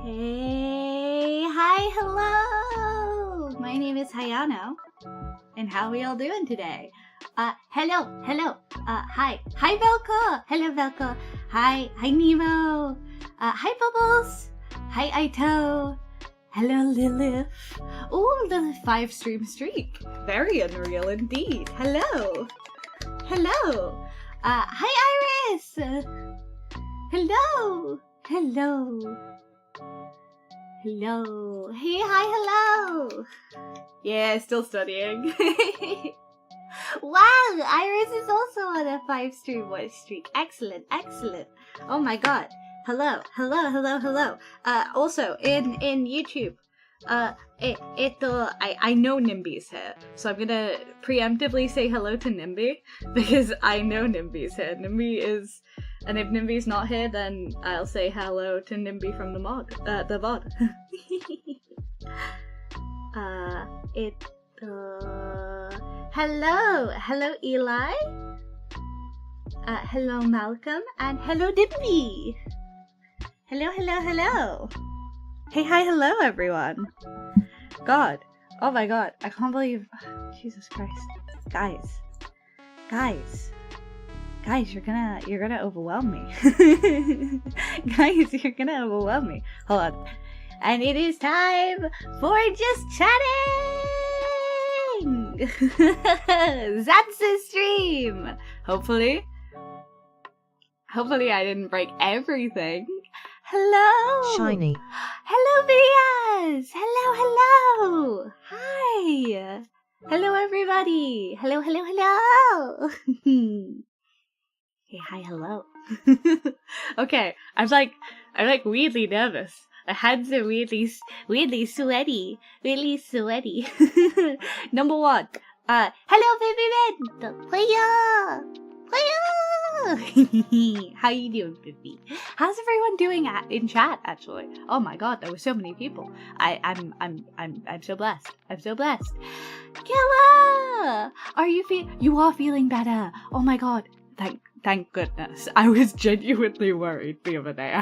Hey, hi, hello! My name is Hayano, and how are we all doing today? Hello, hi Velko! Hello, Velko! Hi Nemo! Hi Bubbles! Hi Aito! Hello, Lilith! Ooh, Lilith 5-stream streak! Very unreal indeed! Hello! Hello! Hi Iris! Hello! Hello. Hey, hi, hello. Yeah, still studying. Wow, Iris is also on a 5-stream voice streak. Excellent. Oh my god. Hello. Also, in YouTube, I know Nimby's here, so I'm gonna preemptively say hello to Nimby, because I know Nimby's here. Nimby is... And if Nimby's not here, then I'll say hello to Nimby from the VOD. Hello Eli. Hello Malcolm, and hello Nimby. Hello. Hey, hi, hello everyone. God, oh my god, I can't believe, Jesus Christ, guys, you're gonna overwhelm me. Guys, you're gonna overwhelm me. Hold on. And it is time for Just Chatting! Zatsu stream! Hopefully I didn't break everything. Hello! Shiny. Hello, Vias! Hello! Hi! Hello, everybody! Hello! Hey, hi, hello. Okay, I'm like weirdly nervous. My hands are weirdly sweaty. Really sweaty. Number one. Hello, baby man. Playa. How you doing, baby? How's everyone doing in chat? Actually, oh my god, there were so many people. I'm so blessed. Killa, you are feeling better? Oh my god. Thank goodness. I was genuinely worried the other day.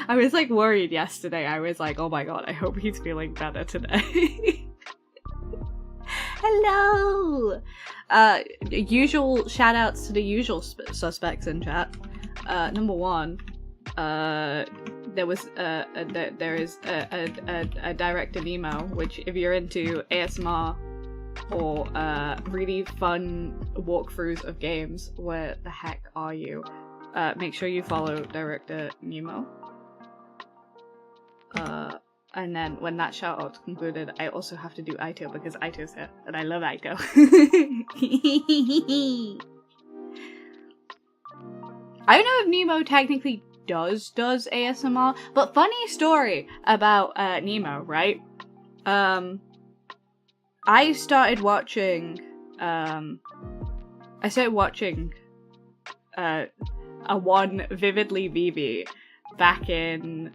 I was like worried yesterday. I was like, oh my god, I hope he's feeling better today. Hello! Usual shout outs to the usual suspects in chat. Number one, there is a directed email, which if you're into ASMR or really fun walkthroughs of games, where the heck are you? Make sure you follow Director Nemo. And then when that shoutout's concluded, I also have to do Aito because Aito's here, and I love Aito. I don't know if Nemo technically does ASMR, but funny story about Nemo, right? I started watching a one Vividly Vivi back in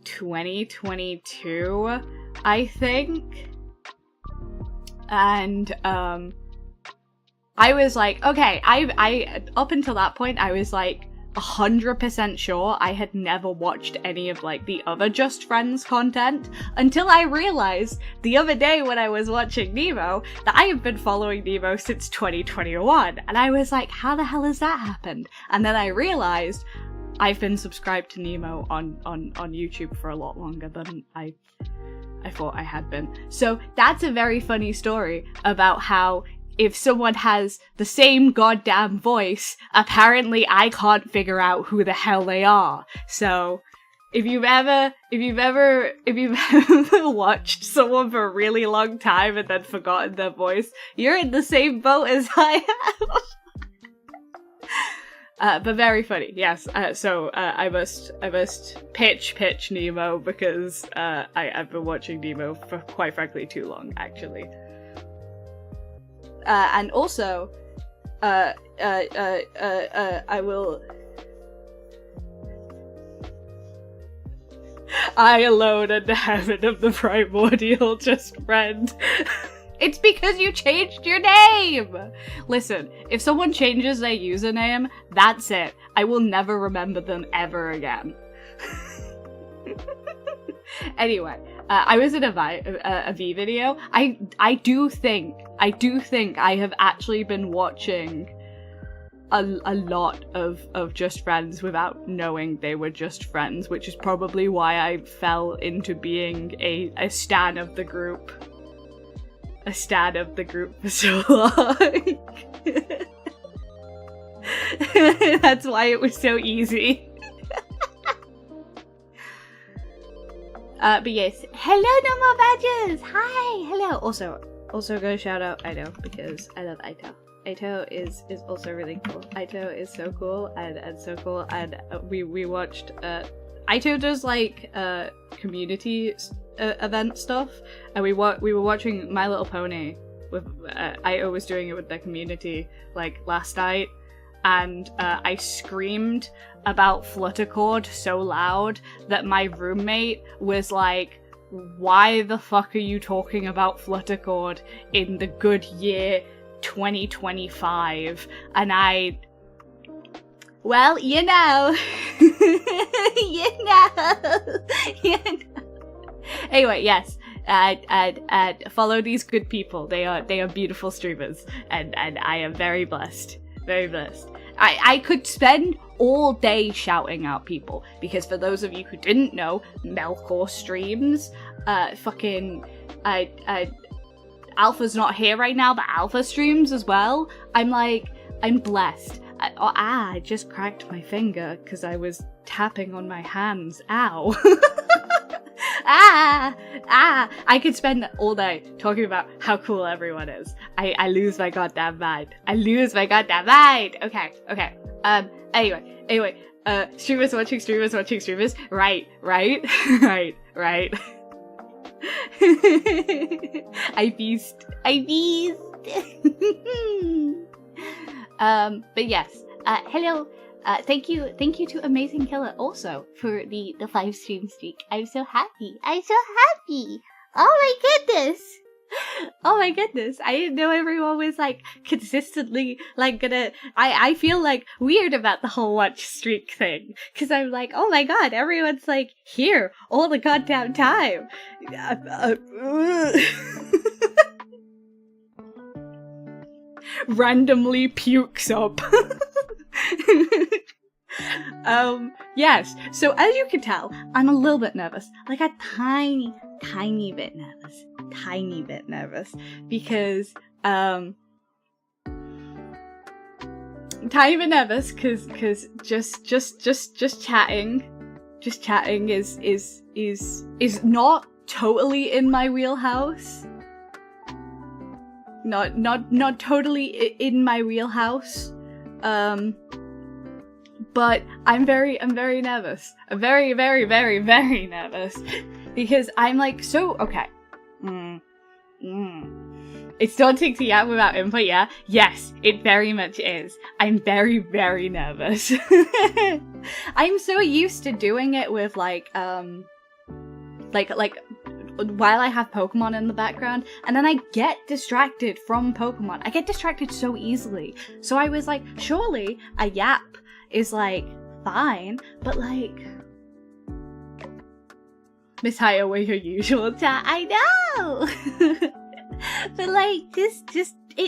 2022, I think. And I was like, okay, I up until that point I was like 100% sure I had never watched any of like the other Just Friends content until I realized the other day when I was watching Nemo that I have been following Nemo since 2021, and I was like, how the hell has that happened? And then I realized I've been subscribed to Nemo on YouTube for a lot longer than I thought I had been. So that's a very funny story about how if someone has the same goddamn voice, apparently I can't figure out who the hell they are. So if you've ever watched someone for a really long time and then forgotten their voice, you're in the same boat as I am. But very funny, yes. So I must pitch Nemo because I've been watching Nemo for quite frankly too long, actually. And also, I will. I alone in the heaven of the primordial just friend. It's because you changed your name! Listen, if someone changes their username, that's it. I will never remember them ever again. Anyway, I was in a V video. I do think I have actually been watching a lot of Just Friends without knowing they were just friends, which is probably why I fell into being a stan of the group. A stan of the group for so long. That's why it was so easy. But yes, hello no more badges! Hi! Hello! Also go shout out Aito, because I love Aito. Aito is also really cool. Aito is so cool and so cool, and we watched Aito does like community event stuff, and we were watching My Little Pony with Aito was doing it with their community like last night, and I screamed about Fluttercord so loud that my roommate was like, "Why the fuck are you talking about Fluttercord in the good year 2025? And I, well, you know. you know. Anyway, yes, follow these good people. They are beautiful streamers, and I am very blessed. Very blessed. I could spend all day shouting out people, because for those of you who didn't know, Melkor streams, Alpha's not here right now, but Alpha streams as well. I'm blessed. I just cracked my finger because I was tapping on my hands. Ow. I could spend all day talking about how cool everyone is. I lose my goddamn mind. Okay. Anyway, streamers watching streamers. Right. I beast. But yes, hello. Thank you to Amazing Killer also for the 5 stream streak. I'm so happy. Oh my goodness. I didn't know everyone was like consistently like gonna. I feel like weird about the whole watch streak thing, because I'm like, oh my god, everyone's like here all the goddamn time. Randomly pukes up. Yes, so as you can tell, I'm a little bit nervous, like a tiny bit nervous, because because just chatting is not totally in my wheelhouse. Not totally in my wheelhouse. But I'm very nervous. I'm very nervous. Because I'm like, so, okay. It's daunting to yap without input, yeah? Yes, it very much is. I'm very nervous. I'm so used to doing it with, like, while I have Pokemon in the background, and then I get distracted from Pokemon. I get distracted so easily. So I was like, surely a yap is like fine, but like Miss Haya with her usual chat. I know. But like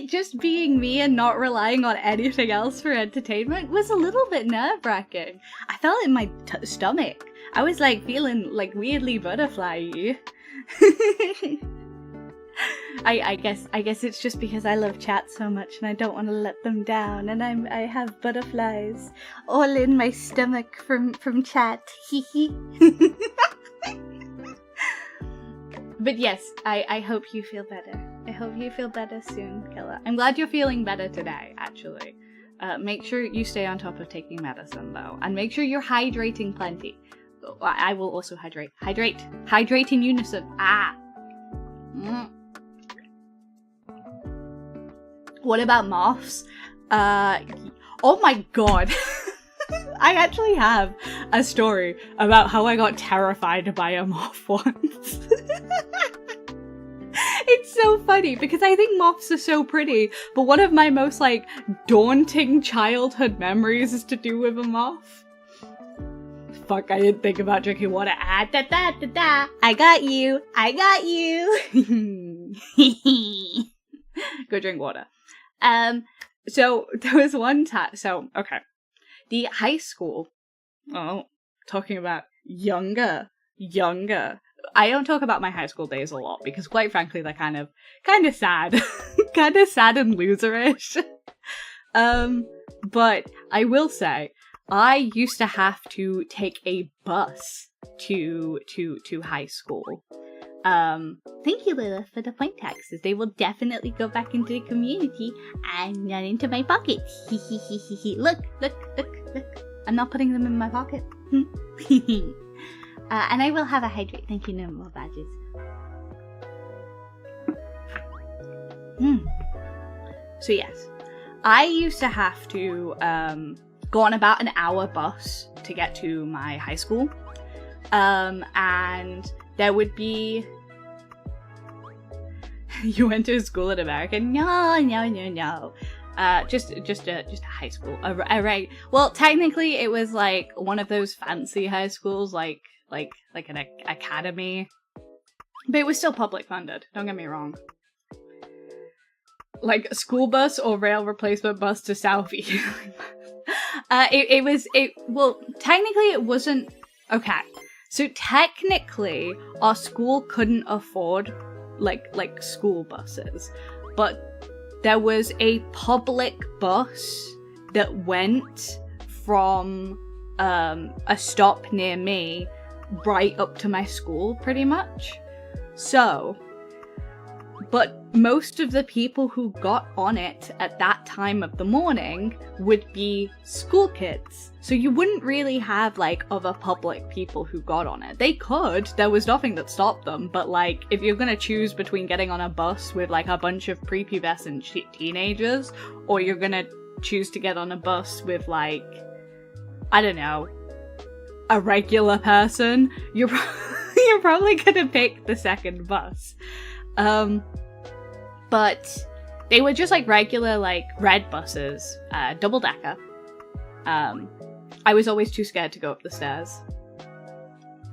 just being me and not relying on anything else for entertainment was a little bit nerve-wracking. I felt it in my stomach. I was like feeling like weirdly butterfly-y. I guess it's just because I love chat so much and I don't want to let them down, and I have butterflies all in my stomach from chat. But yes, I hope you feel better. I hope you feel better soon, Killa. I'm glad you're feeling better today, actually. Make sure you stay on top of taking medicine, though. And make sure you're hydrating plenty. I will also hydrate. Hydrate in unison. What about moths? Oh my god. I actually have a story about how I got terrified by a moth once. It's so funny because I think moths are so pretty, but one of my most like daunting childhood memories is to do with a moth. Fuck, I didn't think about drinking water. I got you. Go drink water. So there was one time. So okay, the high school. Oh, talking about younger. I don't talk about my high school days a lot because, quite frankly, they're kind of sad, kind of sad and loserish. But I will say, I used to have to take a bus to high school. Thank you, Lilith, for the point taxes. They will definitely go back into the community and not into my pockets. Look. I'm not putting them in my pocket. And I will have a hydrate. Thank you, no more badges. So yes, I used to have to go on about an hour bus to get to my high school. And there would be... You went to a school in America? No. Just a high school. Well, technically it was like one of those fancy high schools, like an academy. But it was still public funded, don't get me wrong. Like a school bus or rail replacement bus to South Ealing. Well, technically it wasn't, okay. So technically our school couldn't afford like school buses, but there was a public bus that went from a stop near me right up to my school, pretty much. So, but most of the people who got on it at that time of the morning would be school kids. So you wouldn't really have like other public people who got on it. They could, there was nothing that stopped them, but like if you're gonna choose between getting on a bus with like a bunch of prepubescent teenagers, or you're gonna choose to get on a bus with like, I don't know, a regular person, you're probably gonna pick the second bus. But they were just like regular like red buses, double decker. I was always too scared to go up the stairs.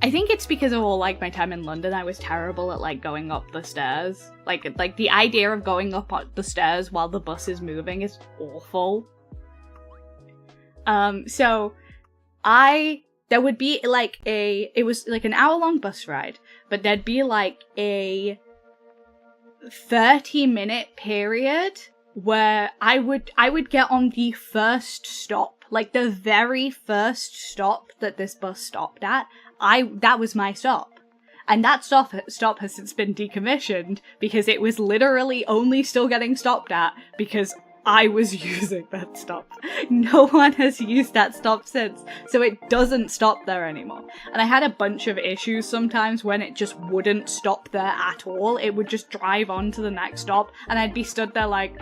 I think it's because of all like my time in London. I was terrible at like going up the stairs. Like the idea of going up the stairs while the bus is moving is awful. So there would be like it was like an hour-long bus ride, but there'd be like a 30-minute period where I would get on the first stop, like the very first stop that this bus stopped at. That was my stop. And that stop has since been decommissioned because it was literally only still getting stopped at because I was using that stop. No one has used that stop since, so it doesn't stop there anymore. And I had a bunch of issues sometimes when it just wouldn't stop there at all. It would just drive on to the next stop, and I'd be stood there like...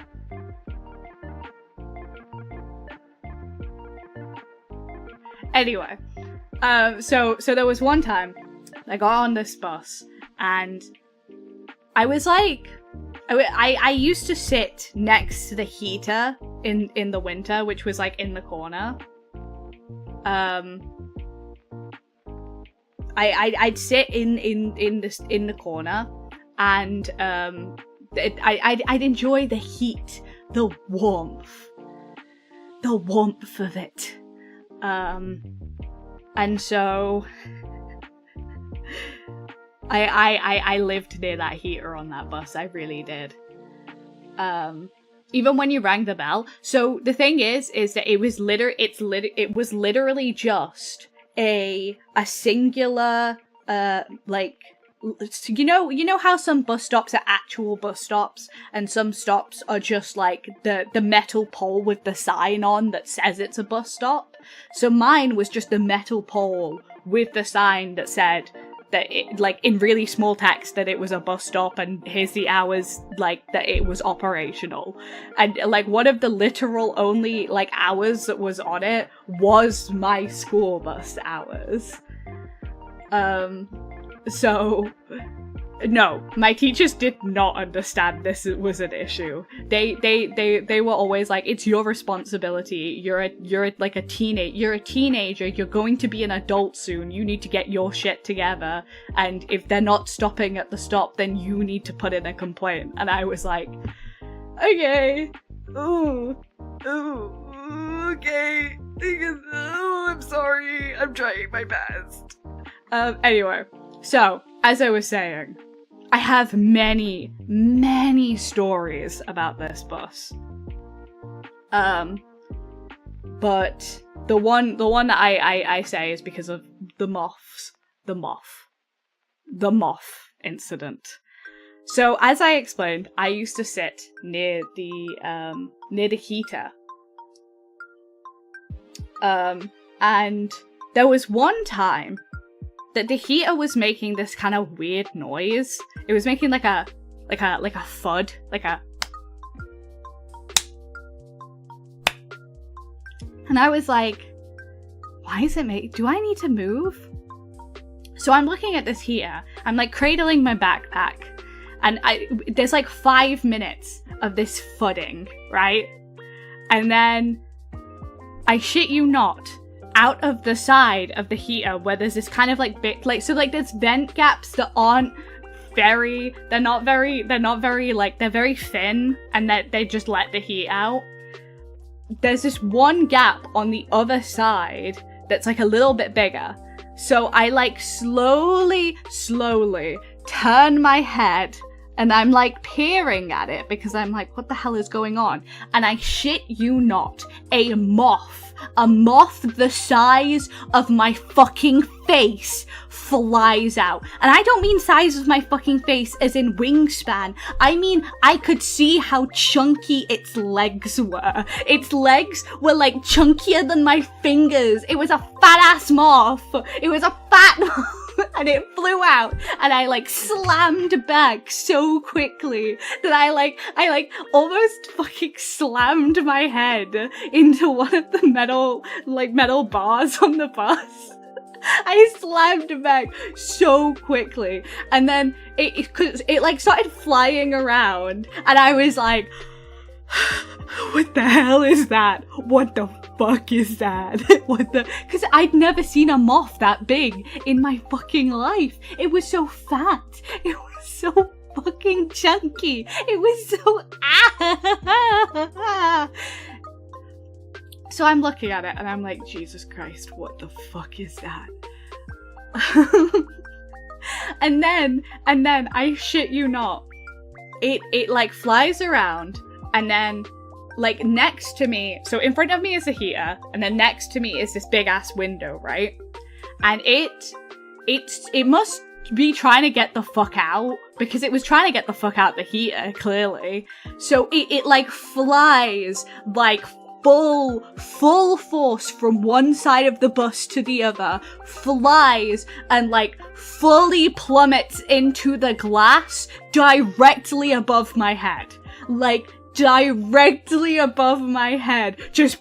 Anyway, so there was one time I got on this bus, and I was like... I used to sit next to the heater in the winter, which was like in the corner. I'd sit in the corner, and I'd enjoy the heat, the warmth of it. And so I lived near that heater on that bus. I really did. Even when you rang the bell. So the thing is that it was literally just a singular, like, you know how some bus stops are actual bus stops and some stops are just like the metal pole with the sign on that says it's a bus stop? So mine was just the metal pole with the sign that said that it, like, in really small text, that it was a bus stop and here's the hours, like, that it was operational. And, like, one of the literal only, like, hours that was on it was my school bus hours. So, no, my teachers did not understand this was an issue. They were always like, it's your responsibility. You're a teenager. You're going to be an adult soon. You need to get your shit together. And if they're not stopping at the stop, then you need to put in a complaint. And I was like, okay, okay. I'm sorry. I'm trying my best. Anyway, so as I was saying, I have many, many stories about this bus. But the one that I say is because of the moth incident. So as I explained, I used to sit near the heater. And there was one time that the heater was making this kind of weird noise. It was making like a thud, and I was like, why is it do I need to move? So I'm looking at this heater, I'm like cradling my backpack, and there's like 5 minutes of this thudding, right? And then, I shit you not, out of the side of the heater where there's this kind of like bit, like, so like there's vent gaps that aren't very, they're very thin, and that they just let the heat out. There's this one gap on the other side that's like a little bit bigger. So I like slowly turn my head, and I'm like peering at it because I'm like, what the hell is going on? And I shit you not, a moth the size of my fucking face flies out. And I don't mean size of my fucking face as in wingspan. I mean, I could see how chunky its legs were. Its legs were like chunkier than my fingers. It was a fat ass moth. It was a fat moth. And it flew out, and I like slammed back so quickly that I almost fucking slammed my head into one of the metal bars on the bus. I slammed back so quickly, and then it like started flying around, and I was like, what the hell is that? What the fuck is that? Because I'd never seen a moth that big in my fucking life. It was so fat. It was so fucking chunky. It was so So I'm looking at it and I'm like, Jesus Christ, what the fuck is that? and then I shit you not, it like flies around, and then like next to me, so in front of me is a heater, and then next to me is this big ass window, right? And it must be trying to get the fuck out, because it was trying to get the fuck out the heater, clearly. So it like flies like full force from one side of the bus to the other, flies and like fully plummets into the glass directly above my head. Like, directly above my head, just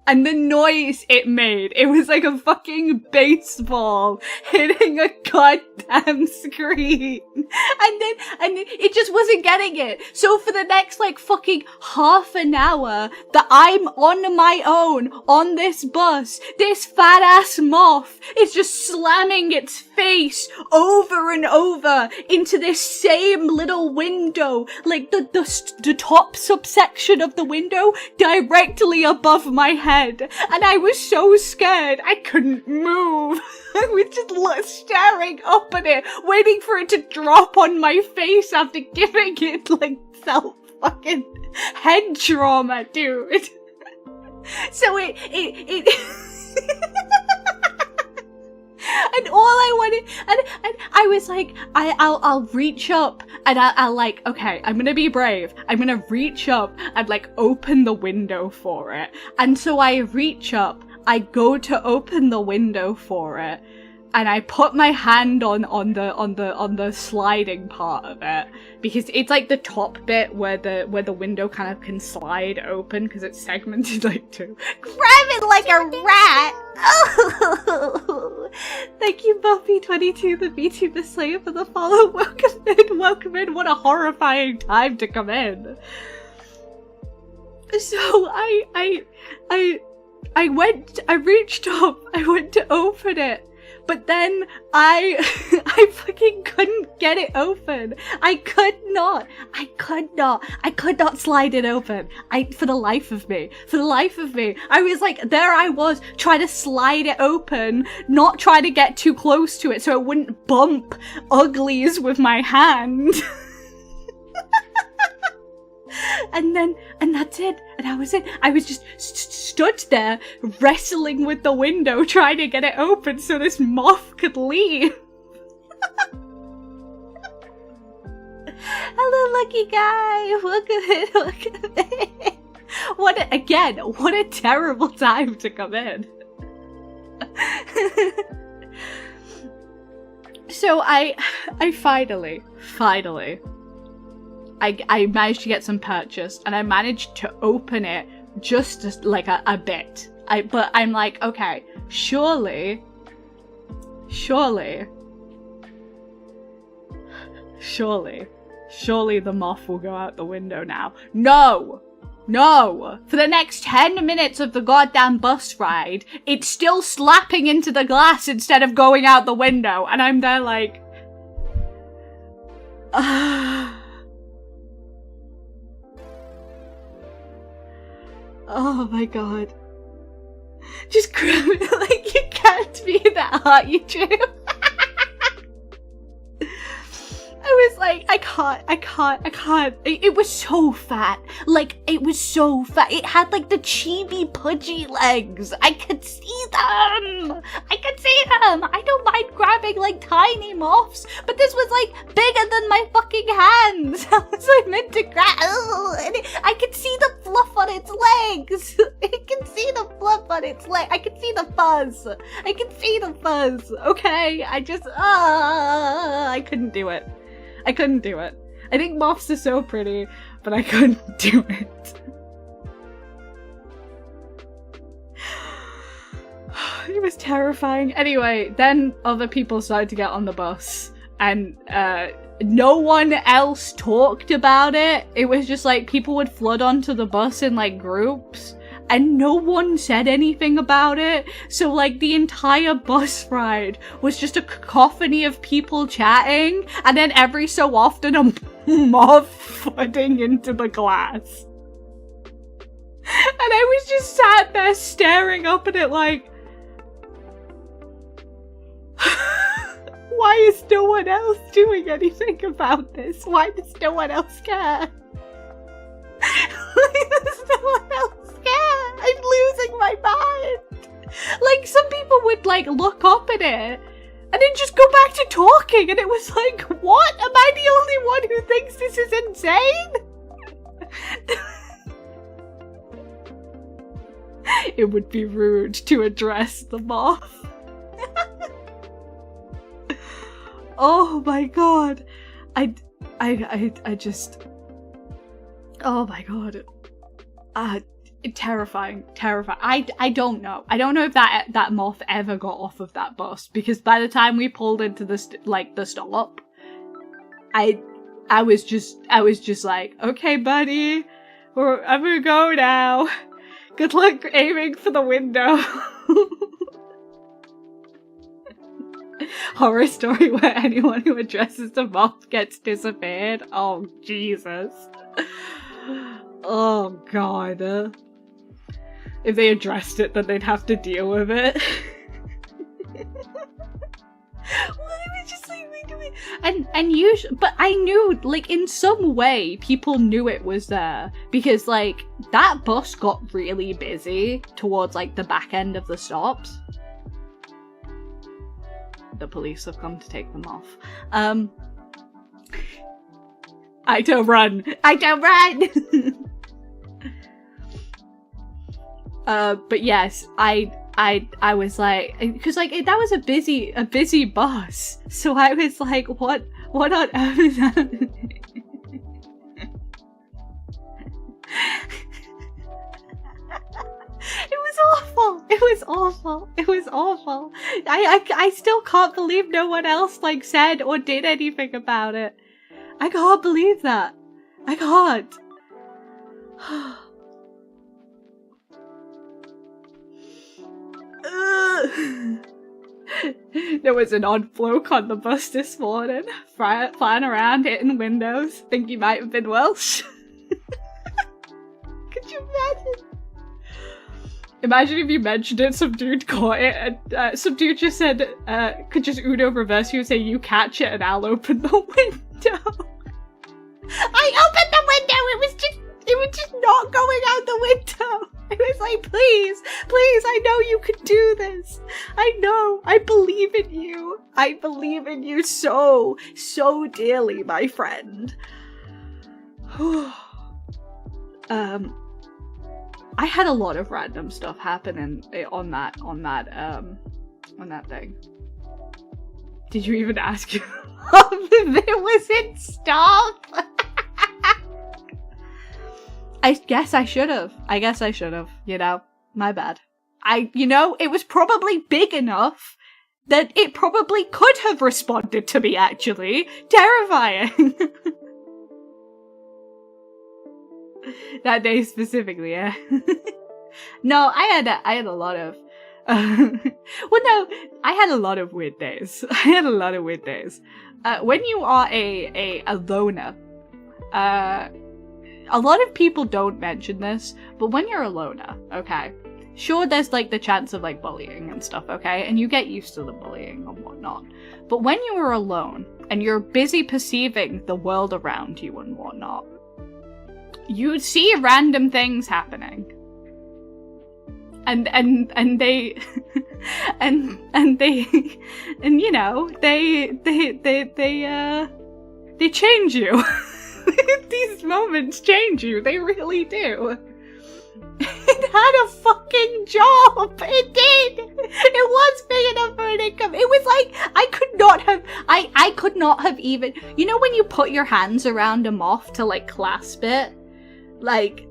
and the noise it made, it was like a fucking baseball hitting a goddamn screen. And then it just wasn't getting it. So for the next like fucking half an hour that I'm on my own on this bus, this fat ass moth is just slamming its face over and over into this same little window, like the top subsection of the window directly above my head. And I was so scared, I couldn't move. I was just staring up at it, waiting for it to drop on my face after giving it, like, fucking head trauma, dude. So it and all I wanted, and I was like, I'll reach up, and I'll like, okay, I'm gonna be brave. I'm gonna reach up and like open the window for it. And so I reach up, I go to open the window for it, and I put my hand on the sliding part of it, because it's like the top bit where the window kind of can slide open because it's segmented like two. Grab it like a rat! Oh! Thank you, Buffy22, the VTuber Slayer, for the follow. Welcome in. What a horrifying time to come in. So I reached up, I went to open it. But then I fucking couldn't get it open. I could not slide it open. For the life of me. I was like, there I was, trying to slide it open, not trying to get too close to it so it wouldn't bump uglies with my hand. And that's it. And that was it. I was just stood there, wrestling with the window, trying to get it open so this moth could leave. Hello, lucky guy. Welcome in. What a terrible time to come in. So I finally, I managed to get some purchased, and I managed to open it just as, like a bit. But I'm like, okay, surely the moth will go out the window now. No! For the next 10 minutes of the goddamn bus ride, it's still slapping into the glass instead of going out the window, and I'm there like... Oh my god. Just grab it like you can't be that hot, you true. I was like, I can't. It was so fat. Like, it was so fat. It had like the chibi pudgy legs. I could see them. I don't mind grabbing like tiny moths, but this was like bigger than my fucking hands. How was I meant to grab? I could see the fluff on its legs. I can see the fluff on its leg. I can see the fuzz. Okay, I couldn't do it. I think moths are so pretty, but I couldn't do it. It was terrifying. Anyway, then other people started to get on the bus, and no one else talked about it. It was just like people would flood onto the bus in like groups, and no one said anything about it. So like the entire bus ride was just a cacophony of people chatting, and then every so often a moth flooding into the glass. And I was just sat there staring up at it like, why is no one else doing anything about this? Why does no one else care? Why does no one else care? I'm losing my mind. Like, some people would like look up at it and then just go back to talking, and it was like, what? Am I the only one who thinks this is insane? It would be rude to address the moth. Oh my god. I just... Oh my god. Terrifying. I don't know. I don't know if that moth ever got off of that bus, because by the time we pulled into the stop, I was just like, okay, buddy, I'm gonna go now. Good luck aiming for the window. horror story where anyone who addresses the moth gets disappeared. Oh, Jesus. Oh, God. If they addressed it, then they'd have to deal with it. Well, it was just like, and usually, but I knew, like, in some way, people knew it was there, because, like, that bus got really busy towards, like, the back end of the stops. The police have come to take them off. I don't run! I don't run! But yes, I was like, because like that was a busy bus, so I was like, what on earth is happening? It was awful. It was awful. It was awful. I still can't believe no one else like said or did anything about it. I can't believe that. I can't. There was an odd bloke on the bus this morning, flying around hitting windows. Think he might have been Welsh. Could you imagine? Imagine if you mentioned it, some dude caught it, and some dude just said, could just Uno reverse you and say, you catch it and I'll open the window. I opened the window, it was just not going out the window. It was like, please, I know you can do this. I know, I believe in you. I believe in you so dearly, my friend. I had a lot of random stuff happening on that thing. Did you even ask if it was in stop? I guess I should have, you know, my bad. It was probably big enough that it probably could have responded to me, actually. Terrifying. That day specifically, yeah. No, I had a lot of, I had a lot of weird days. When you are a loner, a lot of people don't mention this, but when you're a loner, okay, sure, there's like the chance of like bullying and stuff, okay, and you get used to the bullying and whatnot, but when you are alone and you're busy perceiving the world around you and whatnot, you see random things happening, and they and you know they change you. These moments change you, they really do. It had a fucking job. It did. It was big enough for an income. It was like I could not have even, you know when you put your hands around a moth to like clasp it? Like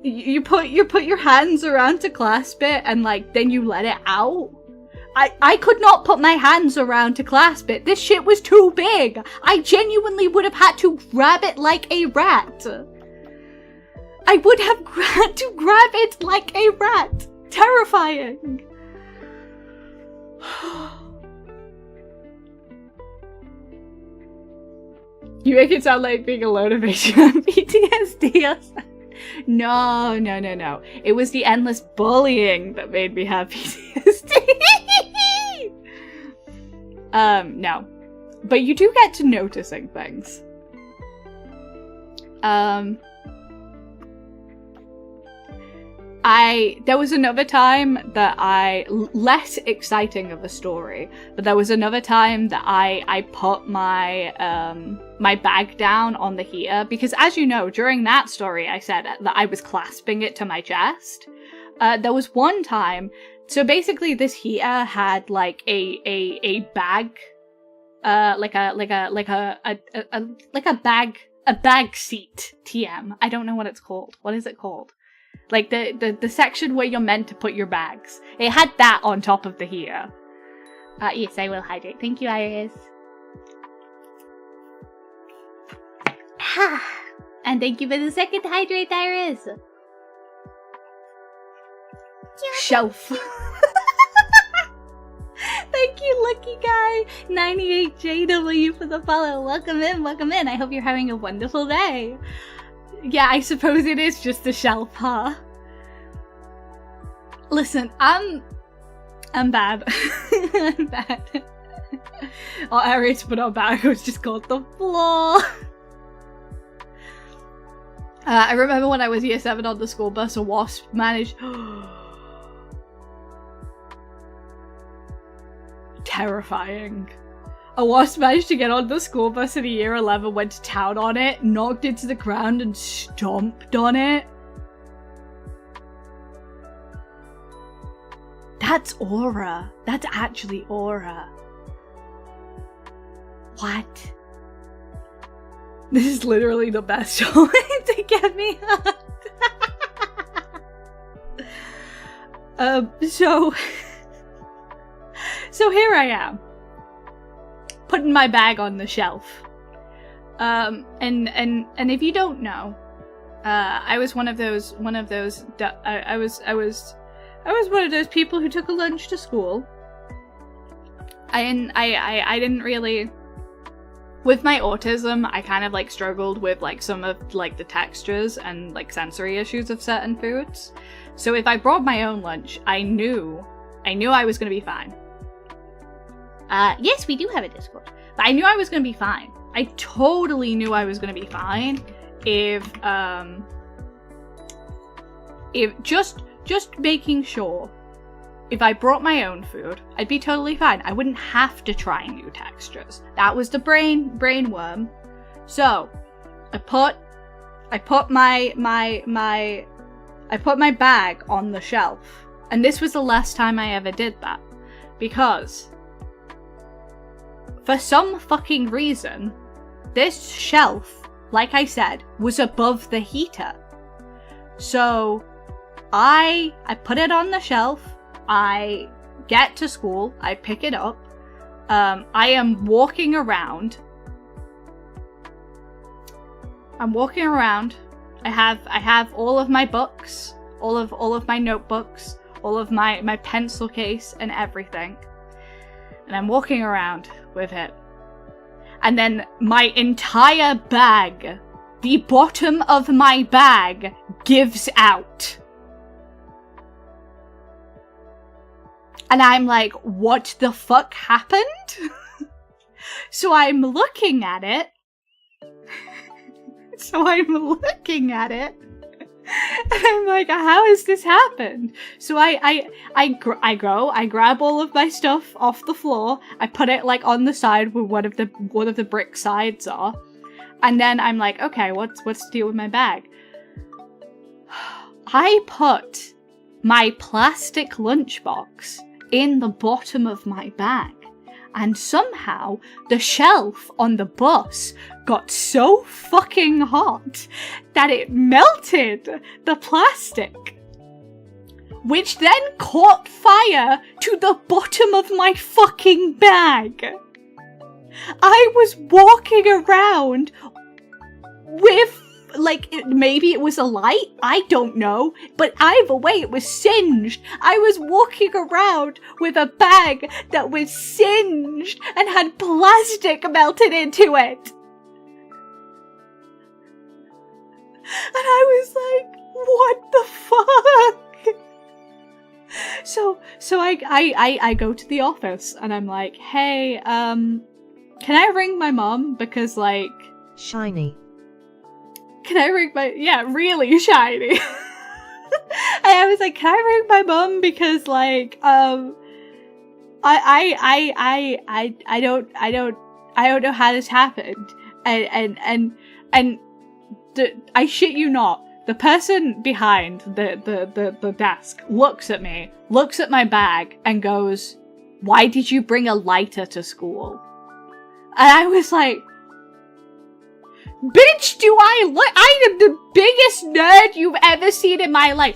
you put your hands around to clasp it and like then you let it out. I could not put my hands around to clasp it. This shit was too big. I genuinely would have had to grab it like a rat. I would have had to grab it like a rat. Terrifying. You make it sound like being alone makes you have PTSD or something. No. It was the endless bullying that made me have PTSD. No. But you do get to noticing things. There was another time that less exciting of a story, but there was another time that I put my my bag down on the heater, because as you know, during that story I said that I was clasping it to my chest. There was one time, so basically this heater had like a bag, like a bag seat, TM. I don't know what it's called. What is it called? Like the section where you're meant to put your bags. It had that on top of the heater. Yes, I will hydrate. Thank you, Iris. And thank you for the second hydrate, Iris. Shelf. Thank you, Lucky Guy 98JW for the follow. Welcome in, welcome in. I hope you're having a wonderful day. Yeah, I suppose it is just a shelf, huh? Listen, I'm bad. I'm bad. Our area to put our bag was just called the floor. I remember when I was year 7 on the school bus, a wasp managed... Terrifying. A wasp managed to get on the school bus in year 11, went to town on it, knocked it to the ground and stomped on it. That's aura. That's actually aura. What? This is literally the best way to get me hooked. So here I am, putting my bag on the shelf. And if you don't know, I was one of those I was one of those people who took a lunch to school. I didn't really, with my autism, I kind of like struggled with like some of like the textures and like sensory issues of certain foods. So if I brought my own lunch, I knew I was gonna be fine. Yes, we do have a Discord, but I knew I was gonna be fine. I totally knew I was gonna be fine if just making sure if I brought my own food, I'd be totally fine. I wouldn't have to try new textures. That was the brain worm. So I put my bag on the shelf, and this was the last time I ever did that, because for some fucking reason, this shelf, like I said, was above the heater. So I put it on the shelf, I get to school, I pick it up, I am walking around. I have all of my books, all of my notebooks, all of my pencil case and everything. And I'm walking around with it. And then my entire bag, the bottom of my bag, gives out. And I'm like, what the fuck happened? So I'm looking at it. And I'm like, how has this happened? So I grab all of my stuff off the floor. I put it like on the side where one of the brick sides are. And then I'm like, okay, what's the deal with my bag? I put my plastic lunchbox in the bottom of my bag. And somehow the shelf on the bus got so fucking hot that it melted the plastic, which then caught fire to the bottom of my fucking bag. I was walking around with, like, maybe it was a light, I don't know, but either way it was singed. I was walking around with a bag that was singed and had plastic melted into it. And I was like, what the fuck? So I go to the office and I'm like, hey, can I ring my mom? Because, like... Shiny. Can I ring my... Yeah, really shiny. I was like, can I ring my mom? Because, like, I don't know how this happened. And I shit you not, the person behind the desk looks at me, looks at my bag, and goes, why did you bring a lighter to school? And I was like, bitch, I am the biggest nerd you've ever seen in my life.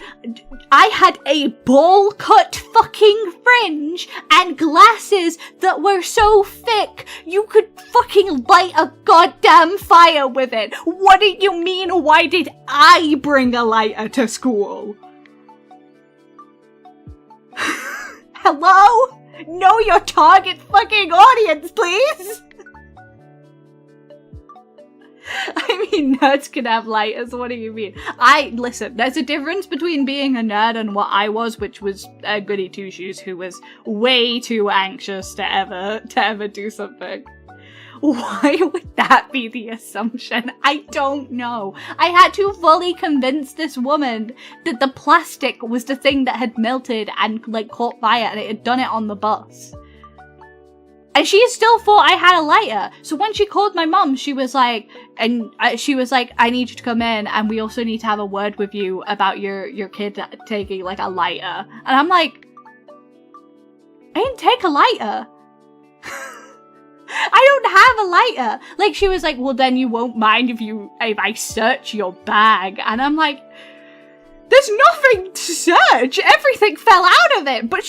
I had a bowl cut fucking fringe and glasses that were so thick you could fucking light a goddamn fire with it. What do you mean, why did I bring a lighter to school? Hello? Know your target fucking audience, please! I mean, nerds can have lighters, what do you mean? Listen, there's a difference between being a nerd and what I was, which was a goody two-shoes who was way too anxious to ever do something. Why would that be the assumption? I don't know. I had to fully convince this woman that the plastic was the thing that had melted and, like, caught fire and it had done it on the bus. And she still thought I had a lighter. So when she called my mum, she was like, I need you to come in and we also need to have a word with you about your kid taking, like, a lighter. And I'm like, I didn't take a lighter. I don't have a lighter. Like, she was like, well, then you won't mind if I search your bag. And I'm like, there's nothing to search. Everything fell out of it. But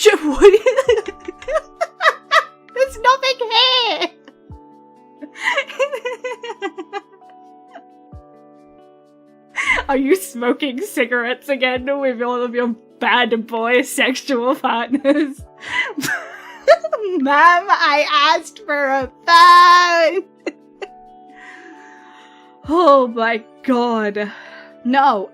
there's nothing here. Are you smoking cigarettes again with all of your bad boy sexual partners? Ma'am, I asked for a phone. Oh my god. No,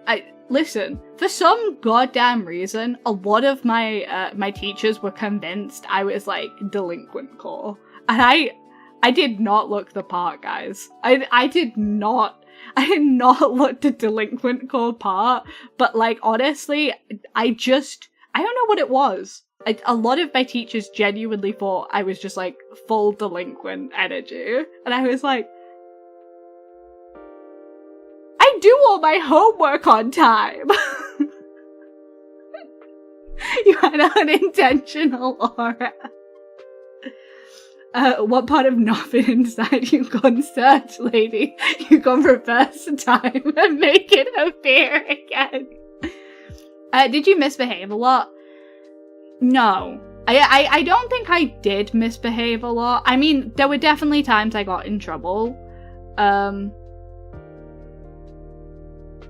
listen, for some goddamn reason, a lot of my teachers were convinced I was, like, delinquent core. And I did not look the part, guys. I did not look the delinquent core part, but, like, honestly, I don't know what it was. A lot of my teachers genuinely thought I was just, like, full delinquent energy. And I was like, I do all my homework on time. You had an unintentional aura. What part of nothing inside you gone search, lady? You gone reverse time and make it appear again. Did you misbehave a lot? No. I don't think I did misbehave a lot. I mean, there were definitely times I got in trouble.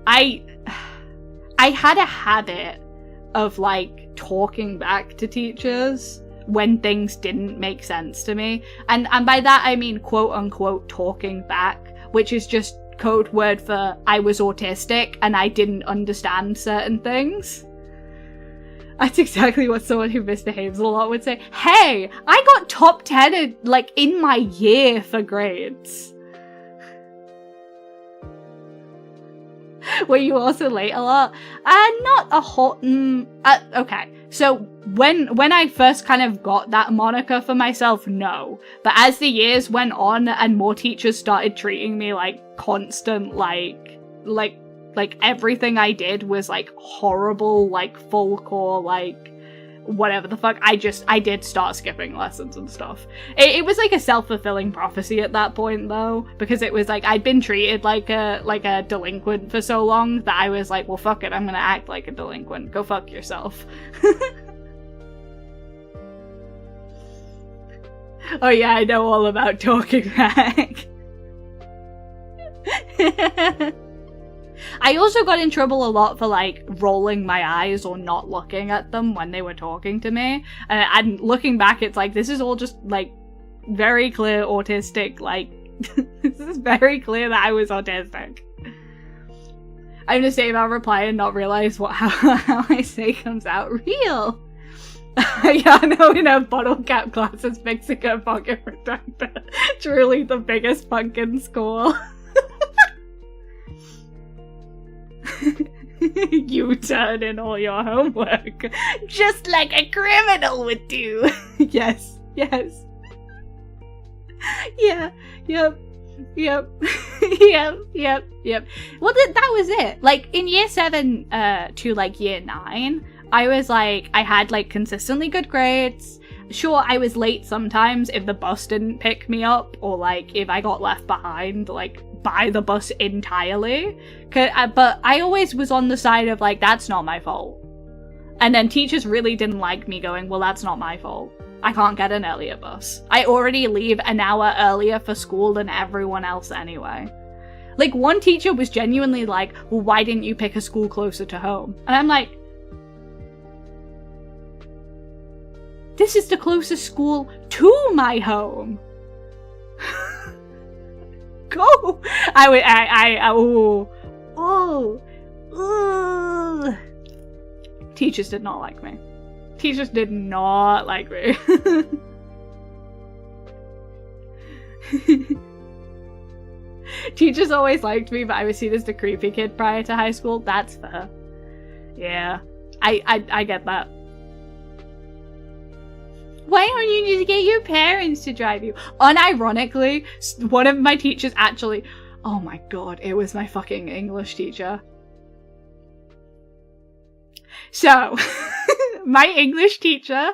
I had a habit of, like, talking back to teachers when things didn't make sense to me. And by that I mean quote-unquote talking back, which is just code word for I was autistic and I didn't understand certain things. That's exactly what someone who misbehaves a lot would say. Hey, I got top 10 in my year for grades. Were you also late a lot? Not a whole... okay, so when I first kind of got that moniker for myself, no. But as the years went on and more teachers started treating me like constant, like everything I did was, like, horrible, like, full core, like, whatever the fuck. I did start skipping lessons and stuff. It was, like, a self-fulfilling prophecy at that point, though, because it was, like, I'd been treated like a delinquent for so long that I was like, well, fuck it, I'm gonna act like a delinquent. Go fuck yourself. Oh yeah, I know all about talking back. I also got in trouble a lot for, like, rolling my eyes or not looking at them when they were talking to me. And looking back, it's like, this is all just, like, very clear autistic, like, this is very clear that I was autistic. I'm gonna say I'll reply and not realize how I say comes out real. Hayano in her bottle cap glasses fixing her pocket protector. Truly the biggest punk in school. You turn in all your homework, just like a criminal would do. Yes. Yeah, yep. Yep. Well, that was it. Like, in year 7 to, like, year 9, I was, like, I had, like, consistently good grades. Sure, I was late sometimes if the bus didn't pick me up, or, like, if I got left behind, like, by the bus entirely. But I always was on the side of, like, that's not my fault. And then teachers really didn't like me going, well, that's not my fault. I can't get an earlier bus. I already leave an hour earlier for school than everyone else anyway. Like, one teacher was genuinely like, well, why didn't you pick a school closer to home? And I'm like, This is the closest school to my home. Go! Teachers did not like me. Teachers did not like me. Teachers always liked me, but I was seen as the creepy kid prior to high school. That's fair. Yeah. I get that. Why don't you need to get your parents to drive you? Unironically, one of my teachers actually... Oh my god, it was my fucking English teacher. So, my English teacher...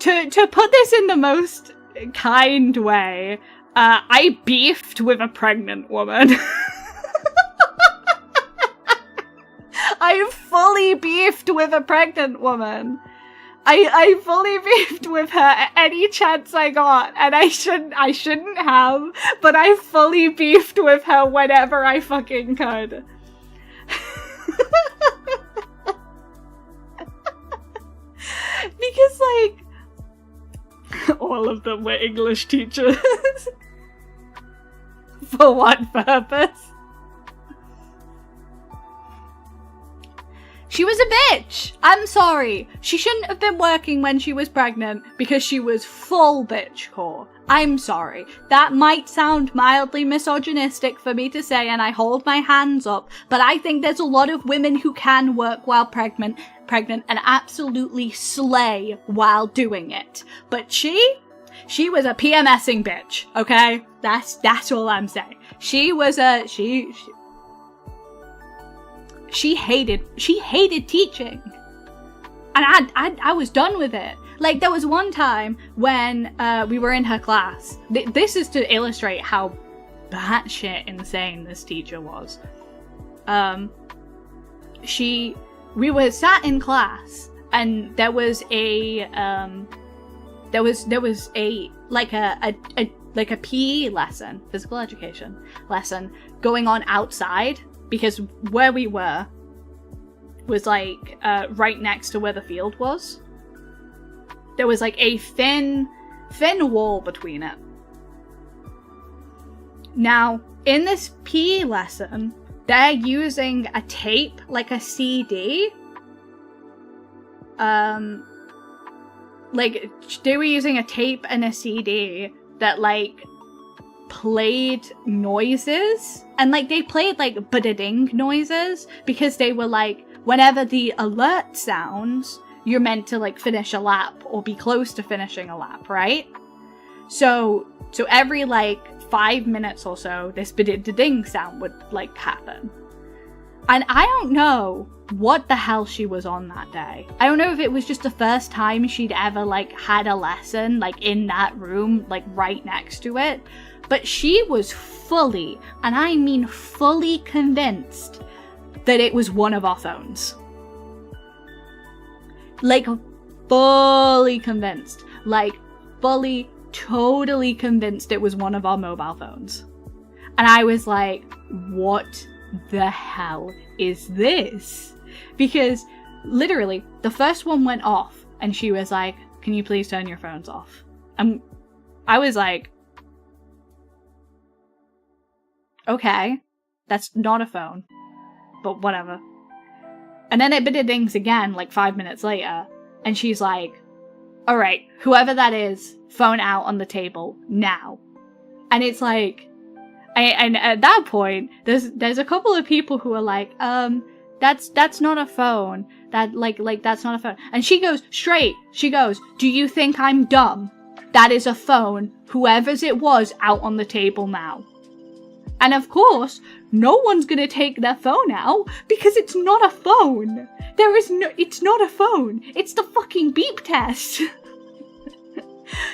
To put this in the most kind way, I beefed with a pregnant woman. I fully beefed with a pregnant woman. I fully beefed with her at any chance I got, and I shouldn't have, but I fully beefed with her whenever I fucking could. Because, like, all of them were English teachers. For what purpose? She was a bitch! I'm sorry. She shouldn't have been working when she was pregnant because she was full bitch core. I'm sorry. That might sound mildly misogynistic for me to say, and I hold my hands up, but I think there's a lot of women who can work while pregnant and absolutely slay while doing it. But she was a PMSing bitch, okay? That's all I'm saying. She was a... She hated teaching. And I was done with it. Like, there was one time when we were in her class. This is to illustrate how batshit insane this teacher was. We were sat in class, and there was a like a PE lesson, physical education lesson, going on outside. Because where we were was like right next to where the field was. There was like a thin wall between it. Now, in this PE lesson, they're using a tape, like a CD. Like, they were using a tape and a CD that, like, played noises, and like they played like ba-da-ding noises because they were like, whenever the alert sounds, you're meant to like finish a lap or be close to finishing a lap, right? So every like 5 minutes or so, this ba-da-ding sound would like happen. And I don't know what the hell she was on that day. I don't know if it was just the first time she'd ever like had a lesson like in that room, like right next to it. But she was fully, and I mean fully convinced that it was one of our phones. Like, fully convinced. Like, fully, totally convinced it was one of our mobile phones. And I was like, what the hell is this? Because, literally, the first one went off, and she was like, can you please turn your phones off? And I was like, okay, that's not a phone, but whatever. And then it ba-da-dings again, like 5 minutes later, and she's like, alright, whoever that is, phone out on the table, now. And it's like, and at that point, there's a couple of people who are like, that's not a phone, that's not a phone. And she goes, straight, she goes, do you think I'm dumb? That is a phone, whoever's it was, out on the table now. And of course, no one's gonna take their phone out because it's not a phone. It's not a phone. It's the fucking beep test.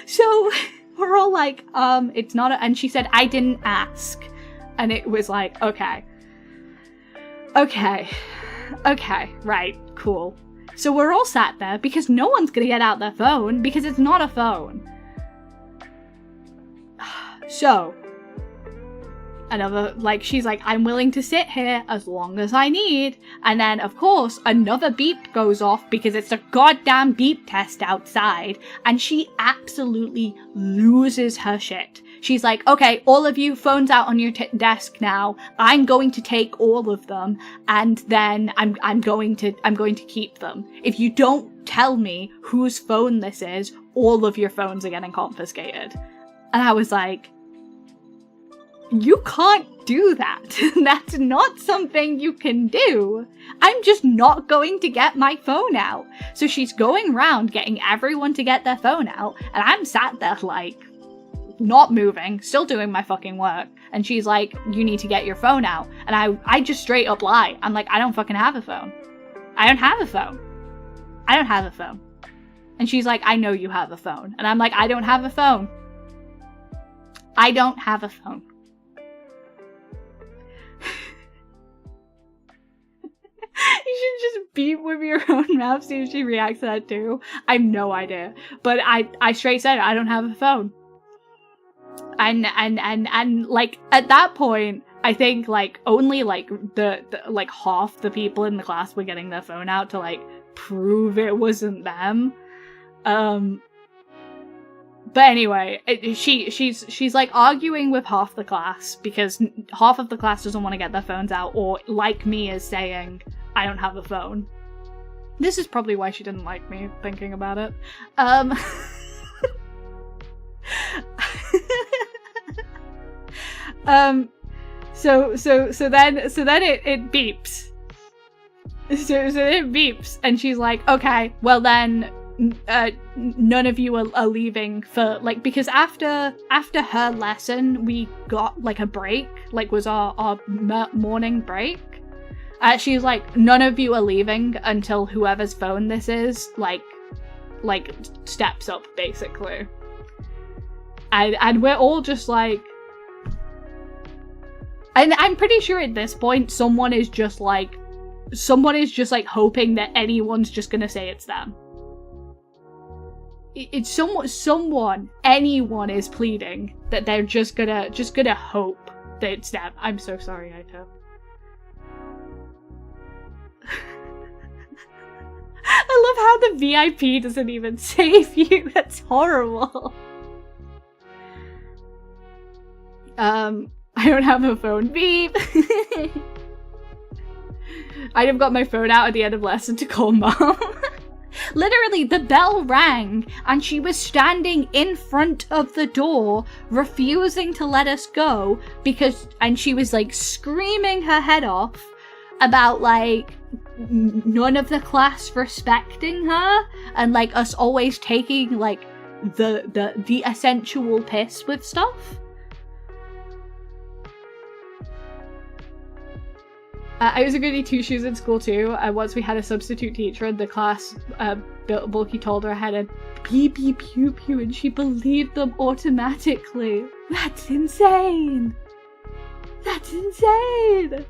So we're all like, it's not and she said, I didn't ask. And it was like, okay, right, cool. So we're all sat there because no one's gonna get out their phone because it's not a phone. So, she's like, I'm willing to sit here as long as I need. And then, of course, another beep goes off because it's a goddamn beep test outside. And she absolutely loses her shit. She's like, okay, all of you, phones out on your desk now. I'm going to take all of them, and then I'm going to keep them. If you don't tell me whose phone this is, all of your phones are getting confiscated. And I was like, you can't do that. That's not something you can do. I'm just not going to get my phone out. So she's going around getting everyone to get their phone out, and I'm sat there like, not moving, still doing my fucking work. And she's like, you need to get your phone out. And I just straight up lie. I'm like, I don't fucking have a phone. I don't have a phone. I don't have a phone. And she's like, I know you have a phone. And I'm like, I don't have a phone. I don't have a phone. You should just beep with your own mouth, see if she reacts to that too. I have no idea. But I straight said, I don't have a phone. And like at that point, I think like only like the like half the people in the class were getting their phone out to like prove it wasn't them. But anyway, she's like arguing with half the class because half of the class doesn't want to get their phones out, or like me is saying, I don't have a phone. This is probably why she didn't like me, thinking about it. So then it beeps. So it beeps, and she's like, okay, well then, none of you are leaving for, like, because after her lesson, we got, like, a break, like, was our morning break. She's like, none of you are leaving until whoever's phone this is, like, steps up, basically. And we're all just like, and I'm pretty sure at this point, someone is just like hoping that anyone's just gonna say it's them. It's anyone is pleading that they're just gonna hope that it's them. I'm so sorry, Aito. I love how the VIP doesn't even save you. That's horrible. I don't have a phone. Beep. I'd have got my phone out at the end of lesson to call mom. Literally, the bell rang, and she was standing in front of the door, refusing to let us go, and she was, like, screaming her head off about, like, none of the class respecting her, and, like, us always taking, like, the essential piss with stuff. I was a goody two-shoes in school too. Once we had a substitute teacher in the class, Bulky told her I had a beep beep pew pew, and she believed them automatically. That's insane! That's insane!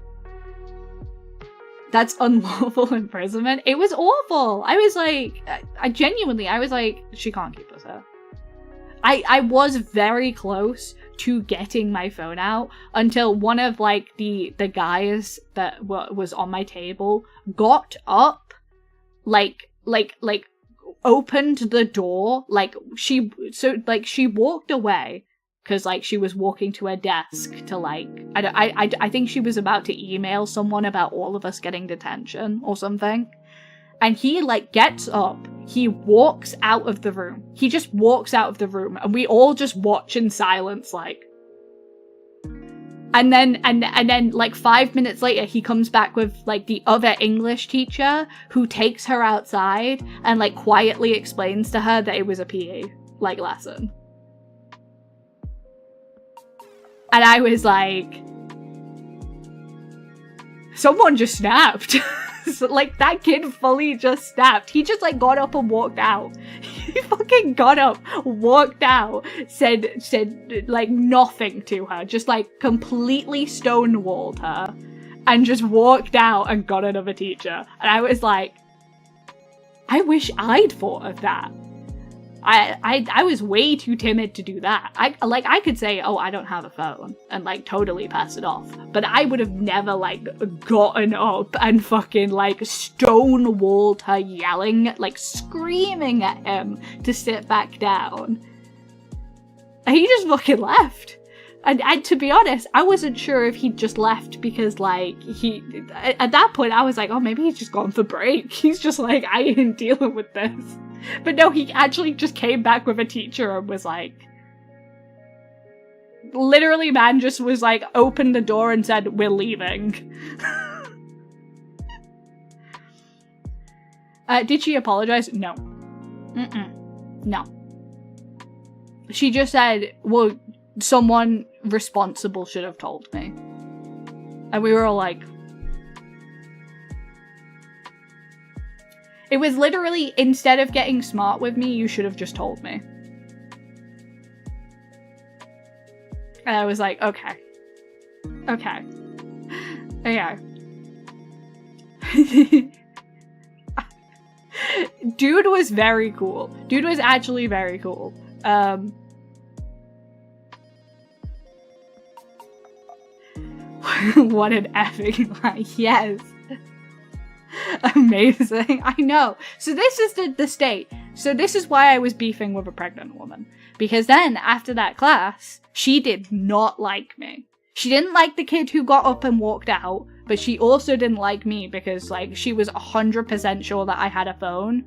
That's unlawful imprisonment. It was awful! I was like, I was like, she can't keep us out. I was very close to getting my phone out until one of, like, the guys that was on my table got up, like opened the door, she walked away because, like, she was walking to her desk to, like, I think she was about to email someone about all of us getting detention or something. And he, like, gets up, he walks out of the room. He just walks out of the room, and we all just watch in silence, like. And then, like, 5 minutes later, he comes back with, like, the other English teacher, who takes her outside and, like, quietly explains to her that it was a PE, like, lesson. And I was like, someone just snapped. So, like, that kid fully just snapped. He just, like, got up and walked out. He fucking got up, walked out, said, like, nothing to her. Just, like, completely stonewalled her. And just walked out and got another teacher. And I was like, I wish I'd thought of that. I was way too timid to do that. I could say, oh, I don't have a phone, and like totally pass it off. But I would have never like gotten up and fucking like stonewalled her, yelling, like screaming at him to sit back down. And he just fucking left. And to be honest, I wasn't sure if he'd just left because, like, at that point, I was like, oh, maybe he's just gone for break. He's just like, I ain't dealing with this. But no, he actually just came back with a teacher and was like, literally, man, just was like, opened the door and said, we're leaving. Did she apologize? No. No. She just said, well, someone responsible should have told me. And we were all like... It was literally, instead of getting smart with me, you should have just told me. And I was like, okay. Okay. Okay. Dude was very cool. Dude was actually very cool. What an effing line. Yes. Amazing. I know. So this is the state. So this is why I was beefing with a pregnant woman. Because then, after that class, she did not like me. She didn't like the kid who got up and walked out, but she also didn't like me because, like, she was 100% sure that I had a phone,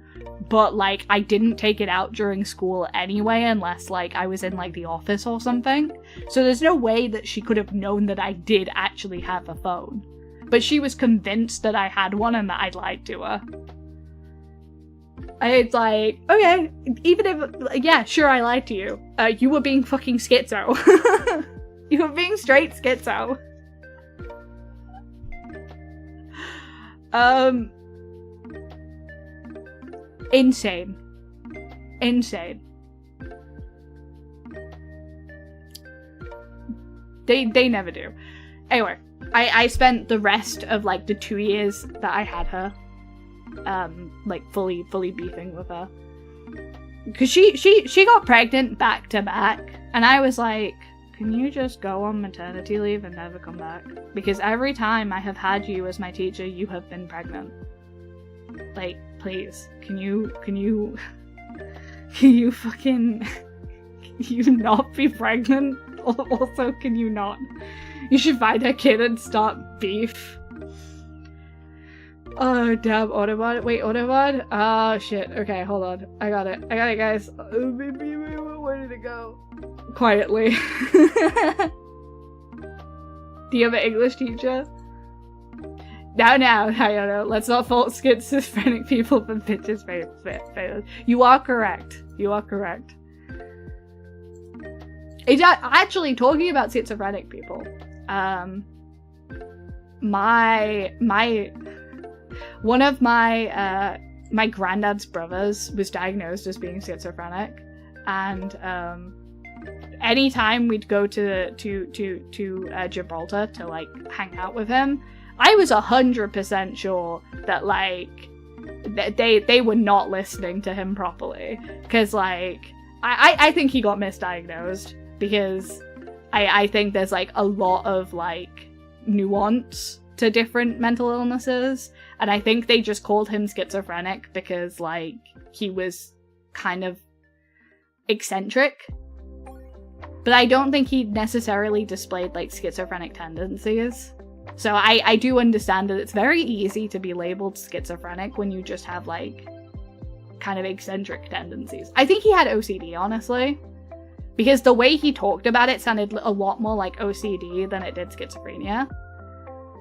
but, like, I didn't take it out during school anyway unless, like, I was in, like, the office or something. So there's no way that she could have known that I did actually have a phone. But she was convinced that I had one and that I lied to her. And it's like, okay, even if, yeah, sure, I lied to you. You were being fucking schizo. You were being straight schizo. Insane. Insane. They never do. Anyway, I spent the rest of, like, the 2 years that I had her, like, fully beefing with her. Because she got pregnant back to back, and I was like, can you just go on maternity leave and never come back? Because every time I have had you as my teacher, you have been pregnant. Like, please, can you fucking, can you not be pregnant? Also, can you not? You should find a kid and start beef. Oh, damn, Autobot. Wait, Autobot? Oh, shit. Okay, hold on. I got it, guys. Where did it go? Quietly. Do you have an English teacher? Now, Hayano, let's not fault schizophrenic people for bitches' failures. You are correct. You are correct. It's actually talking about schizophrenic people. One of my granddad's brothers was diagnosed as being schizophrenic, and anytime we'd go to Gibraltar to, like, hang out with him, I was 100% sure that, like, they were not listening to him properly, because, like, I think he got misdiagnosed, because I think there's, like, a lot of, like, nuance to different mental illnesses, and I think they just called him schizophrenic because, like, he was kind of eccentric. But I don't think he necessarily displayed, like, schizophrenic tendencies. So I do understand that it's very easy to be labeled schizophrenic when you just have, like, kind of eccentric tendencies. I think he had OCD, honestly. Because the way he talked about it sounded a lot more like OCD than it did schizophrenia.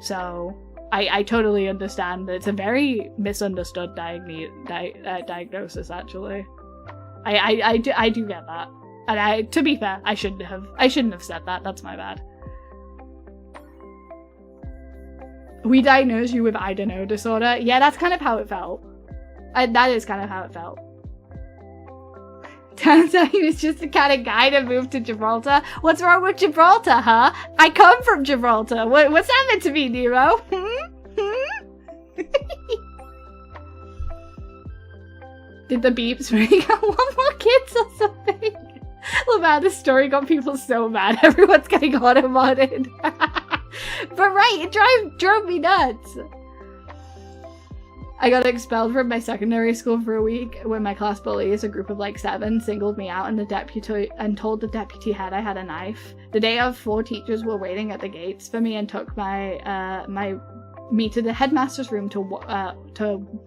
So I totally understand that it's a very misunderstood diagnosis, actually. I do get that. And to be fair, I shouldn't have said that. That's my bad. We diagnosed you with I don't know disorder. Yeah, that's kind of how it felt. That is kind of how it felt. Turns out he was just the kind of guy to move to Gibraltar. What's wrong with Gibraltar, huh? I come from Gibraltar. What's that meant to be, Nero? Did the beeps make one more kids or something? Oh man, this story got people so mad. Everyone's getting auto-modded. But right, it drove me nuts. I got expelled from my secondary school for a week when my class bullies, a group of like 7, singled me out and told the deputy head I had a knife. The day of, 4 teachers were waiting at the gates for me and took me to the headmaster's room to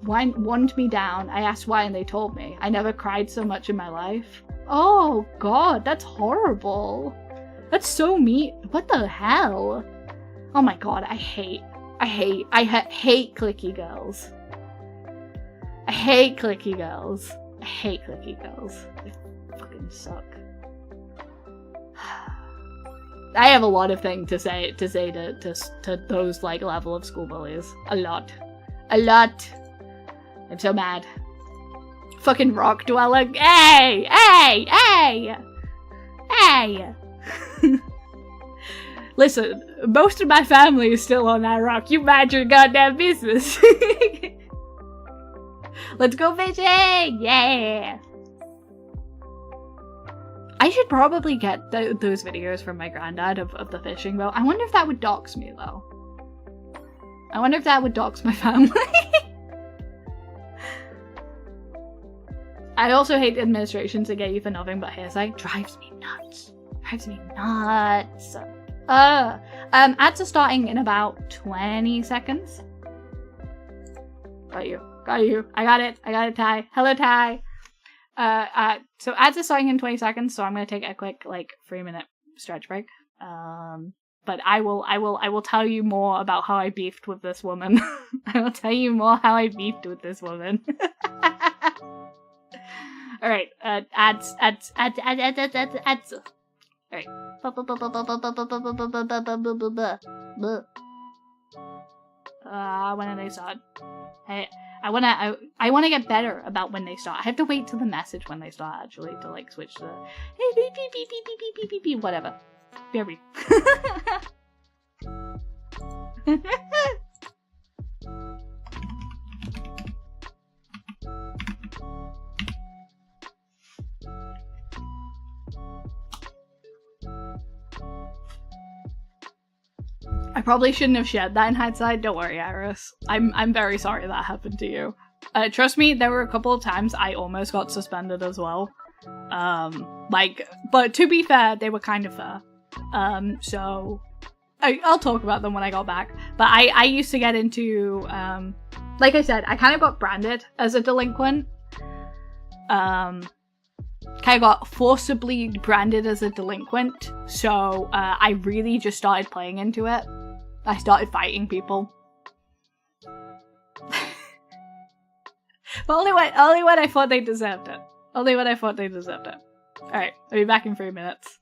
wand me down. I asked why and they told me. I never cried so much in my life. Oh god, that's horrible. That's so mean. What the hell? Oh my god, I hate clicky girls. I hate clicky girls. I hate clicky girls. They fucking suck. I have a lot of things to say to those like level of school bullies. A lot. I'm so mad. Fucking rock dweller. Hey! Listen, most of my family is still on that rock. You mind your goddamn business. Let's go fishing! Yeah! I should probably get those videos from my granddad of the fishing boat. I wonder if that would dox me, though. I wonder if that would dox my family. I also hate administrations that get you for nothing but hearsay. Drives me nuts. Ads are starting in about 20 seconds. Got you. I got it, Ty. Hello, Ty. So ads are starting in 20 seconds, so I'm gonna take a quick, like, 3-minute stretch break. But I will tell you more about how I beefed with this woman. I will tell you more how I beefed with this woman. Alright, ads. Alright. When are they start? I wanna get better about when they start. I have to wait till the message when they start, actually, to like switch to hey beep beep beep beep beep beep beep beep whatever. Beep. I probably shouldn't have shared that in hindsight. Don't worry, Iris. I'm very sorry that happened to you. Trust me, there were a couple of times I almost got suspended as well. But to be fair, they were kind of fair. So I'll talk about them when I got back. But I used to get into, like I said, I kind of got branded as a delinquent. Kind of got forcibly branded as a delinquent. So I really just started playing into it. I started fighting people. But only when I thought they deserved it. Alright, I'll be back in 3 minutes.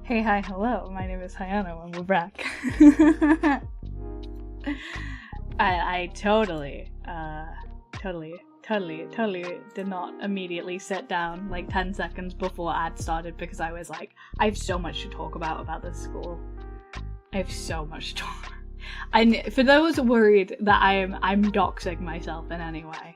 Hey, hi, hello, my name is Hayano and we're back. I totally did not immediately sit down like 10 seconds before ad started because I was like, I have so much to talk about this school. I have so much to talk about. And for those worried that I'm doxing myself in any way,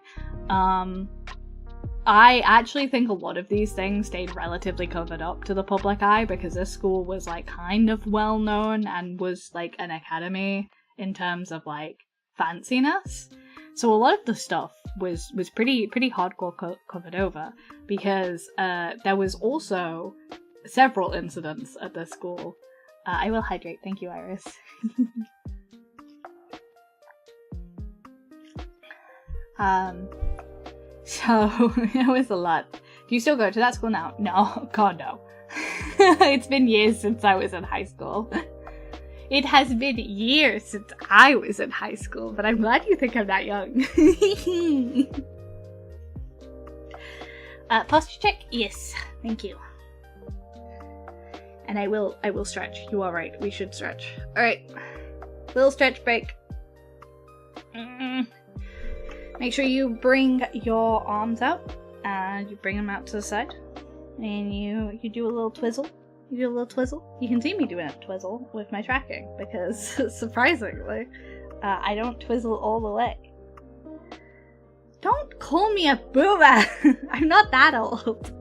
I actually think a lot of these things stayed relatively covered up to the public eye because this school was like kind of well known and was like an academy in terms of like fanciness. So a lot of the stuff was pretty hardcore covered over because there was also several incidents at this school. I will hydrate. Thank you, Iris. So, it was a lot. Do you still go to that school now? No, God no. It's been years since I was in high school. It has been years since I was in high school, but I'm glad you think I'm that young. Posture check? Yes, thank you. And I will stretch. You are right, we should stretch. Alright, little stretch break. Make sure you bring your arms out, and you bring them out to the side, and you do a little twizzle. You do a little twizzle. You can see me doing a twizzle with my tracking, because, surprisingly, I don't twizzle all the way. Don't call me a boomer! I'm not that old.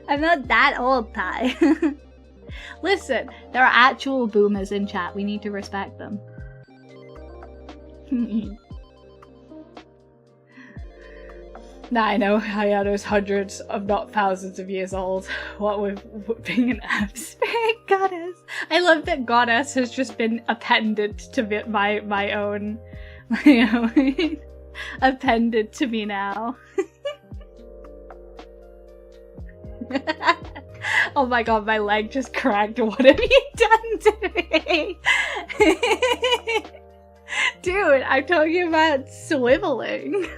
I'm not that old, Ty. Listen, there are actual boomers in chat. We need to respect them. Now I know Hayano's hundreds of not thousands of years old. What with being an abstract goddess. I love that goddess has just been appended to my own appended to me now. Oh my god, my leg just cracked. What have you done to me? Dude, I'm talking about swiveling.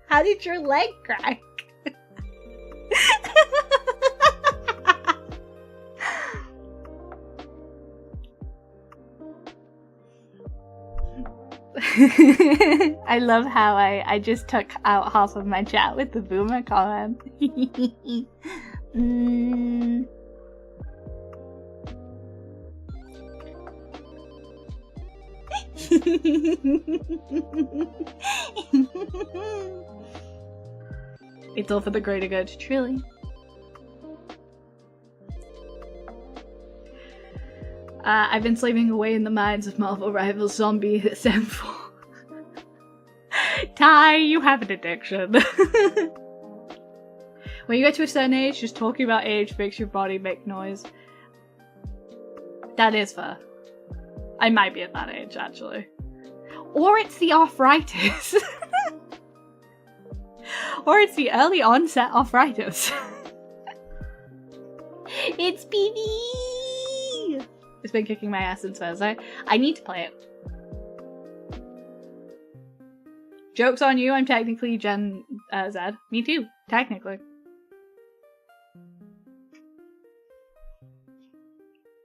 How did your leg crack? I love how I just took out half of my chat with the boomer comment. It's all for the greater good, truly. I've been slaving away in the minds of Marvel rivals zombie SM4. Ty, you have an addiction. When you get to a certain age, just talking about age makes your body make noise. That is fair. I might be at that age, actually. Or it's the arthritis. Or it's the early onset arthritis. It's BB! It's been kicking my ass since Thursday. I need to play it. Joke's on you, I'm technically Gen Z. Me too, technically.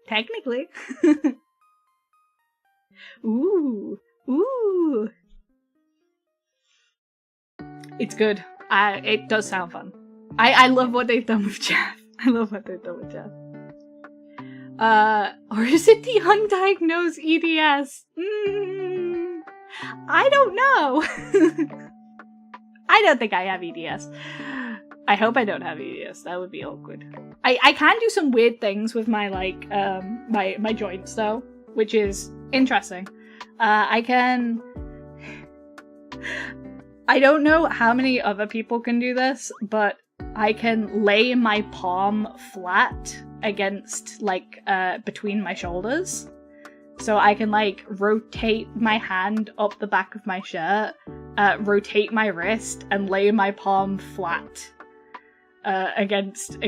Technically. Ooh. Ooh. It's good. It does sound fun. I love what they've done with Jeff. I love what they've done with Jeff. Or is it the undiagnosed EDS? I don't know. I don't think I have EDS. I hope I don't have EDS. That would be awkward. I can do some weird things with my, like, my joints, though, which is interesting. I don't know how many other people can do this, but I can lay my palm flat against, like, between my shoulders. So I can, like, rotate my hand up the back of my shirt, rotate my wrist, and lay my palm flat against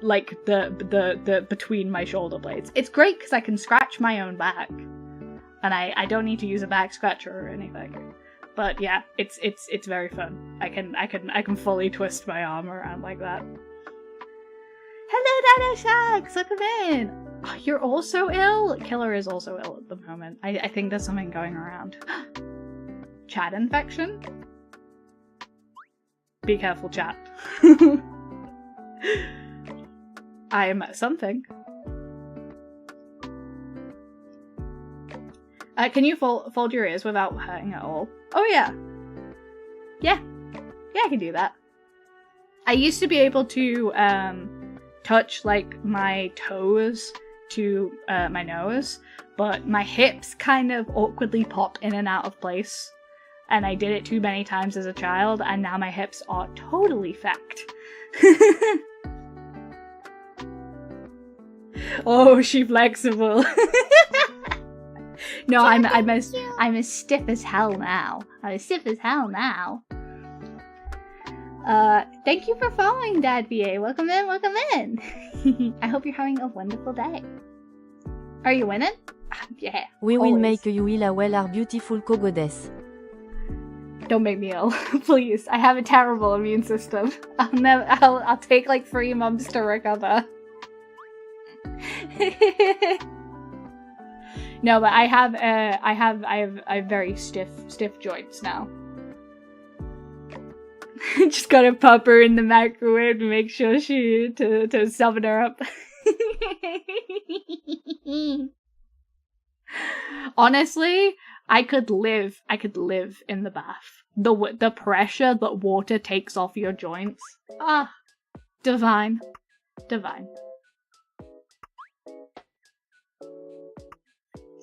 like the between my shoulder blades. It's great because I can scratch my own back, and I don't need to use a back scratcher or anything. But yeah, it's very fun. I can fully twist my arm around like that. Shax, welcome in. Oh, you're also ill? Killer is also ill at the moment. I think there's something going around. Chat infection? Be careful, chat. I'm something. Can you fold your ears without hurting at all? Oh yeah. Yeah, I can do that. I used to be able to touch like my toes to my nose, but my hips kind of awkwardly pop in and out of place, and I did it too many times as a child, and now my hips are totally fecked. Oh, she flexible. No, I'm as stiff as hell now. I'm as stiff as hell now. Thank you for following, Dad VA. Welcome in. I hope you're having a wonderful day. Are you winning? Yeah. We will make you a well our beautiful co-goddess. Don't make me ill, please. I have a terrible immune system. I'll take like 3 months to recover. No, but I have very stiff joints now. Just gotta pop her in the microwave to make sure to summon her up. Honestly, I could live in the bath. The pressure that water takes off your joints. Ah, divine.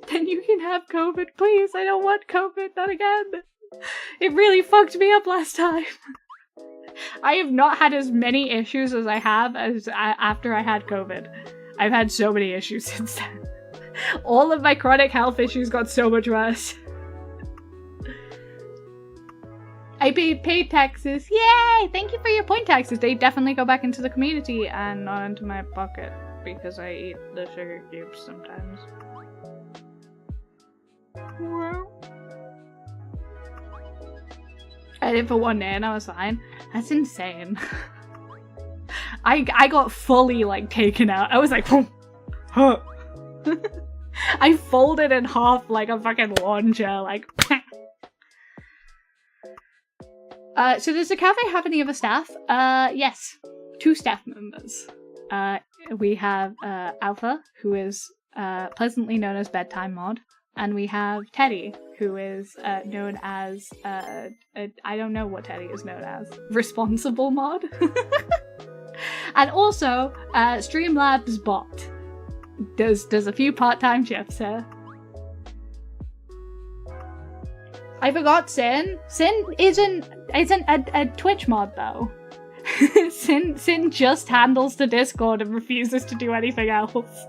Then you can have COVID, please. I don't want COVID, not again. It really fucked me up last time. I have not had as many issues as I have after I had COVID. I've had so many issues since then. All of my chronic health issues got so much worse. I paid taxes. Yay! Thank you for your point taxes. They definitely go back into the community and not into my pocket because I eat the sugar cubes sometimes. Well, I did it for 1 day and I was fine. That's insane. I got fully like taken out. I was like, huh. I folded in half like a fucking lawn chair, like. So does the cafe have any other staff? Yes, 2 staff members. We have Alpha, who is pleasantly known as Bedtime Mod. And we have Teddy, who is known as, I don't know what Teddy is known as. Responsible Mod? And also, Streamlabs Bot does a few part-time shifts here. I forgot Sin. Sin isn't a Twitch mod, though. Sin just handles the Discord and refuses to do anything else.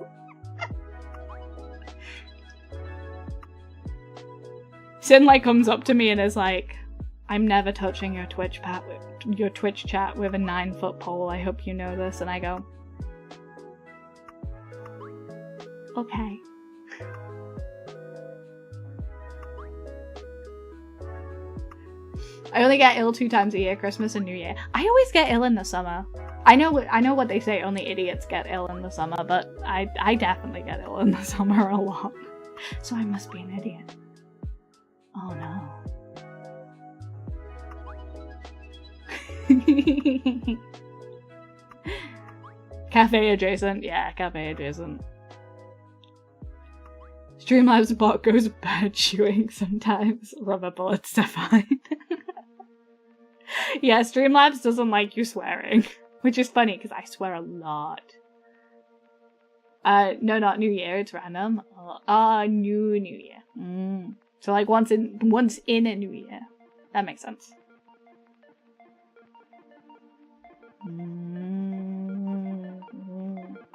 Sin like comes up to me and is like, "I'm never touching your Twitch chat with a 9-foot pole. I hope you know this." And I go, "Okay." I only get ill 2 times a year, Christmas and New Year. I always get ill in the summer. I know what they say, only idiots get ill in the summer, but I definitely get ill in the summer a lot. So I must be an idiot. Oh no. Cafe adjacent. Yeah, cafe adjacent. Streamlabs bot goes bird chewing sometimes. Rubber bullets are fine. Yeah, Streamlabs doesn't like you swearing. Which is funny, because I swear a lot. No, not New Year, it's random. New Year. So like once in a New Year. That makes sense.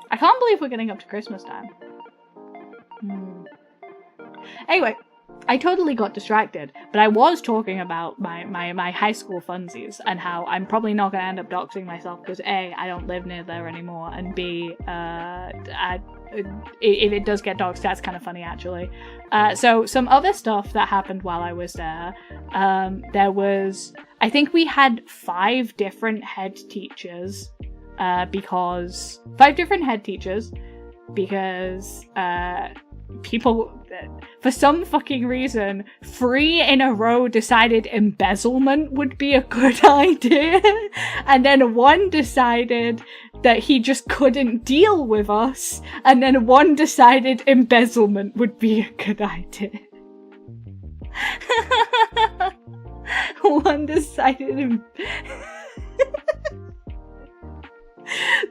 I can't believe we're getting up to Christmas time. Anyway, I totally got distracted, but I was talking about my high school funsies and how I'm probably not going to end up doxing myself because A, I don't live near there anymore, and B, if it does get doxed, that's kind of funny actually. So some other stuff that happened while I was there, there was, I think we had 5 different head teachers because 5 different head teachers, because people, for some fucking reason, 3 in a row decided embezzlement would be a good idea, and then 1 decided that he just couldn't deal with us, and then 1 decided embezzlement would be a good idea. 1 decided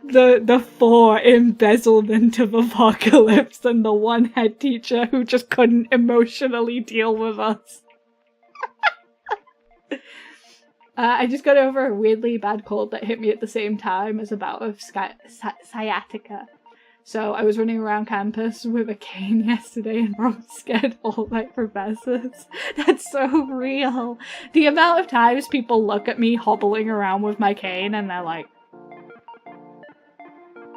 the 4 embezzlement of apocalypse, and the 1 head teacher who just couldn't emotionally deal with us. I just got over a weirdly bad cold that hit me at the same time as a bout of sciatica. So I was running around campus with a cane yesterday and I'm scared all my professors. That's so real. The amount of times people look at me hobbling around with my cane and they're like...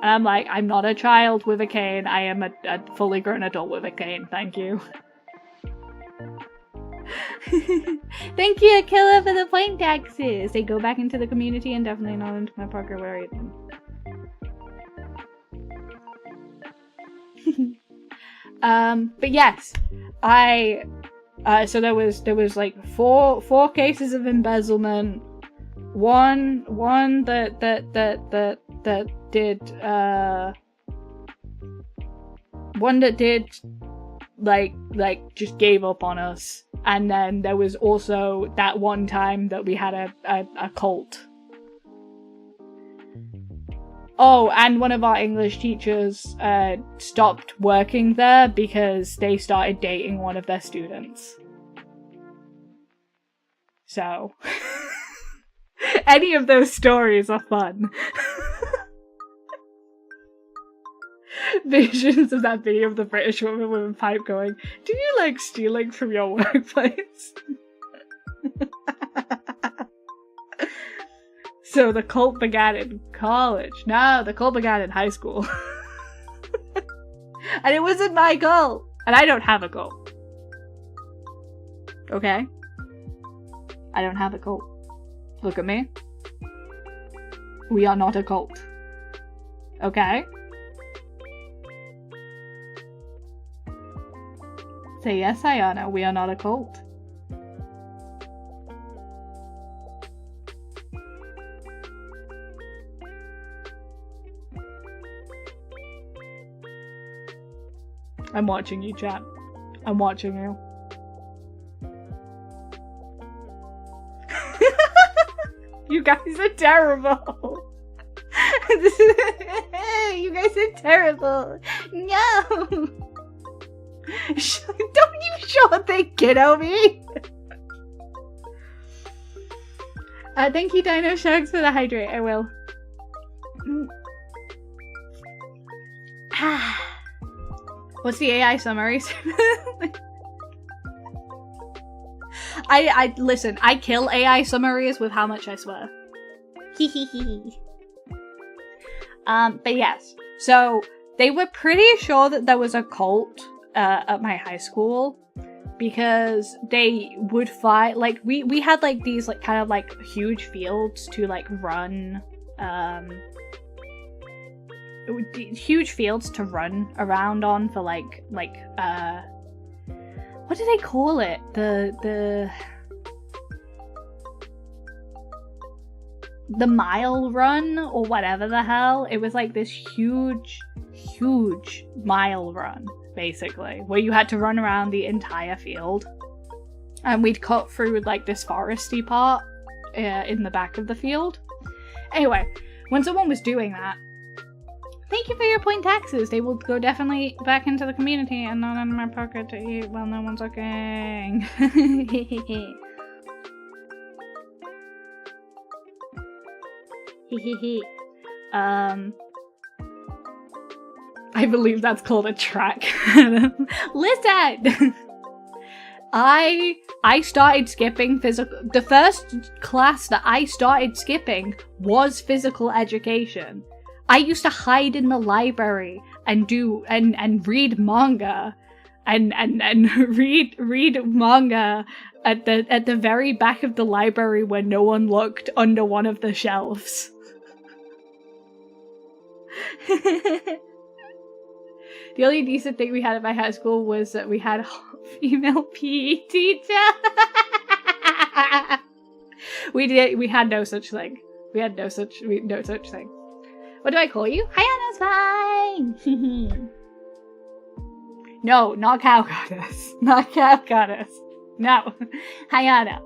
And I'm like, I'm not a child with a cane, I am a fully grown adult with a cane, thank you. Thank you, Akilla, for the point taxes! They go back into the community and definitely not into my Parker, where are you then? But yes, so there was like four cases of embezzlement, one that did like just gave up on us, and then there was also that one time that we had a cult. Oh, and one of our English teachers stopped working there because they started dating one of their students. So, any of those stories are fun. Visions of that video of the British woman with a pipe going, do you like stealing from your workplace? So the cult began in college. No, the cult began in high school. And it wasn't my cult. And I don't have a cult. Okay? I don't have a cult. Look at me. We are not a cult. Okay? Say yes, Hayano, we are not a cult. I'm watching you, chat. I'm watching you. You guys are terrible. You guys are terrible. No. Don't you show they kiddo me. Thank you, Dino Sharks, for the hydrate. I will. What's the AI summary? I listen, I kill AI summaries with how much I swear. But yes. So they were pretty sure that there was a cult at my high school, because they would fight, like, we had like these like kind of like huge fields to like run huge fields to run around on for like what do they call it? The mile run or whatever the hell. It was like this huge mile run, basically, where you had to run around the entire field. And we'd cut through like this foresty part in the back of the field. Anyway, when someone was doing that, thank you for your point taxes. They will go definitely back into the community and not in my pocket to eat while no one's looking. I believe that's called a track. Listen! I started skipping physical. The first class that I started skipping was physical education. I used to hide in the library and do and read manga and read manga at the very back of the library where no one looked, under one of the shelves. The only decent thing we had at my high school was that we had a female PE teacher. We had no such thing. No such thing. What do I call you? Hayano's fine. No, not cow goddess. Not cow goddess. No. Hayano.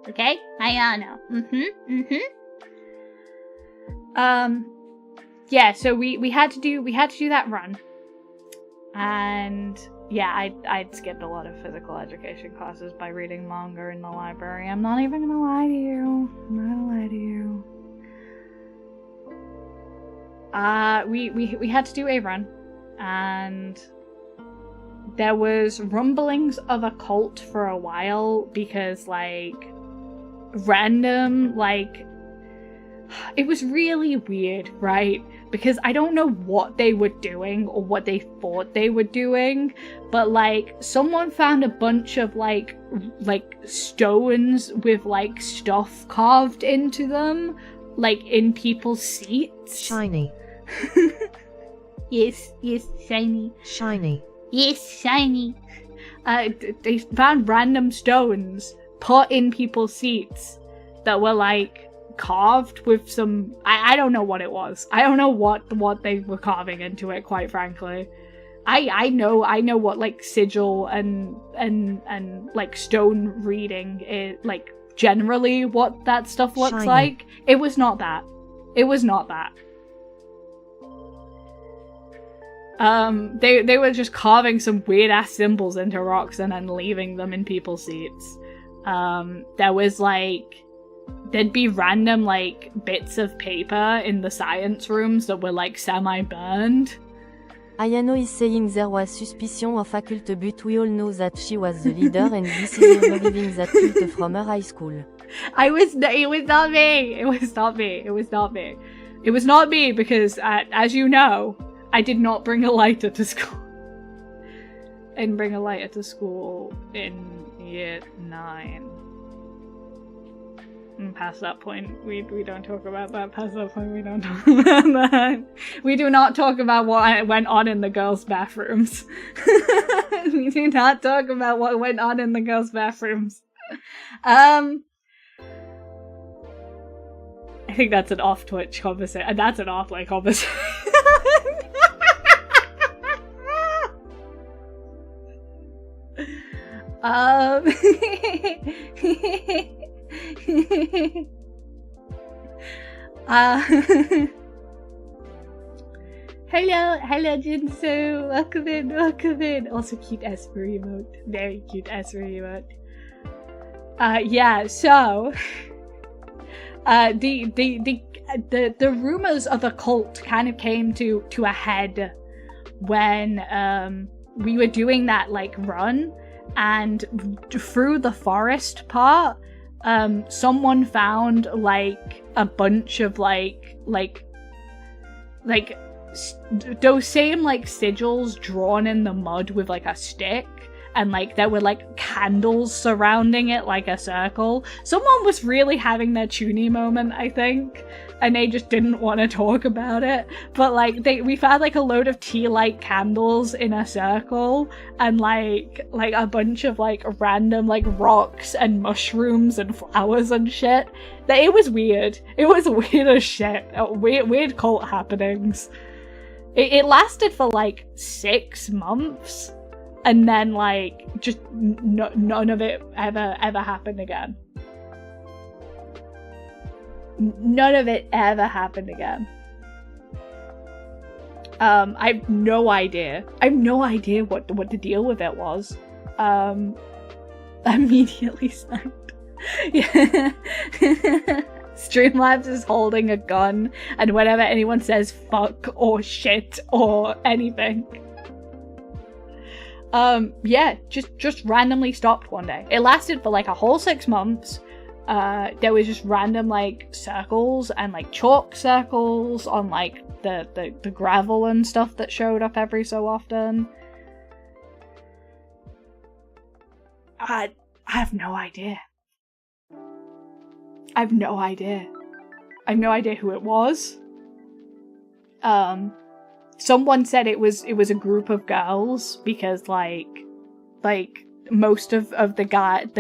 Okay? Hayano. Yeah, so we had to do that run. And yeah, I'd skipped a lot of physical education classes by reading manga in the library. I'm not even gonna lie to you. We had to do a run, and there was rumblings of a cult for a while because random it was really weird, right? Because I don't know what they were doing or what they thought they were doing, but someone found a bunch of stones with stuff carved into them, in people's seats. Shiny. Yes, shiny. Shiny. Yes, shiny. They found random stones put in people's seats that were carved with some. I don't know what it was. I don't know what they were carving into it, quite frankly. I know what sigil and stone reading is generally what that stuff looks Shiny. like. It was not that. They were just carving some weird ass symbols into rocks and then leaving them in people's seats. There was there'd be random bits of paper in the science rooms that were semi-burned. Hayano is saying there was suspicion of a cult, but we all know that she was the leader and this is removing that cult from her high school. It was not me because, as you know, I did not bring a lighter to school. I didn't bring a lighter to school in year 9. And past that point, we don't talk about that. Past that point, we don't talk about that. We do not talk about what went on in the girls' bathrooms. We do not talk about what went on in the girls' bathrooms. I think that's an off-Twitch conversation. And that's an off-like conversation. Hello Jinsu, welcome in. Also cute Esper emote, very cute Esper emote. Yeah, so the rumors of a cult kind of came to a head when we were doing that run, and through the forest part, someone found a bunch of those same sigils drawn in the mud with a stick, and there were candles surrounding it like a circle. Someone was really having their Chuny moment, I think, and they just didn't want to talk about it. But we found a load of tea-light candles in a circle, and a bunch of random rocks and mushrooms and flowers and shit. It was weird. It was weird as shit. Weird cult happenings. It lasted for 6 months. And then, just none of it ever happened again. None of it ever happened again. I have no idea. What the deal with it was. Immediately snapped. Yeah. Streamlabs is holding a gun, and whenever anyone says fuck or shit or anything, yeah, just randomly stopped one day. It lasted for a whole 6 months. There was just random circles and chalk circles on the gravel and stuff that showed up every so often. I have no idea. I have no idea who it was. someone said it was a group of girls because like most of the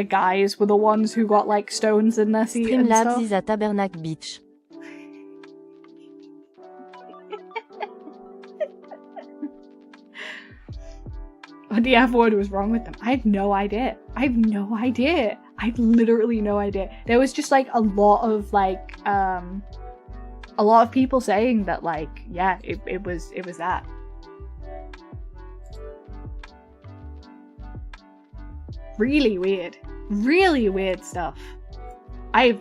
guys were the ones who got like stones in their seat and Streamlabs stuff. is at Tabernacle Beach. What the F word was wrong with them? I have no idea. I have literally no idea. There was just like a lot of people saying that like, yeah, it was that. Really weird stuff. I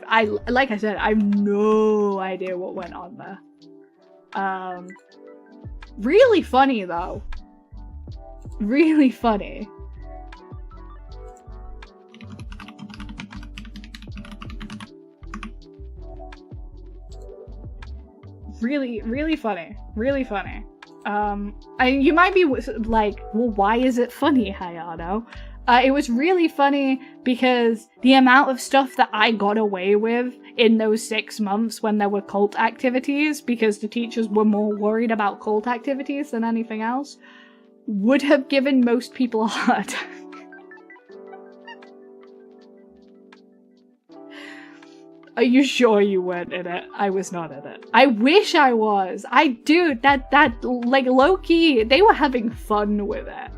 like I said, I have no idea what went on there. Really funny though. Really funny. Really funny. Really funny. You might be like, well, why is it funny, Hayano? It was really funny because the amount of stuff that I got away with in those 6 months when there were cult activities, because the teachers were more worried about cult activities than anything else, would have given most people a heart attack. Are you sure you weren't in it? I was not in it. I wish I was. Dude, that like low-key, they were having fun with it.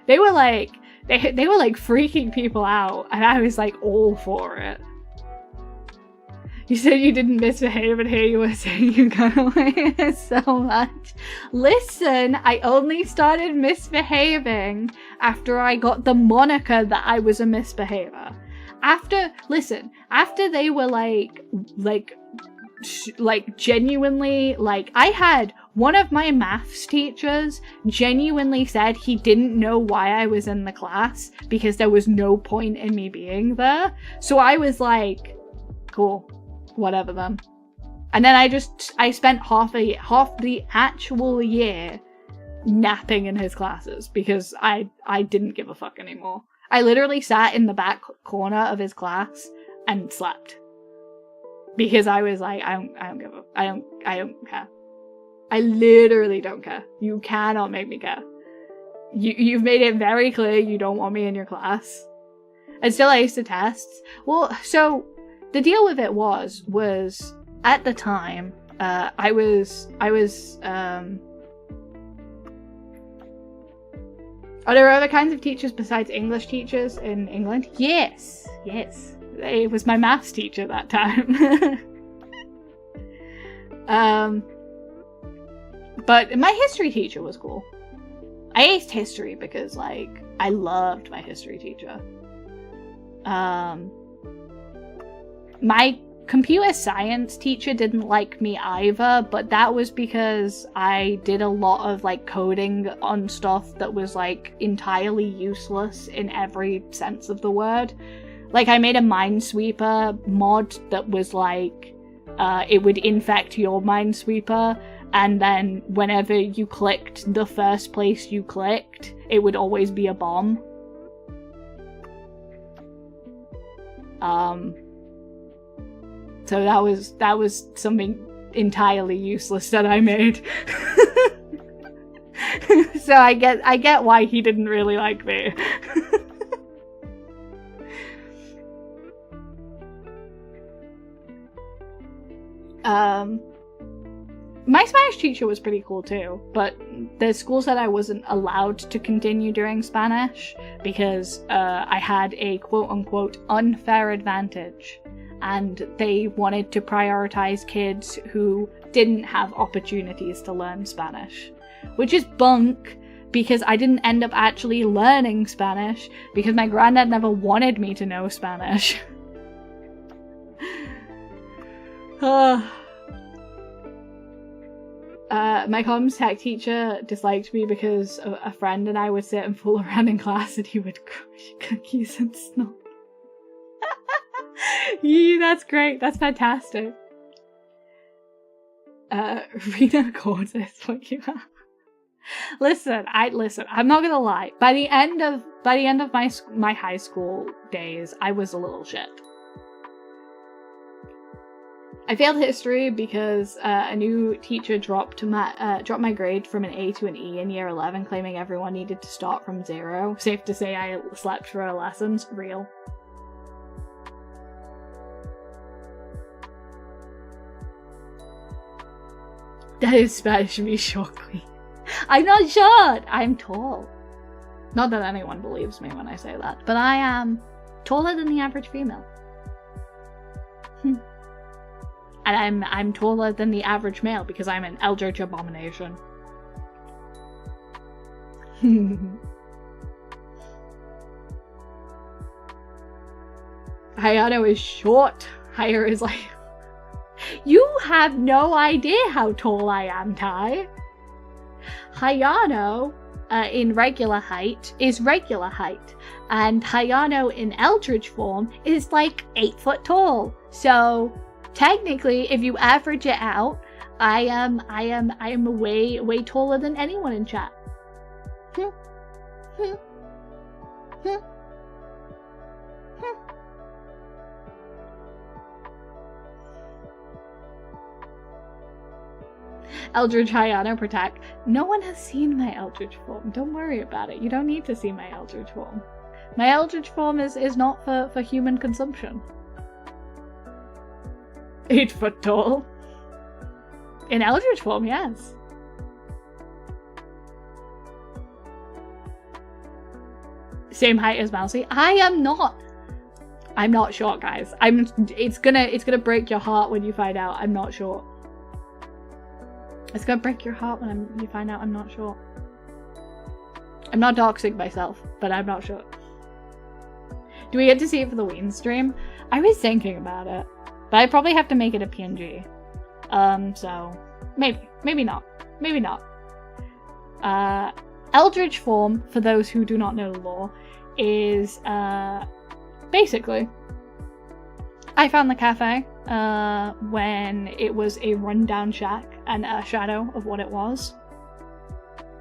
They were like freaking people out, and I was like all for it. You said you didn't misbehave, and here you were saying you got away with so much. Listen, I only started misbehaving after I got the moniker that I was a misbehaver. After they were like genuinely, like, I had one of my maths teachers genuinely said he didn't know why I was in the class because there was no point in me being there. So I was like, cool, whatever then. And then I spent half the actual year napping in his classes because I didn't give a fuck anymore. I literally sat in the back corner of his class and slept. Because I was like, I don't care. I literally don't care. You cannot make me care. You've made it very clear you don't want me in your class. And still I used to tests. Well, so the deal with it was at the time, I was are there other kinds of teachers besides English teachers in England? Yes. It was my maths teacher that time. But my history teacher was cool. I aced history because, like, I loved my history teacher. My computer science teacher didn't like me either, but that was because I did a lot of, like, coding on stuff that was, like, entirely useless in every sense of the word. Like, I made a Minesweeper mod that was, like, it would infect your Minesweeper, and then whenever you clicked the first place you clicked, it would always be a bomb. So that was something entirely useless that I made. So I get why he didn't really like me. My Spanish teacher was pretty cool too, but the school said I wasn't allowed to continue doing Spanish because I had a quote-unquote unfair advantage, and they wanted to prioritize kids who didn't have opportunities to learn Spanish, which is bunk because I didn't end up actually learning Spanish because my granddad never wanted me to know Spanish. My comms tech teacher disliked me because a friend and I would sit and fool around in class and he would crush cookies and snot. Yeah, that's great. That's fantastic. Rena Cordes, fuck you. Listen, I'm not gonna lie. By the end of my high school days, I was a little shit. I failed history because a new teacher dropped my grade from an A to an E in year 11, claiming everyone needed to start from 0. Safe to say I slept through her lessons. Real. That is Spanish me shortly. I'm not short! I'm tall. Not that anyone believes me when I say that, but I am taller than the average female. And I'm taller than the average male because I'm an eldritch abomination. Hayano is short. Haya is like, you have no idea how tall I am, Tai. Hayano in regular height is regular height, and Hayano in eldritch form is like 8 foot tall. So technically, if you average it out, I am way taller than anyone in chat. Eldritch Hayano protect. No one has seen my eldritch form. Don't worry about it. You don't need to see my eldritch form. My eldritch form is not for human consumption. 8 foot tall. In eldritch form, yes. Same height as Mousy. I am not. I'm not short, guys. It's gonna break your heart when you find out I'm not short. It's gonna break your heart when you find out I'm not short. I'm not doxing myself, but I'm not short. Do we get to see it for the Ween stream? I was thinking about it, but I probably have to make it a PNG. So maybe not. Maybe not. Eldritch form, for those who do not know the lore, is basically, I found the cafe when it was a rundown shack and a shadow of what it was.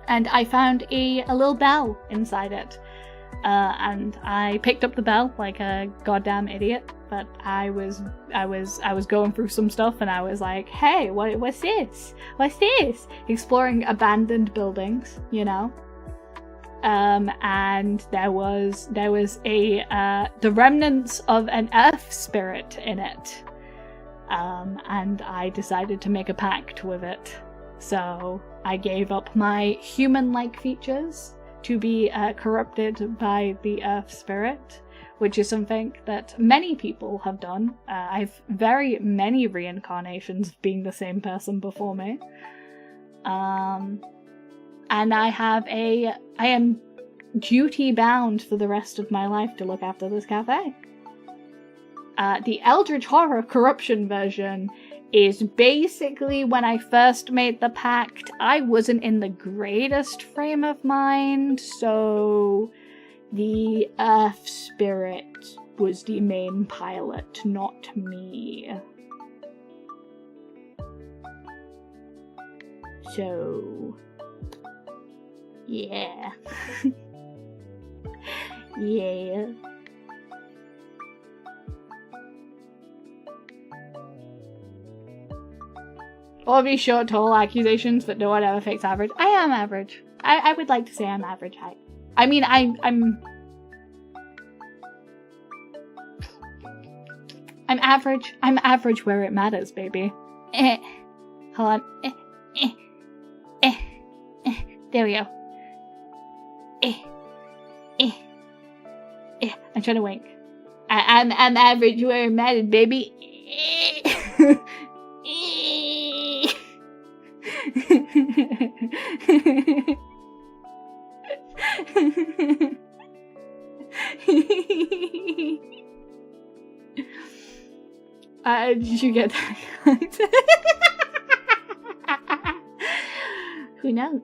And I found a little bell inside it. And I picked up the bell like a goddamn idiot. But I was going through some stuff and I was like, hey, what's this? What's this? Exploring abandoned buildings, you know? And there was the remnants of an earth spirit in it. And I decided to make a pact with it. So I gave up my human-like features to be corrupted by the earth spirit, which is something that many people have done. I've very many reincarnations of being the same person before me. And I am duty bound for the rest of my life to look after this cafe. The Eldritch Horror corruption version is basically when I first made the pact, I wasn't in the greatest frame of mind, so the Earth Spirit was the main pilot, not me. So, yeah. Yeah. All of these short, tall accusations that no one ever thinks average. I am average. I would like to say I'm average height. I mean, I'm average. I'm average where it matters, baby. Hold on. There we go. I'm trying to wink. I'm average where it matters, baby. Did you get that? Who knows?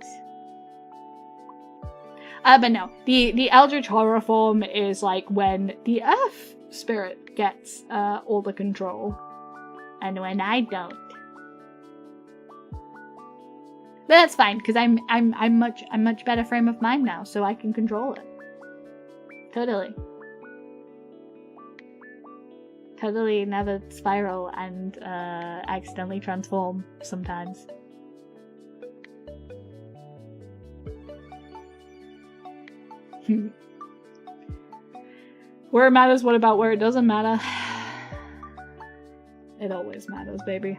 But no, the Eldritch Horror form is like when the Earth Spirit gets all the control, and when I don't. But that's fine, because I'm much better frame of mind now, so I can control it. Totally. totally never spiral and accidentally transform sometimes. Where it matters, what about where it doesn't matter? It always matters, baby.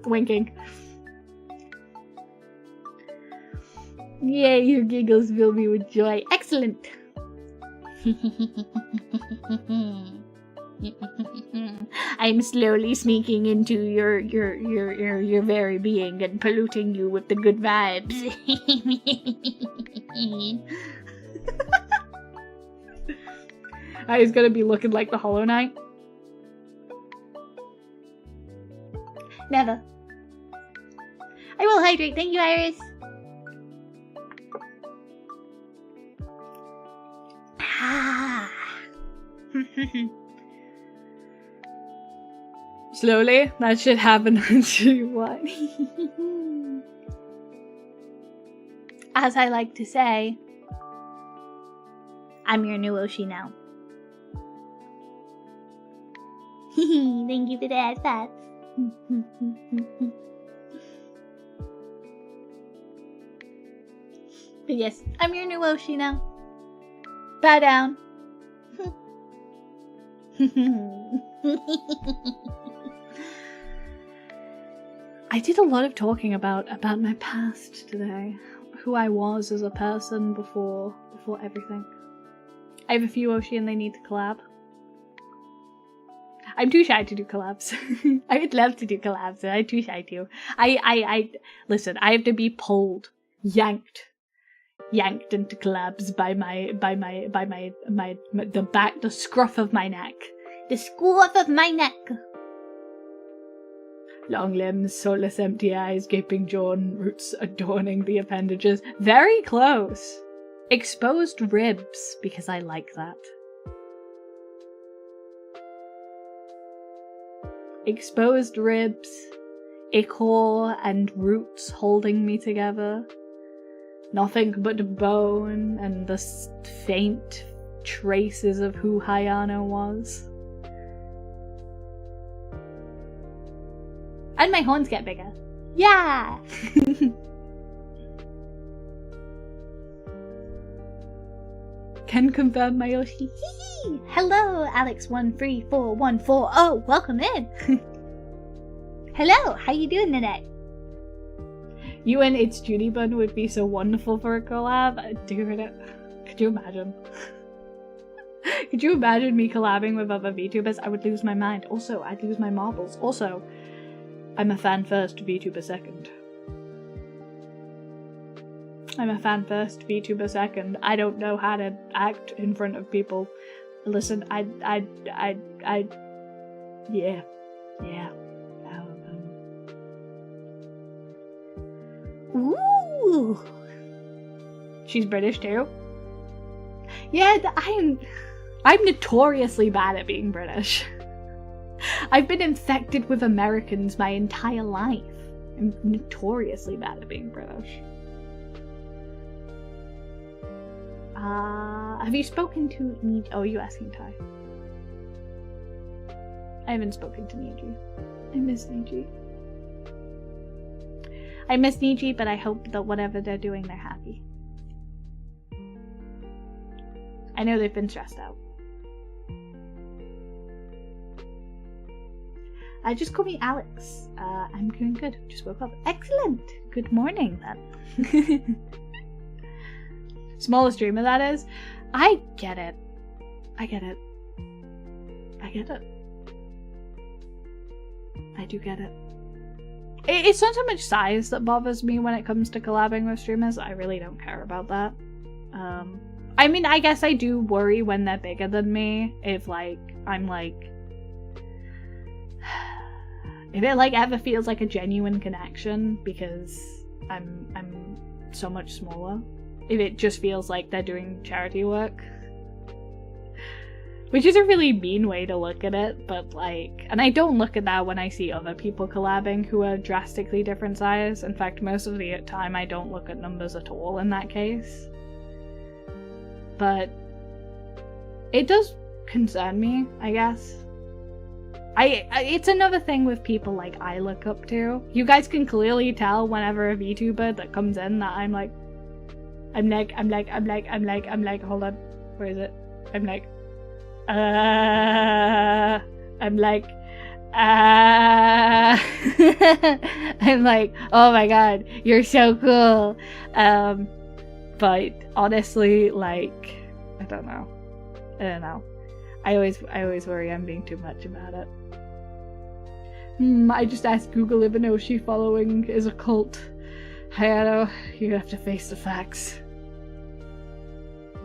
Winking. Yay, your giggles fill me with joy. Excellent! I'm slowly sneaking into your very being and polluting you with the good vibes. He's gonna be looking like the Hollow Knight. Never. I will hydrate. Thank you, Iris. Slowly, that should happen once you want. As I like to say, I'm your new Oshi now. Thank you for the ass pats. But yes, I'm your new Oshi now. Bow down. I did a lot of talking about my past today. Who I was as a person before everything. I have a few Oshi and they need to collab. I'm too shy to do collabs. I would love to do collabs, and I'm too shy to. I listen, I have to be pulled, yanked into collabs by the scruff of my neck. The scruff of my neck. Long limbs, soulless empty eyes, gaping jaw, and roots adorning the appendages. Very close. Exposed ribs, because I like that. Exposed ribs, ichor and roots holding me together. Nothing but bone and the faint traces of who Hayano was. And my horns get bigger. Yeah! Can confirm my Yoshi. Hello, Alex134140. Welcome in. Hello, how you doing today? You and It's Judy Bun would be so wonderful for a collab. Dude, could you imagine? Could you imagine me collabing with other VTubers? I would lose my mind. Also, I'd lose my marbles. Also, I'm a fan first, VTuber second. I'm a fan first, VTuber second. I don't know how to act in front of people. Listen, yeah. Ooh! She's British too? Yeah, I'm notoriously bad at being British. I've been infected with Americans my entire life. I'm notoriously bad at being British. Have you spoken to Niji? Oh, you asking Ty? I haven't spoken to Niji. I miss Niji. I miss Niji, but I hope that whatever they're doing, they're happy. I know they've been stressed out. Just call me Alex. I'm doing good. Just woke up. Excellent. Good morning, then. Smallest streamer, that is. I get it. I do get it. It's not so much size that bothers me when it comes to collabing with streamers. I really don't care about that. I mean, I guess I do worry when they're bigger than me. If, like, I'm, like... If it, like, ever feels like a genuine connection because I'm so much smaller. If it just feels like they're doing charity work. Which is a really mean way to look at it, but like... And I don't look at that when I see other people collabing who are drastically different size. In fact, most of the time I don't look at numbers at all in that case. But it does concern me, I guess. It's another thing with people like I look up to. You guys can clearly tell whenever a VTuber that comes in that I'm like, hold on, where is it? I'm like, I'm like, oh my god, you're so cool. But honestly, like, I don't know. I always worry I'm being too much about it. I just asked Google if Inoshi following is a cult. Hayano, you have to face the facts.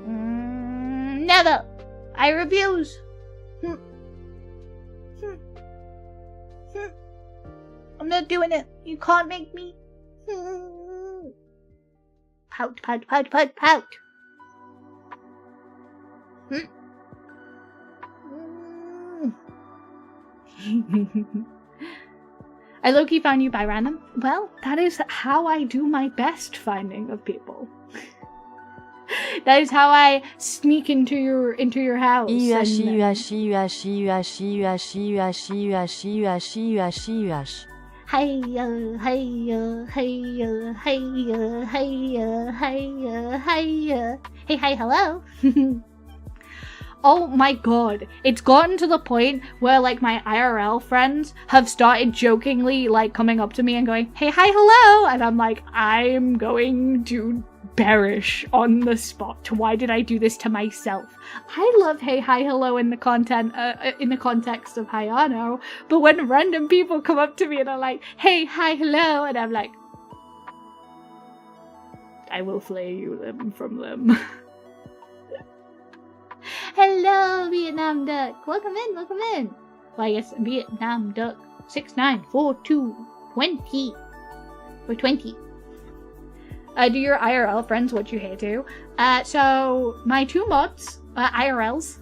Never! I refuse! I'm not doing it. You can't make me. Pout, pout, pout, pout, pout. I low-key found you by random. Well, that is how I do my best finding of people. That is how I sneak into your house. Hey, hi, hello. Oh my god, it's gotten to the point where like my IRL friends have started jokingly like coming up to me and going, hey, hi, hello, and I'm like, I'm going to perish on the spot. Why did I do this to myself? I love hey, hi, hello in the context of Hayano, but when random people come up to me and are like, hey, hi, hello, and I'm like, I will flay you limb from limb. Hello, Vietnam Duck. Welcome in, welcome in. Well, I guess Vietnam Duck 694220 or 20. Do your IRL friends what you hate to? So my two mods, IRLs.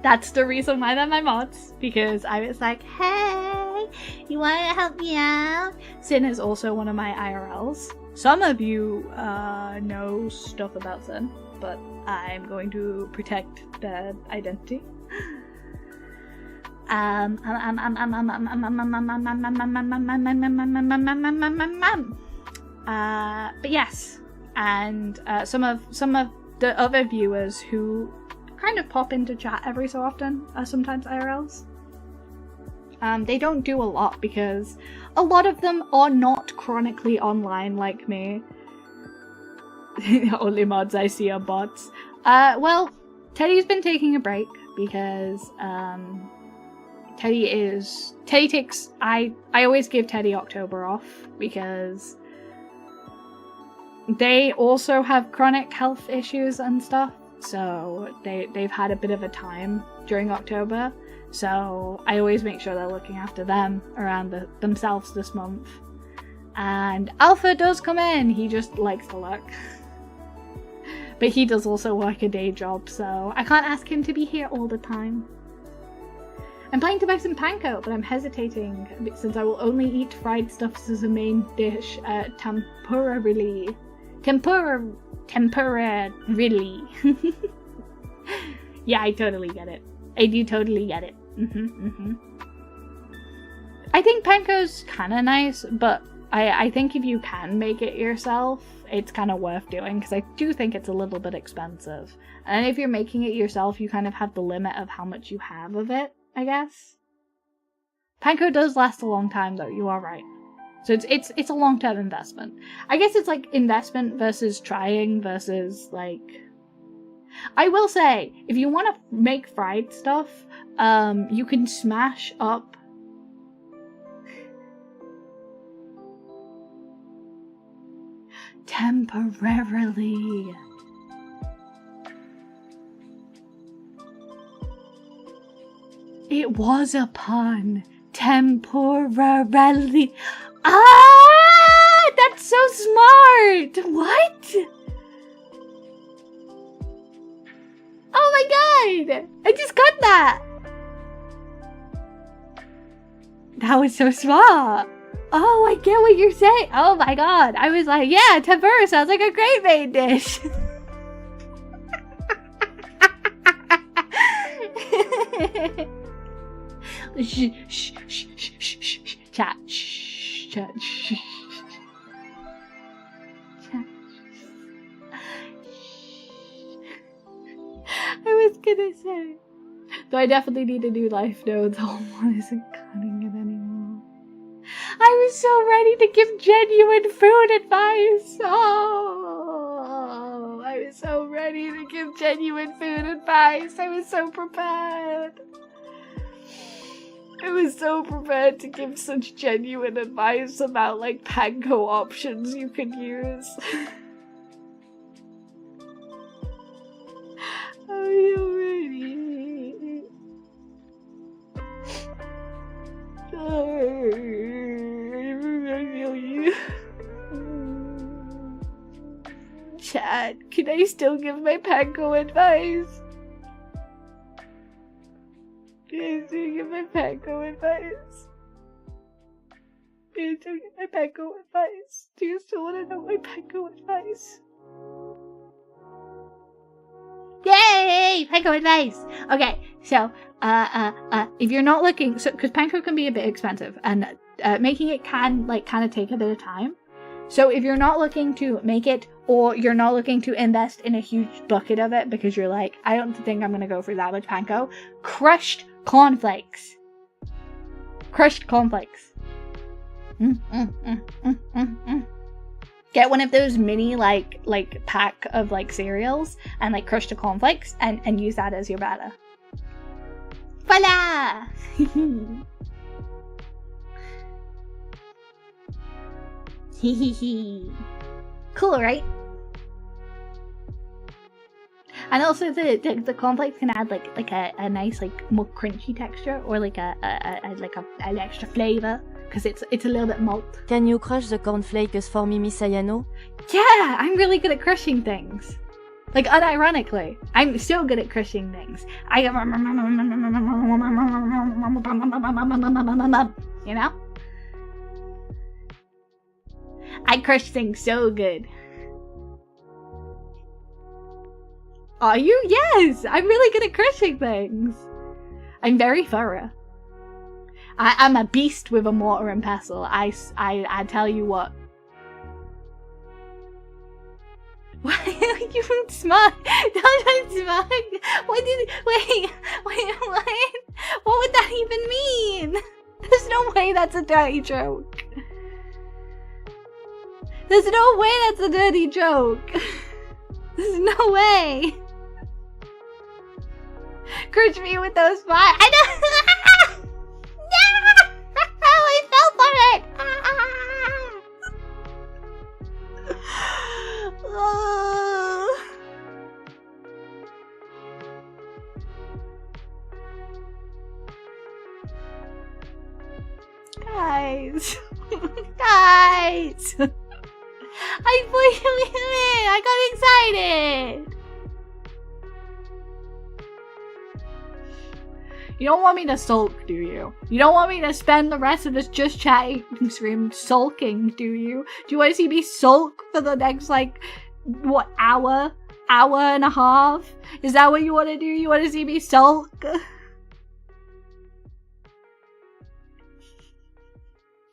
That's the reason why they're my mods, because I was like, hey, you want to help me out? Sin is also one of my IRLs. Some of you know stuff about Sin, but I'm going to protect their identity. But yes, and some of the other viewers who kind of pop into chat every so often are sometimes IRLs. They don't do a lot because a lot of them are not chronically online like me. Only mods I see are bots. Well, Teddy's been taking a break because I always give Teddy October off because they also have chronic health issues and stuff, so they've had a bit of a time during October, so I always make sure they're looking after them around themselves this month. And Alpha does come in, he just likes to lurk. But he does also work a day job, so I can't ask him to be here all the time. I'm planning to buy some panko, but I'm hesitating since I will only eat fried stuffs as a main dish temporarily. Yeah, I totally get it. I do totally get it. I think panko's kind of nice, but I think if you can make it yourself, it's kind of worth doing, because I do think it's a little bit expensive. And if you're making it yourself, you kind of have the limit of how much you have of it, I guess. Panko does last a long time, though, you are right. So it's a long-term investment. I guess it's like investment versus trying versus like... I will say, if you want to make fried stuff, you can smash up... temporarily. It was a pun. Temporarily. Ah! That's so smart! What? Oh my god! I just got that! That was so smart! Oh, I get what you're saying! Oh my god! I was like, yeah, tempura sounds like a great main dish! Shh, shh, shh, shh, shh, shh, chat, shh, chat, shh. Chat. I was gonna say, though I definitely need a new life notes. Homework isn't cutting it anymore. I was so ready to give genuine food advice. Oh, I was so ready to give genuine food advice. I was so prepared. I was so prepared to give such genuine advice about like panko options you could use. Are you ready? Chad, can I still give my panko advice? Can I still give my panko advice? Can I still give my panko advice? Do you still want to know my panko advice? Yay! Panko advice! Okay, so, if you're not looking, so, because panko can be a bit expensive, and, making it can, like, kind of take a bit of time. So if you're not looking to make it, or you're not looking to invest in a huge bucket of it, because you're like, I don't think I'm gonna go for that much panko, crushed cornflakes. Crushed cornflakes. Get one of those mini, like pack of, like, cereals, and, like, crush the cornflakes, and use that as your batter. Voila! Hehehe. Cool, right? And also the cornflakes can add like a nice, like, more crunchy texture, or like an extra flavor, because it's a little bit malt. Can you crush the cornflakes for me, Miss Hayano? Yeah, I'm really good at crushing things. Like, unironically, I'm so good at crushing things. You know? I crush things so good. Are you? Yes! I'm really good at crushing things. I'm very thorough. I'm a beast with a mortar and pestle. I tell you what. Why are you smug? Don't smug. Wait, what? What would that even mean? There's no way that's a dirty joke. There's no way that's a dirty joke. There's no way. Crush me with those fire. I know. I fell for it. Guys. Guys. I got excited. You don't want me to sulk, do you? You don't want me to spend the rest of this just chatting stream sulking, do you? Do you want to see me sulk for the next, like, what, hour and a half? Is that what you want to do? You want to see me sulk?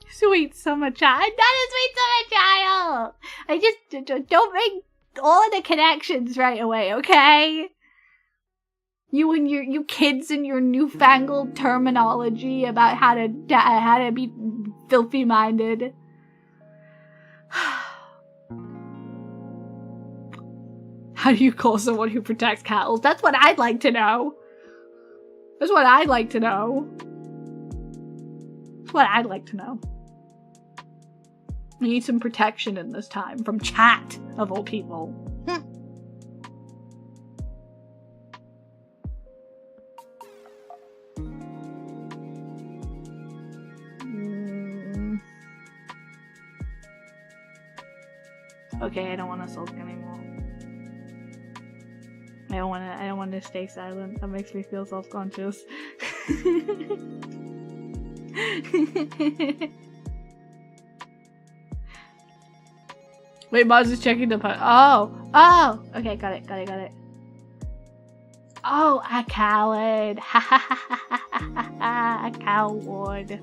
Sweet summer child. Not a sweet summer child. I just don't make all of the connections right away, okay? You and you kids and your newfangled terminology about how to be filthy minded. How do you call someone who protects cattle? That's what I'd like to know. That's what I'd like to know. That's what I'd like to know. We need some protection in this time from chat, of all people. Okay, I don't want to sulk anymore. I don't want to stay silent. That makes me feel self-conscious. Wait, Mars is checking the post. Oh! Okay, got it. Oh, a coward. Ha ha ha ha ha ha, a coward.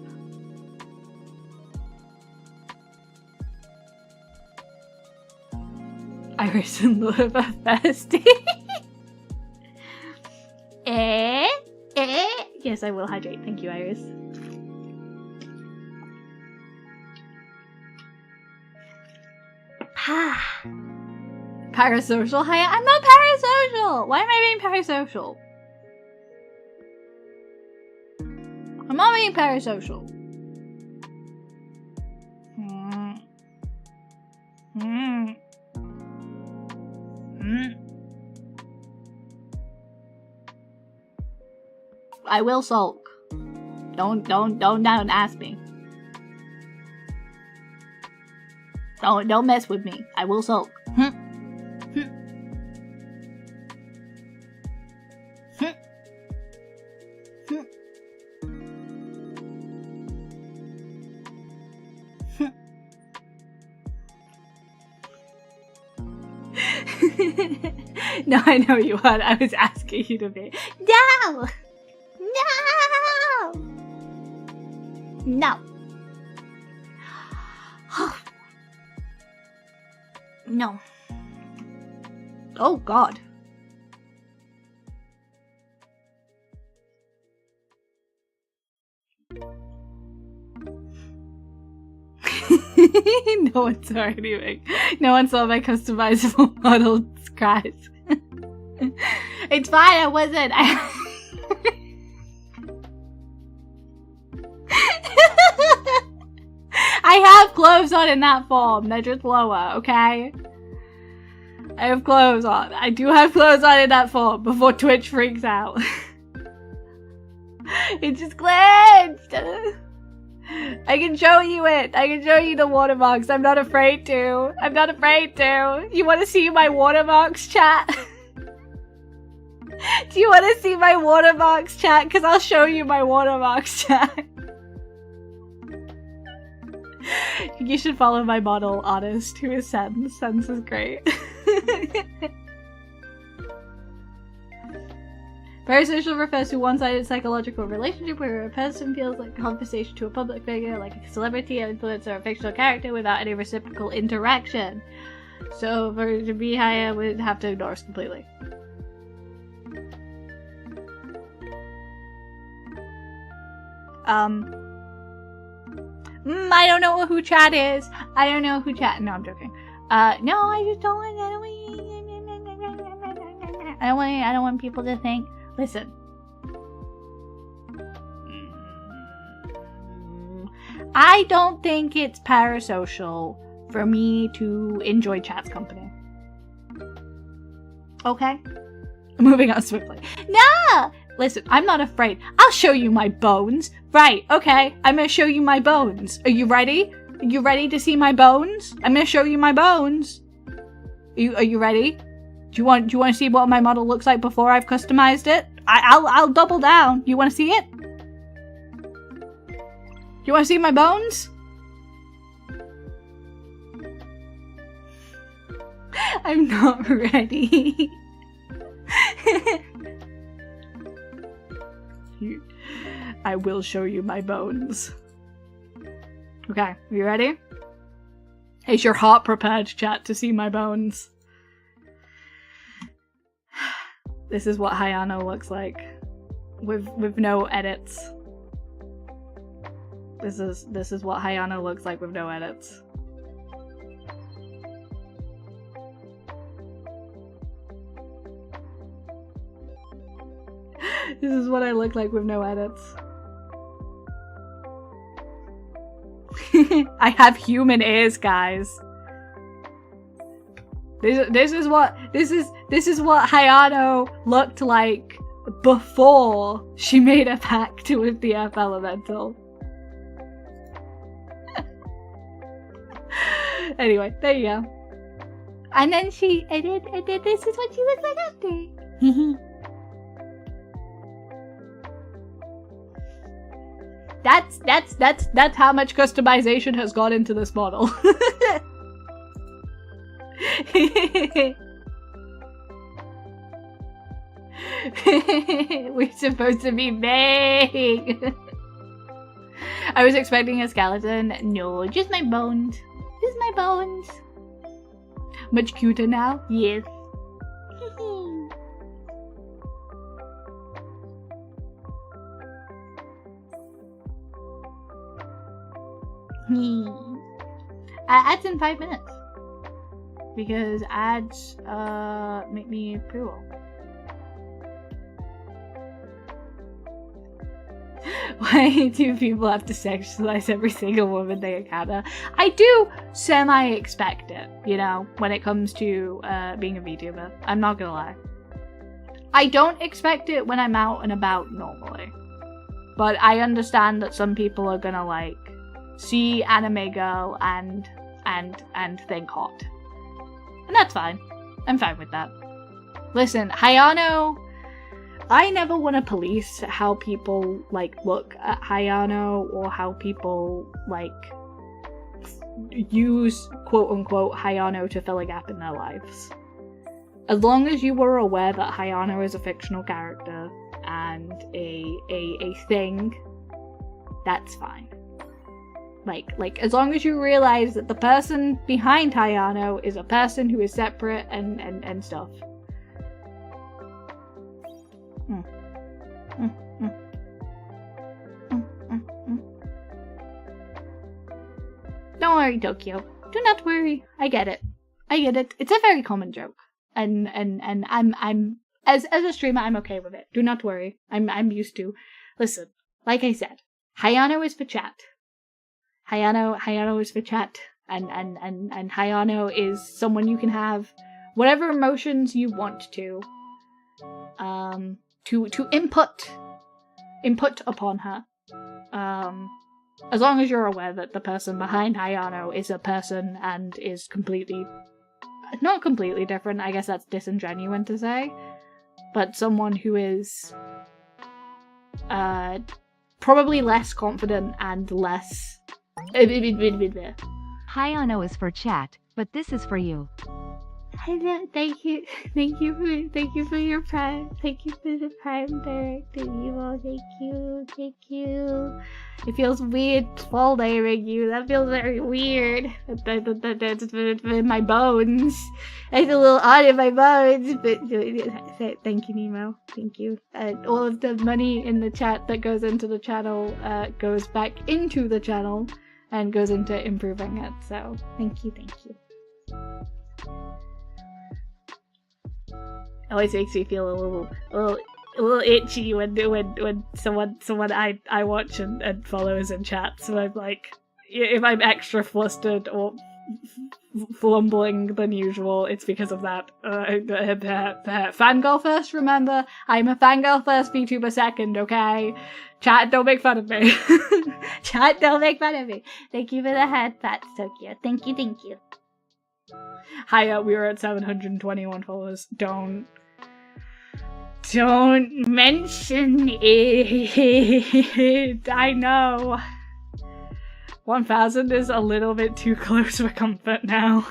Iris and Love are thirsty. Yes, I will hydrate. Thank you, Iris. Parasocial? Hi, I'm not parasocial! Why am I being parasocial? I'm not being parasocial. I will sulk. Don't ask me. Don't mess with me. I will sulk. No, I know you are. I was asking you to be. No! No! No. No. Oh, God. No one saw anything. No one saw my customizable model scratch. It's fine, I wasn't. I have clothes on in that form. They're just lower, okay? I have clothes on. I do have clothes on in that form before Twitch freaks out. It just glitched. I can show you it. I can show you the watermarks. I'm not afraid to. I'm not afraid to. You want to see my watermarks, chat? Do you want to see my watermarks, chat? Because I'll show you my watermarks, chat. You should follow my model artist, who is Sense. Sense is great. Parasocial refers to a one-sided psychological relationship where a person feels like a conversation to a public figure, like a celebrity, an influencer, or a fictional character without any reciprocal interaction. So for it to be high, I would have to ignore us completely. I don't know who chat is. I don't know who chat. No, I'm joking. No, I just don't want. I don't want people to think. Listen. I don't think it's parasocial for me to enjoy chat's company. Okay? Moving on swiftly. No! Listen, I'm not afraid. I'll show you my bones. Right, okay. I'm gonna show you my bones. Are you ready? Are you ready to see my bones? I'm gonna show you my bones. Are you ready? Do you want to see what my model looks like before I've customized it? I'll double down. You want to see it? You want to see my bones? I'm not ready. I will show you my bones. Okay, are you ready? Is your heart prepared, chat, to see my bones? This is what Hayano looks like, with no edits. This is what Hayano looks like with no edits. This is what I look like with no edits. I have human ears, guys. This is what Hayano looked like before she made a pact with the Earth Elemental. Anyway, there you go. And then this is what she looks like after. That's how much customization has gone into this model. We're supposed to be big. I was expecting a skeleton. No, just my bones. Just my bones. Much cuter now? Yes. Ads in 5 minutes. Because ads make me poo. Why do people have to sexualize every single woman they encounter? I do semi-expect it, you know, when it comes to being a VTuber. I'm not gonna lie. I don't expect it when I'm out and about normally. But I understand that some people are gonna, like, see anime girl and think hot. And that's fine. I'm fine with that. Listen, Hayano, I never want to police how people, like, look at Hayano or how people, like, use quote-unquote Hayano to fill a gap in their lives. As long as you were aware that Hayano is a fictional character and a thing, that's fine. Like, as long as you realize that the person behind Hayano is a person who is separate and stuff. Don't worry, Tokyo. Do not worry. I get it. It's a very common joke. And I'm as a streamer, I'm okay with it. Do not worry. I'm used to. Listen, like I said, Hayano is for chat. Hayano is for chat, and Hayano is someone you can have whatever emotions you want to input upon her. As long as you're aware that the person behind Hayano is a person and is not completely different, I guess that's disingenuous to say, but someone who is probably less confident and less Hayano is for chat, but this is for you. Hello, thank you for your prime. Thank you for the prime director, Evo. Thank you. It feels weird fall naming you. That feels very weird. That's in my bones. It's a little odd in my bones, but thank you, Nemo. Thank you. All of the money in the chat that goes into the channel goes back into the channel and goes into improving it. So thank you. Always makes me feel a little itchy when someone I watch and follows in chat. So I'm like, if I'm extra flustered or flumbling than usual, it's because of that. Fangirl first, remember? I'm a fangirl first, VTuber second, okay? Chat, don't make fun of me. Chat, don't make fun of me. Thank you for the head pats, Tokyo. Thank you. Hiya, we were at 721 followers. Don't mention it. I know. 1,000 is a little bit too close for comfort now.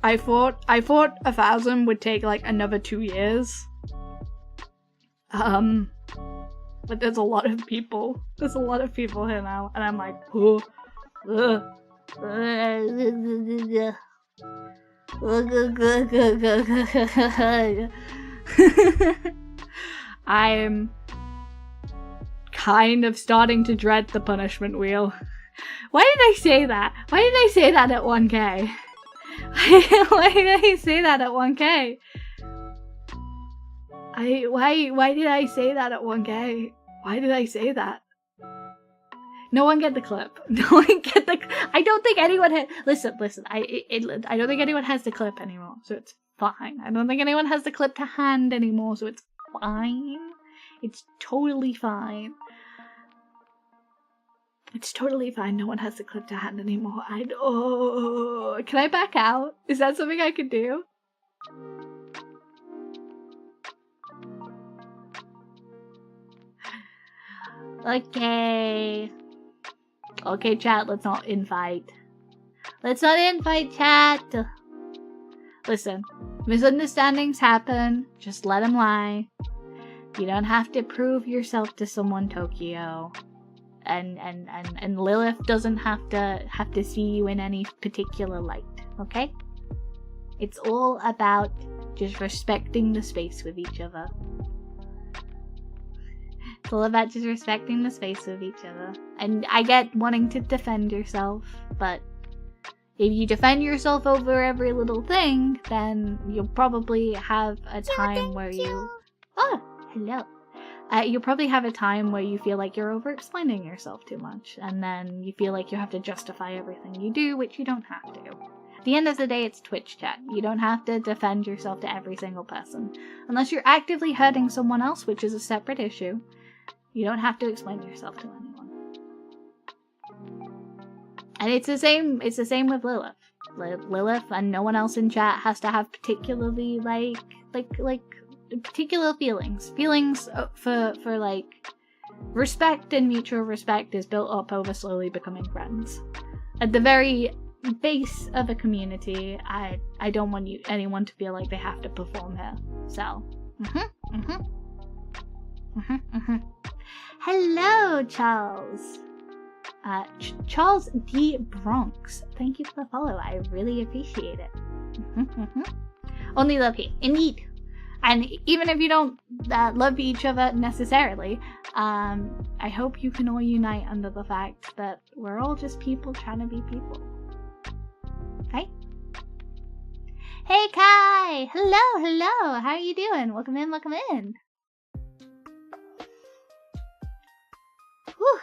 I thought 1,000 would take like another 2 years. But there's a lot of people. There's a lot of people here now, and I'm like, oh. I'm kind of starting to dread the punishment wheel. Why did I say that? Why did I say that at 1K? Why did I say that at 1K? Why did I say that at 1K? Why did I say that? No one get the clip. I don't think anyone had. Listen. I don't think anyone has the clip anymore, so it's fine. I don't think anyone has the clip to hand anymore, so it's fine. It's totally fine. It's totally fine. No one has the clip to hand anymore. Can I back out? Is that something I could do? Okay, chat, let's not infight. Let's not infight, chat! Listen, Misunderstandings happen. Just let them lie. You don't have to prove yourself to someone, Tokyo. And Lilith doesn't have to see you in any particular light, okay? It's all about just respecting the space with each other. It's all about just respecting the space with each other. And I get wanting to defend yourself, but if you defend yourself over every little thing, then you'll probably have a time where you... Oh, hello. You'll probably have a time where you feel like you're over-explaining yourself too much, and then you feel like you have to justify everything you do, which you don't have to. At the end of the day, it's Twitch chat. You don't have to defend yourself to every single person. Unless you're actively hurting someone else, which is a separate issue, you don't have to explain yourself to anyone. And it's the same with Lilith. Lilith and no one else in chat has to have particularly particular feelings for like respect, and mutual respect is built up over slowly becoming friends. At the very base of a community, I don't want anyone to feel like they have to perform here. So hello, Charles. Charles D. Bronx, thank you for the follow. I really appreciate it. Only love here, indeed. And even if you don't love each other necessarily, I hope you can all unite under the fact that we're all just people trying to be people. Okay? Hey Kai! Hello! How are you doing? Welcome in. Whew.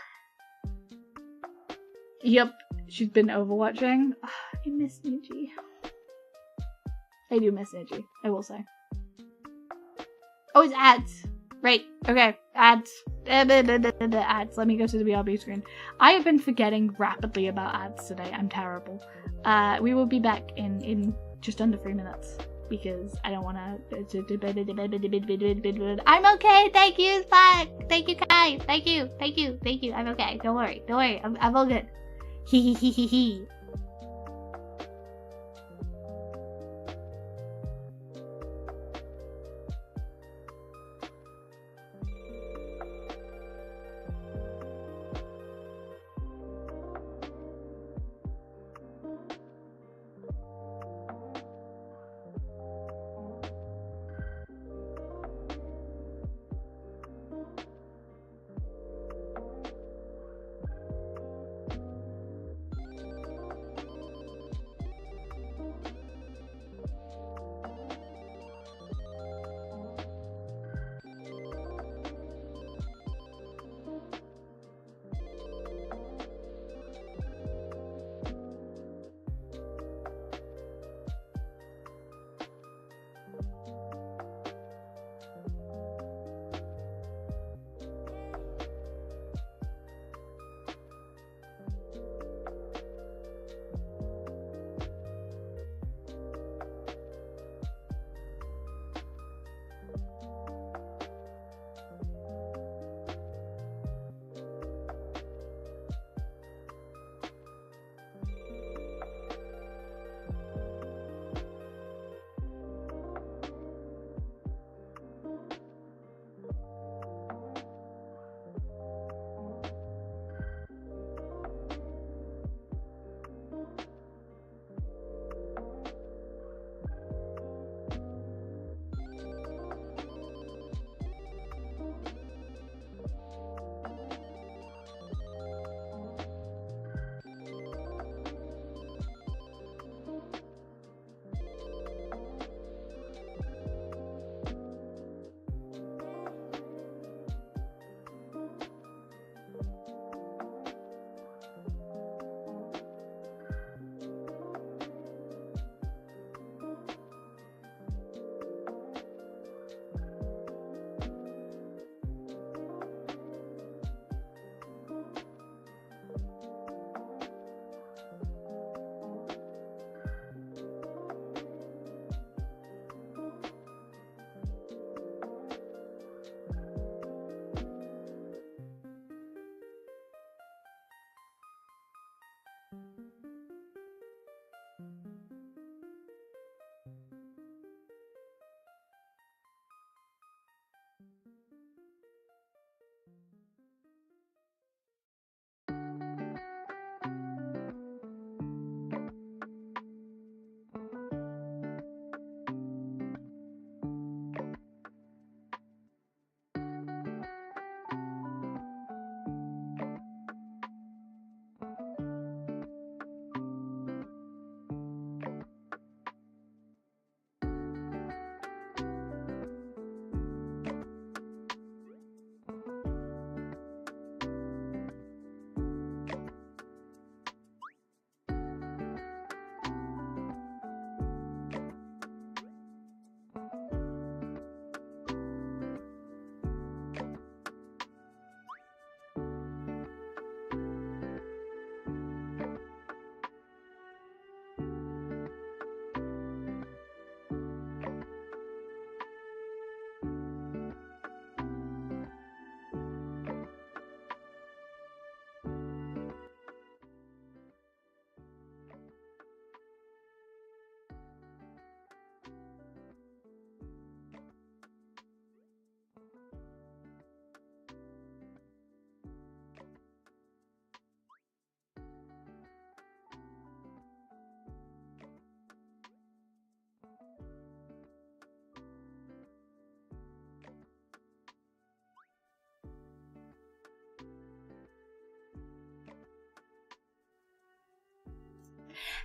Yep, she's been overwatching. I miss Niji. I do miss Niji, I will say. Oh, it's ads. Right, okay, ads. Ads. Let me go to the BRB screen. I have been forgetting rapidly about ads today. I'm terrible. We will be back in just under 3 minutes. Because I don't want to... I'm okay, thank you, Spark! Thank you, Kai! Thank you! I'm okay, don't worry. I'm all good. Hee.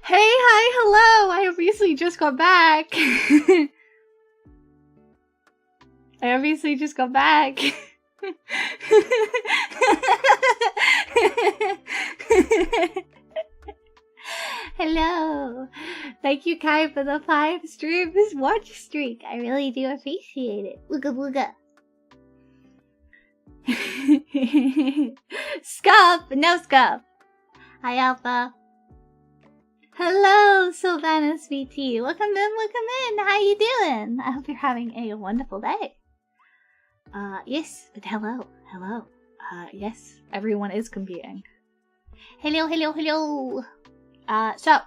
Hey, hi, hello! I obviously just got back. I obviously just got back. Hello. Thank you, Kai, for the 5 streams watch streak. I really do appreciate it. Wooga wooga. Scuff! No scuff! Hi, Alpha. Hello, Sylvanus VT. Welcome in. How you doing? I hope you're having a wonderful day. Yes, but hello. Yes, everyone is competing. Hello. So,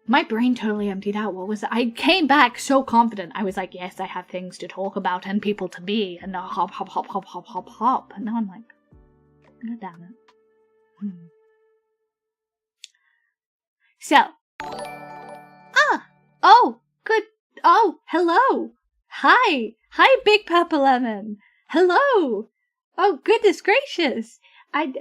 my brain totally emptied out. What was it? I came back so confident. I was like, yes, I have things to talk about and people to be, and hop. And now I'm like, God damn it. So, hello. Hi, Big Papa Lemon. Hello. Oh, goodness gracious. Hello.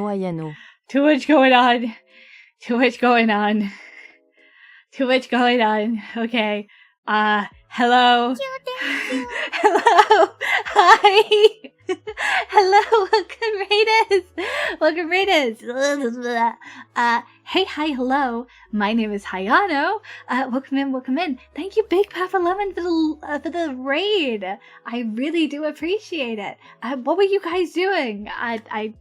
Hayano. Too much going on. Okay. Hello. Hello. Hi. Hello. Welcome, Raiders. Hey, hi, hello. My name is Hayano. Welcome in. Thank you, Big Papa Lemon, for the raid. I really do appreciate it. What were you guys doing? I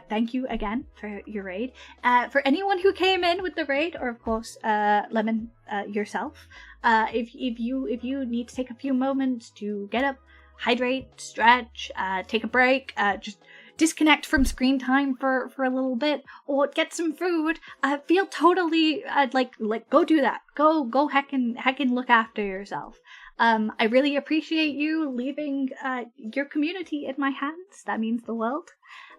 thank you again for your raid. For anyone who came in with the raid, or of course, Lemon yourself, if you need to take a few moments to get up, hydrate, stretch, take a break, just disconnect from screen time for a little bit, or get some food, feel totally like go do that. Go heckin' look after yourself. I really appreciate you leaving your community in my hands. That means the world.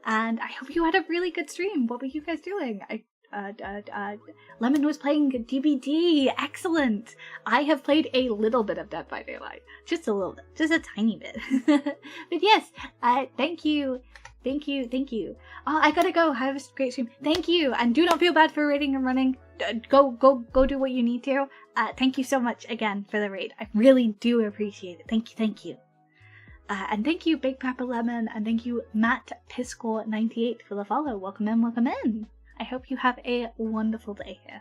And I hope you had a really good stream. What were you guys doing? Lemon was playing DBD. Excellent. I have played a little bit of Dead by Daylight. Just a little bit. Just a tiny bit. But yes, thank you. Oh, I gotta go. Have a great stream. Thank you. And do not feel bad for raiding and running. Go do what you need to. Thank you so much again for the raid. I really do appreciate it. Thank you. And thank you, Big Papa Lemon. And thank you, Matt Piscal98 for the follow. Welcome in. I hope you have a wonderful day here.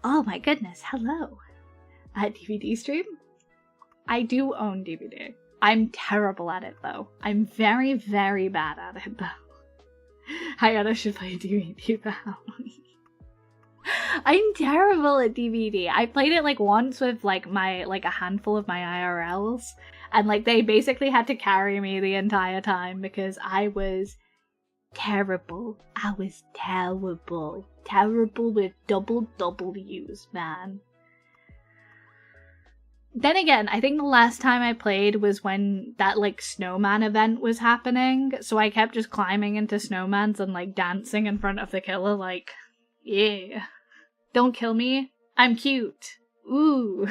Oh my goodness, hello. DVD stream? I do own DVD. I'm terrible at it though. I'm very, very bad at it though. Hayano should play DVD now. I'm terrible at DVD. I played it like once with like a handful of my IRLs, and like they basically had to carry me the entire time because I was terrible. I was terrible. Terrible with double W's, man. Then again, I think the last time I played was when that like snowman event was happening, so I kept just climbing into snowmans and like dancing in front of the killer like, yeah. Don't kill me. I'm cute. Ooh,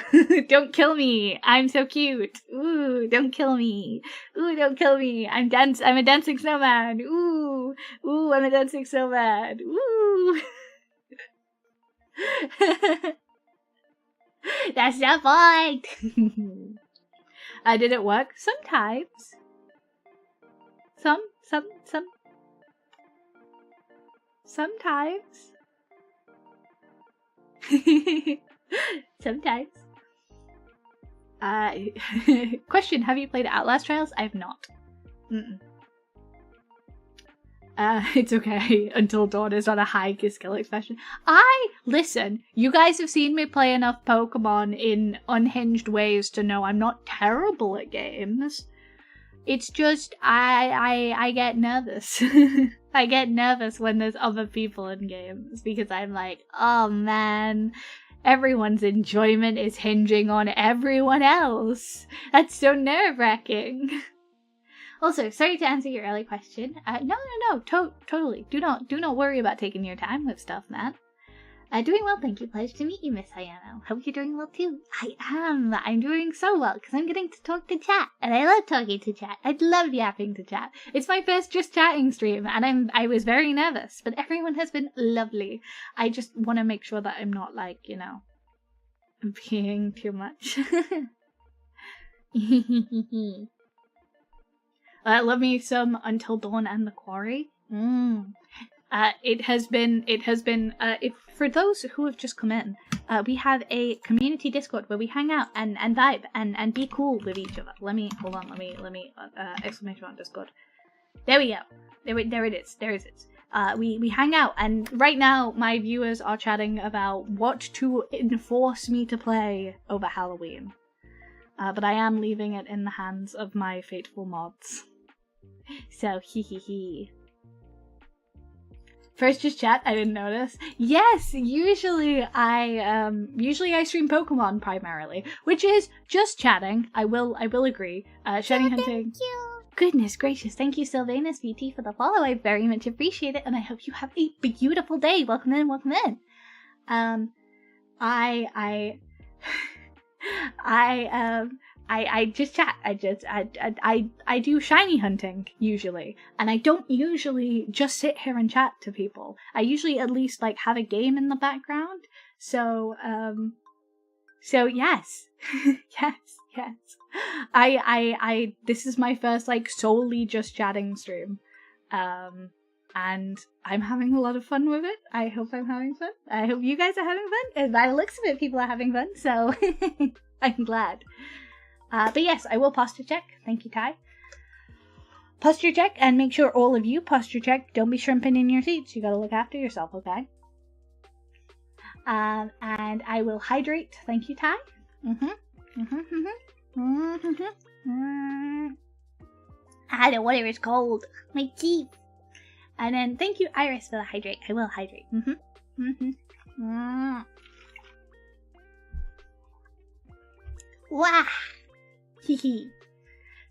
don't kill me. I'm so cute. Ooh, don't kill me. Ooh, don't kill me. I'm a dancing snowman. Ooh, I'm a dancing snowman. Ooh. That's not point. Did it work? Sometimes. Sometimes. Sometimes. Question, have you played Outlast Trials? I have not. It's okay. Until Dawn is on a high skill expression. Listen, you guys have seen me play enough Pokemon in unhinged ways to know I'm not terrible at games. It's just, I get nervous. I get nervous when there's other people in games because I'm like, oh man, everyone's enjoyment is hinging on everyone else. That's so nerve-wracking. Also, sorry to answer your early question. No, totally. Do not worry about taking your time with stuff, man. Doing well, thank you. Pleasure to meet you, Miss Hayano. Hope you're doing well too. I am. I'm doing so well because I'm getting to talk to chat, and I love talking to chat. I love yapping to chat. It's my first just chatting stream, and I was very nervous, but everyone has been lovely. I just want to make sure that I'm not like, you know, being too much. Love me some Until Dawn and the Quarry. It has been, if for those who have just come in, we have a community Discord where we hang out and vibe and be cool with each other. Let me exclamation on Discord. There we go. There it is. We hang out, and right now my viewers are chatting about what to enforce me to play over Halloween. But I am leaving it in the hands of my faithful mods. So, hee. First just chat, I didn't notice. Yes, usually I stream Pokemon primarily, which is just chatting. I will agree. Shiny hunting. Thank you. Goodness gracious, thank you Sylvanus VT for the follow. I very much appreciate it, and I hope you have a beautiful day. Welcome in. I just chat. I do shiny hunting usually, and I don't usually just sit here and chat to people. I usually at least like have a game in the background. So yes. yes. I this is my first like solely just chatting stream. And I'm having a lot of fun with it. I hope I'm having fun. I hope you guys are having fun. And by the looks of it, people are having fun, so I'm glad. But yes, I will posture check. Thank you, Ty. Posture check, and make sure all of you posture check. Don't be shrimping in your seats. You gotta look after yourself, okay? And I will hydrate. Thank you, Ty. The water is cold. My teeth. And then thank you, Iris, for the hydrate. I will hydrate. Wah! Hee.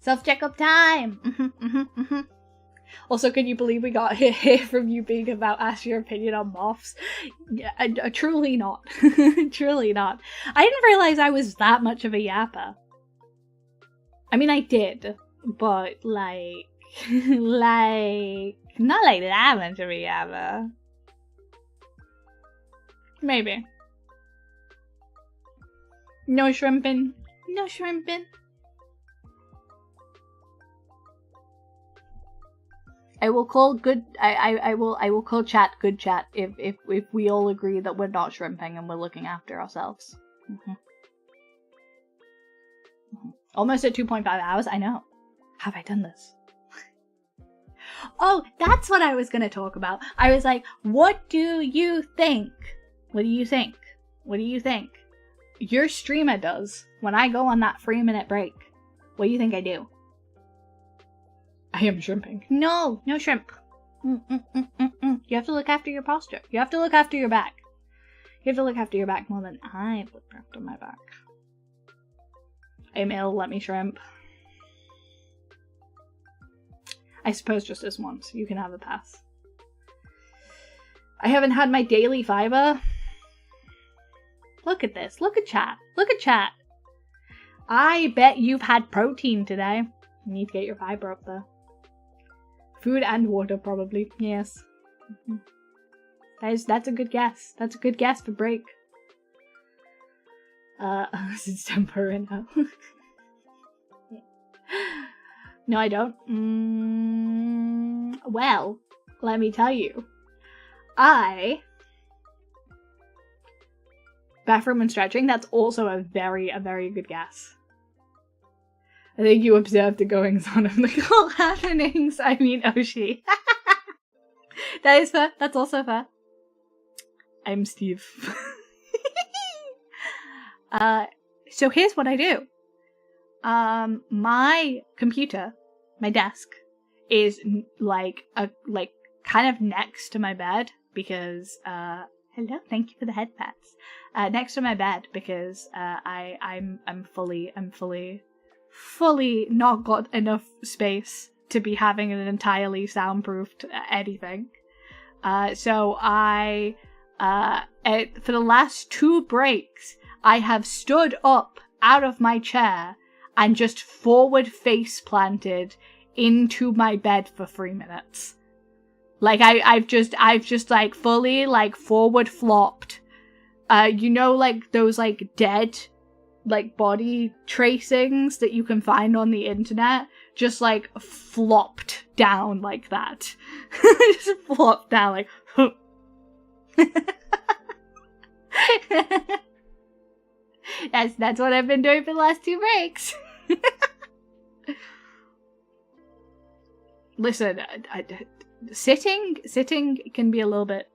Self-checkup time! Also, can you believe we got here from you being about ask your opinion on moths? Yeah, truly not. Truly not. I didn't realize I was that much of a yapper. I mean, I did, but like, not like that much of a yapper. Maybe. No shrimping. No shrimping. I will call good. I will call chat good chat if we all agree that we're not shrimping and we're looking after ourselves. Almost at 2.5 hours. I know. Have I done this? Oh, that's what I was gonna talk about. I was like, what do you think? What do you think? What do you think? Your streamer does when I go on that 3-minute break. What do you think I do? I am shrimping. No shrimp. You have to look after your posture. You have to look after your back. You have to look after your back more than I look after my back. I'm ill, let me shrimp. I suppose just this once. You can have a pass. I haven't had my daily fiber. Look at this. Look at chat. Look at chat. I bet you've had protein today. You need to get your fiber up there. Food and water, probably. Yes. That's a good guess. That's a good guess for break. Since temporary now. No, I don't. Well, let me tell you. Bathroom and stretching, that's also a very good guess. I think you observed the goings on of the cult happenings. I mean, Oshi. That is fair. That's also fair. I'm Steve. So here's what I do. My computer, my desk, is kind of next to my bed because hello, thank you for the head pats. Next to my bed because I'm fully not got enough space to be having an entirely soundproofed anything. So I For the last 2 breaks, I have stood up out of my chair and just forward face planted into my bed for 3 minutes. Like I've just like fully like forward flopped. You know, like those like dead like body tracings that you can find on the internet, just like flopped down like that. Just flopped down like that's what I've been doing for the last 2 breaks. Listen, sitting can be a little bit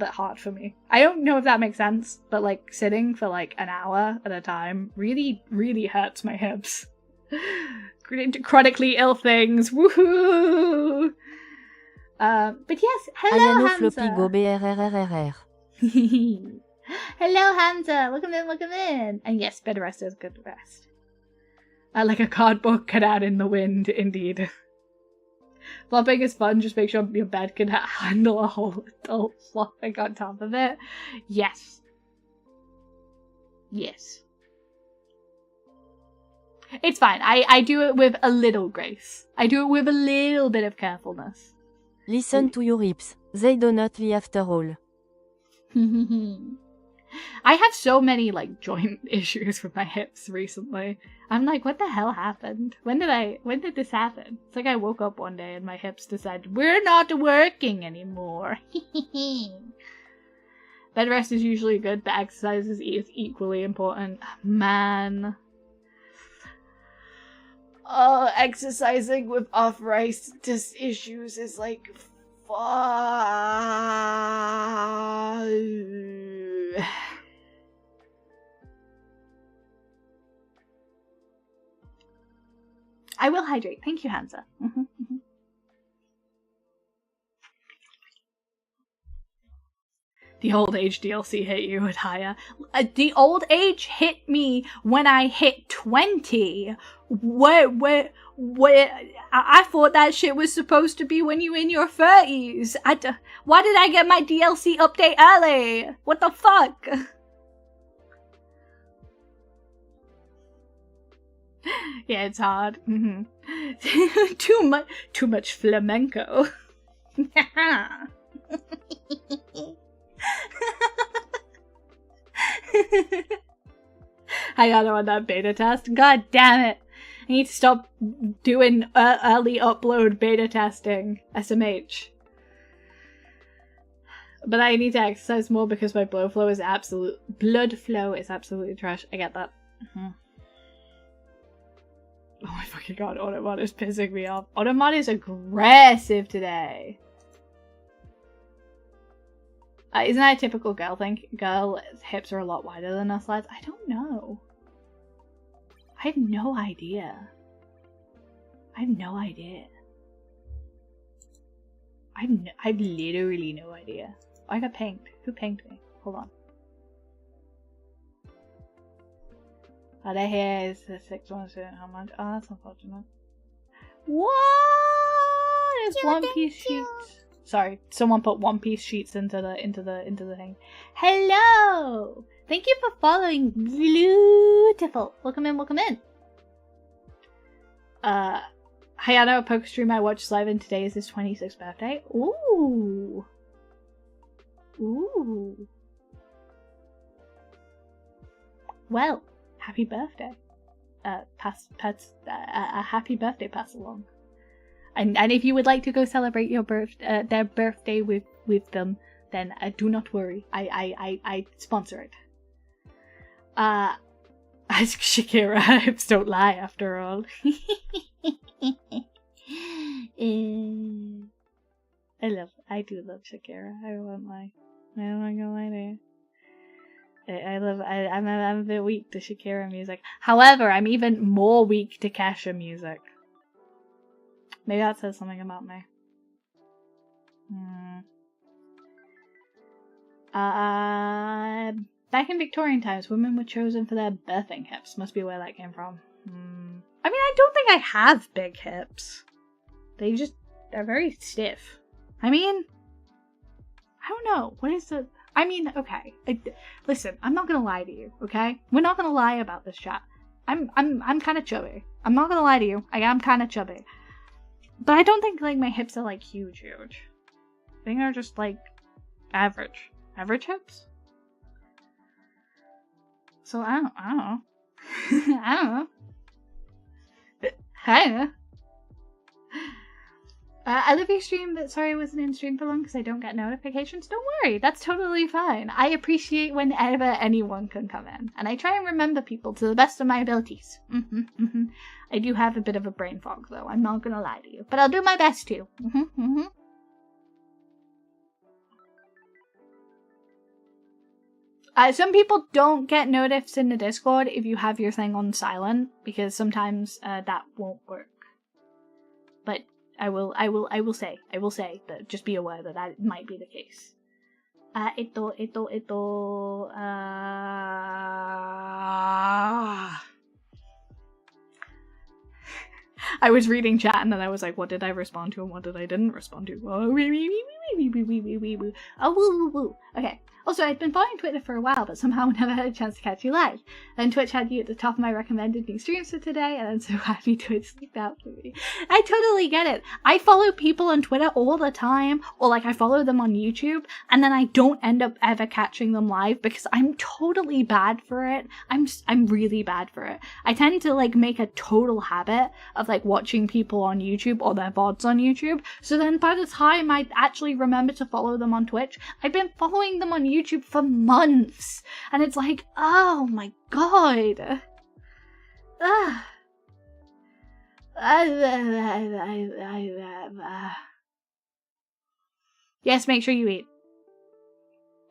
hard for me. I don't know if that makes sense, but like sitting for like an hour at a time really hurts my hips. Chronically ill things. Woohoo! But yes, hello, Hayano floppy Hamza. go brrrrrr. Hello, Hamza. Welcome in. And yes, bed rest is good rest. Like a cardboard cut out in the wind, indeed. Flopping is fun, just make sure your bed can handle a whole adult flopping on top of it. Yes. Yes. It's fine. I do it with a little grace. I do it with a little bit of carefulness. Listen to your hips. They do not lie after all. I have so many like joint issues with my hips recently. I'm like, what the hell happened? When did this happen? It's like I woke up one day and my hips decided we're not working anymore. Bed rest is usually good, but exercise is equally important. Man. Exercising with arthritis issues is like I will hydrate. Thank you, Hansa. The old age DLC hit you at higher. The old age hit me when I hit 20. Where? I thought that shit was supposed to be when you in your 30s. Why did I get my DLC update early? What the fuck? Yeah, it's hard. Too much flamenco. Hayano on that beta test. God damn it. I need to stop doing early upload beta testing. SMH. But I need to exercise more because my blood flow is absolutely trash. I get that. Oh my fucking god, Automod is pissing me off. Automod is aggressive today. Isn't that a typical girl thing? Girl hips are a lot wider than us lads? I don't know. I have no idea. I've literally no idea. I got pinged. Who pinged me? Hold on. Oh, that here is the 6 months. How much? Oh, that's unfortunate. What? It's One Piece sheets. Sorry, someone put One Piece sheets into the thing. Hello! Thank you for following. Beautiful. Welcome in. Hayano, a poker stream I watched live, and today is his 26th birthday. Ooh. Well, happy birthday. A happy birthday pass along. And if you would like to go celebrate your their birthday with them, then do not worry. I sponsor it. Shakira, hips don't lie after all. I do love Shakira. I won't lie. I'm not gonna lie to you. I'm a bit weak to Shakira music. However, I'm even more weak to Kesha music. Maybe that says something about me. Back in Victorian times, women were chosen for their birthing hips. Must be where that came from. I mean, I don't think I have big hips. They're very stiff. I mean, I don't know. What is the... I mean, okay. Listen, I'm not gonna lie to you, okay? We're not gonna lie about this chat. I'm kind of chubby. I'm not gonna lie to you. I am kind of chubby. But I don't think, like, my hips are, like, huge. I think they're just, like, average. Average hips? So, I don't know. I don't know. Hi. I love your stream, but sorry I wasn't in stream for long because I don't get notifications. Don't worry, that's totally fine. I appreciate whenever anyone can come in. And I try and remember people to the best of my abilities. I do have a bit of a brain fog, though. I'm not gonna lie to you. But I'll do my best to. Some people don't get notifs in the Discord if you have your thing on silent, because sometimes that won't work. But I will say that just be aware that might be the case. I was reading chat and then I was like, what did I respond to and what did I didn't respond to? Okay. Also, I'd been following Twitter for a while, but somehow never had a chance to catch you live. Then Twitch had you at the top of my recommended new streams for today, and I'm so happy Twitch slipped out for me. I totally get it. I follow people on Twitter all the time, or like I follow them on YouTube, and then I don't end up ever catching them live because I'm totally bad for it. I'm really bad for it. I tend to like make a total habit of like watching people on YouTube or their VODs on YouTube, so then by the time I actually remember to follow them on Twitch, I've been following them on YouTube for months, and it's like, oh my god. Yes, make sure you eat.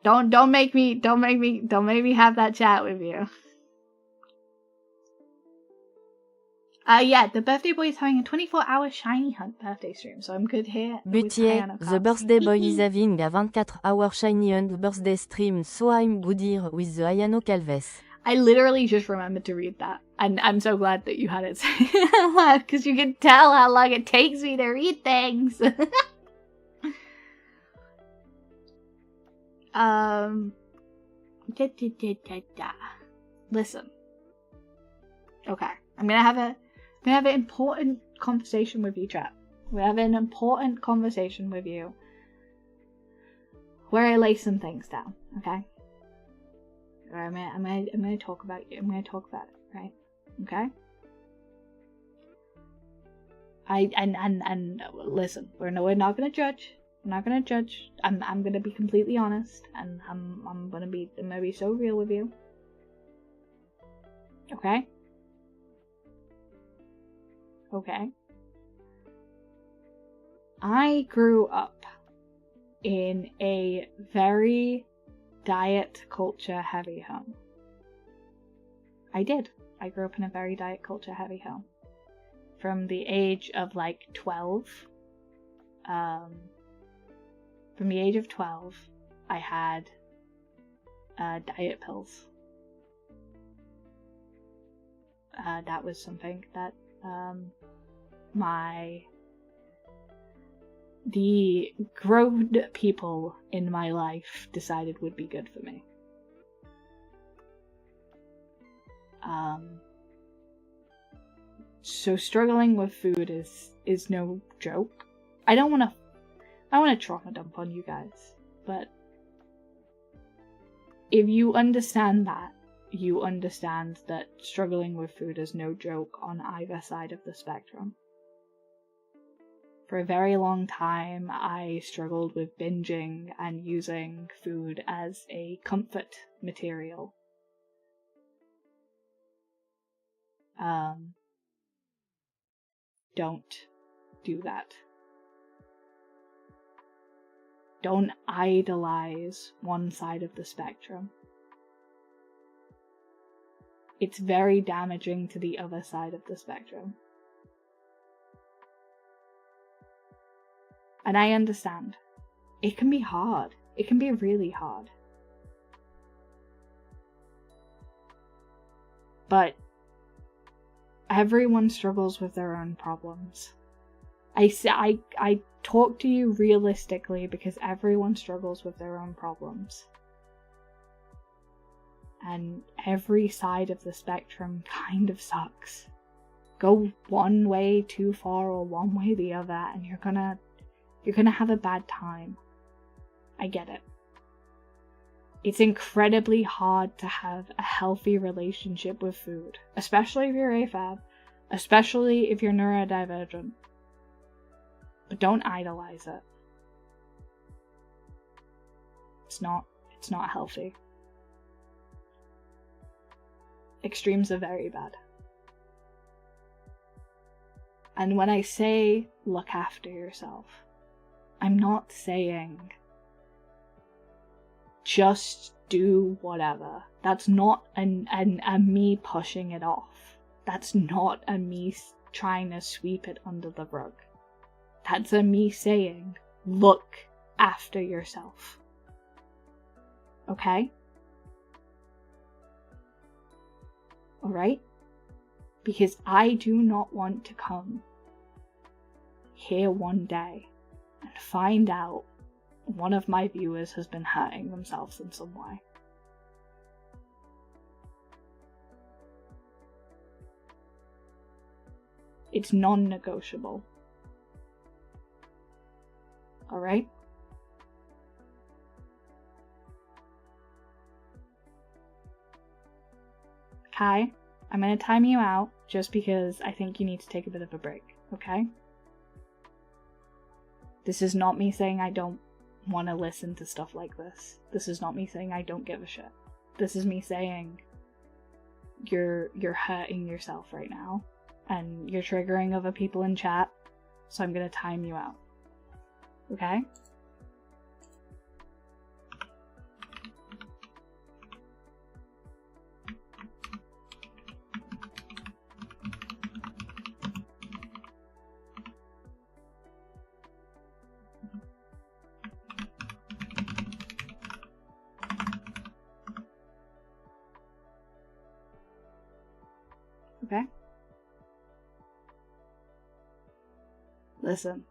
Don't make me have that chat with you. Yeah, the birthday boy is having a 24-hour shiny hunt birthday stream, so I'm good here. Butier, the birthday boy is having a 24-hour shiny hunt birthday stream, so I'm good here with the Hayano Calves. I literally just remembered to read that, and I'm so glad that you had it because you can tell how long it takes me to read things. Listen. Okay, I'm gonna have an important conversation with you, chat. We have an important conversation with you where I lay some things down, okay? I'm gonna talk about you. I'm gonna talk about it, right? Okay? And listen, we're not gonna judge. I'm not gonna judge. I'm gonna be completely honest, and I'm gonna be so real with you. Okay? Okay. I grew up in a very diet culture heavy home. I did. I grew up in a very diet culture heavy home. From the age of like 12. From the age of 12, I had diet pills. That was something that the grown people in my life decided would be good for me. So struggling with food is no joke. I don't want to trauma dump on you guys, but if you understand that, you understand that struggling with food is no joke on either side of the spectrum. For a very long time, I struggled with binging and using food as a comfort material. Don't do that. Don't idolize one side of the spectrum. It's very damaging to the other side of the spectrum. And I understand. It can be hard. It can be really hard. But everyone struggles with their own problems. I talk to you realistically because everyone struggles with their own problems. and every side of the spectrum kind of sucks. Go one way too far or one way the other, and you're gonna have a bad time. I get it. It's incredibly hard to have a healthy relationship with food, especially if you're AFAB, especially if you're neurodivergent. But don't idolize it. It's not healthy. Extremes are very bad. And when I say look after yourself, I'm not saying just do whatever. That's not a me pushing it off. That's not a me trying to sweep it under the rug. That's a me saying, look after yourself. Okay? Alright? Because I do not want to come here one day and find out one of my viewers has been hurting themselves in some way. It's non-negotiable. Alright? Kai, I'm gonna time you out just because I think you need to take a bit of a break, okay? This is not me saying I don't want to listen to stuff like this. This is not me saying I don't give a shit. This is me saying you're hurting yourself right now and you're triggering other people in chat, so I'm gonna time you out. Okay? Okay? Listen.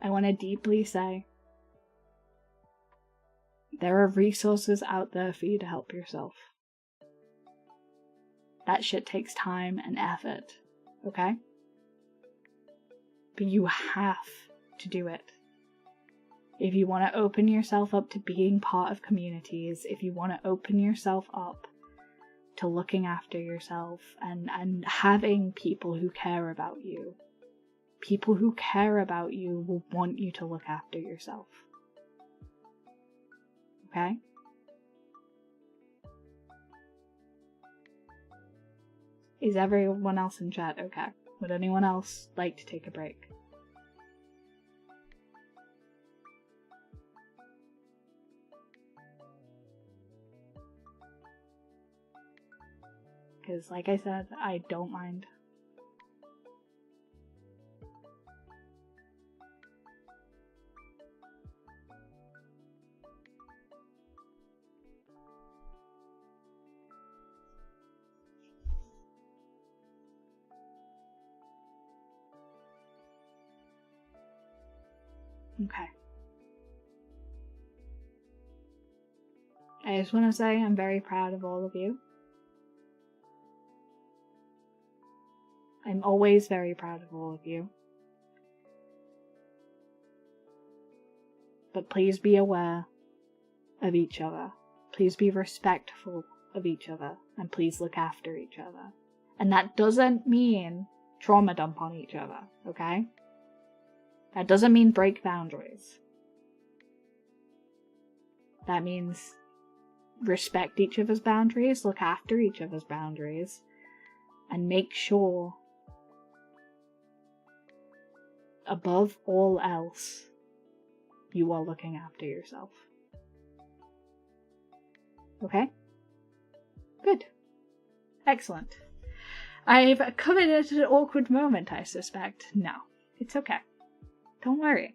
I want to deeply say there are resources out there for you to help yourself. That shit takes time and effort, okay? But you have to do it. If you want to open yourself up to being part of communities, if you want to open yourself up to looking after yourself and having people who care about you, people who care about you will want you to look after yourself. Okay? Is everyone else in chat okay? Would anyone else like to take a break? Because, like I said, I don't mind. Okay. I just want to say I'm very proud of all of you. I'm always very proud of all of you. But please be aware of each other. Please be respectful of each other. And please look after each other. And that doesn't mean trauma dump on each other, okay? That doesn't mean break boundaries. That means respect each other's boundaries, look after each other's boundaries, and make sure, above all else, you are looking after yourself. Okay? Good. Excellent. I've covered it at an awkward moment, I suspect. No, it's okay. Don't worry.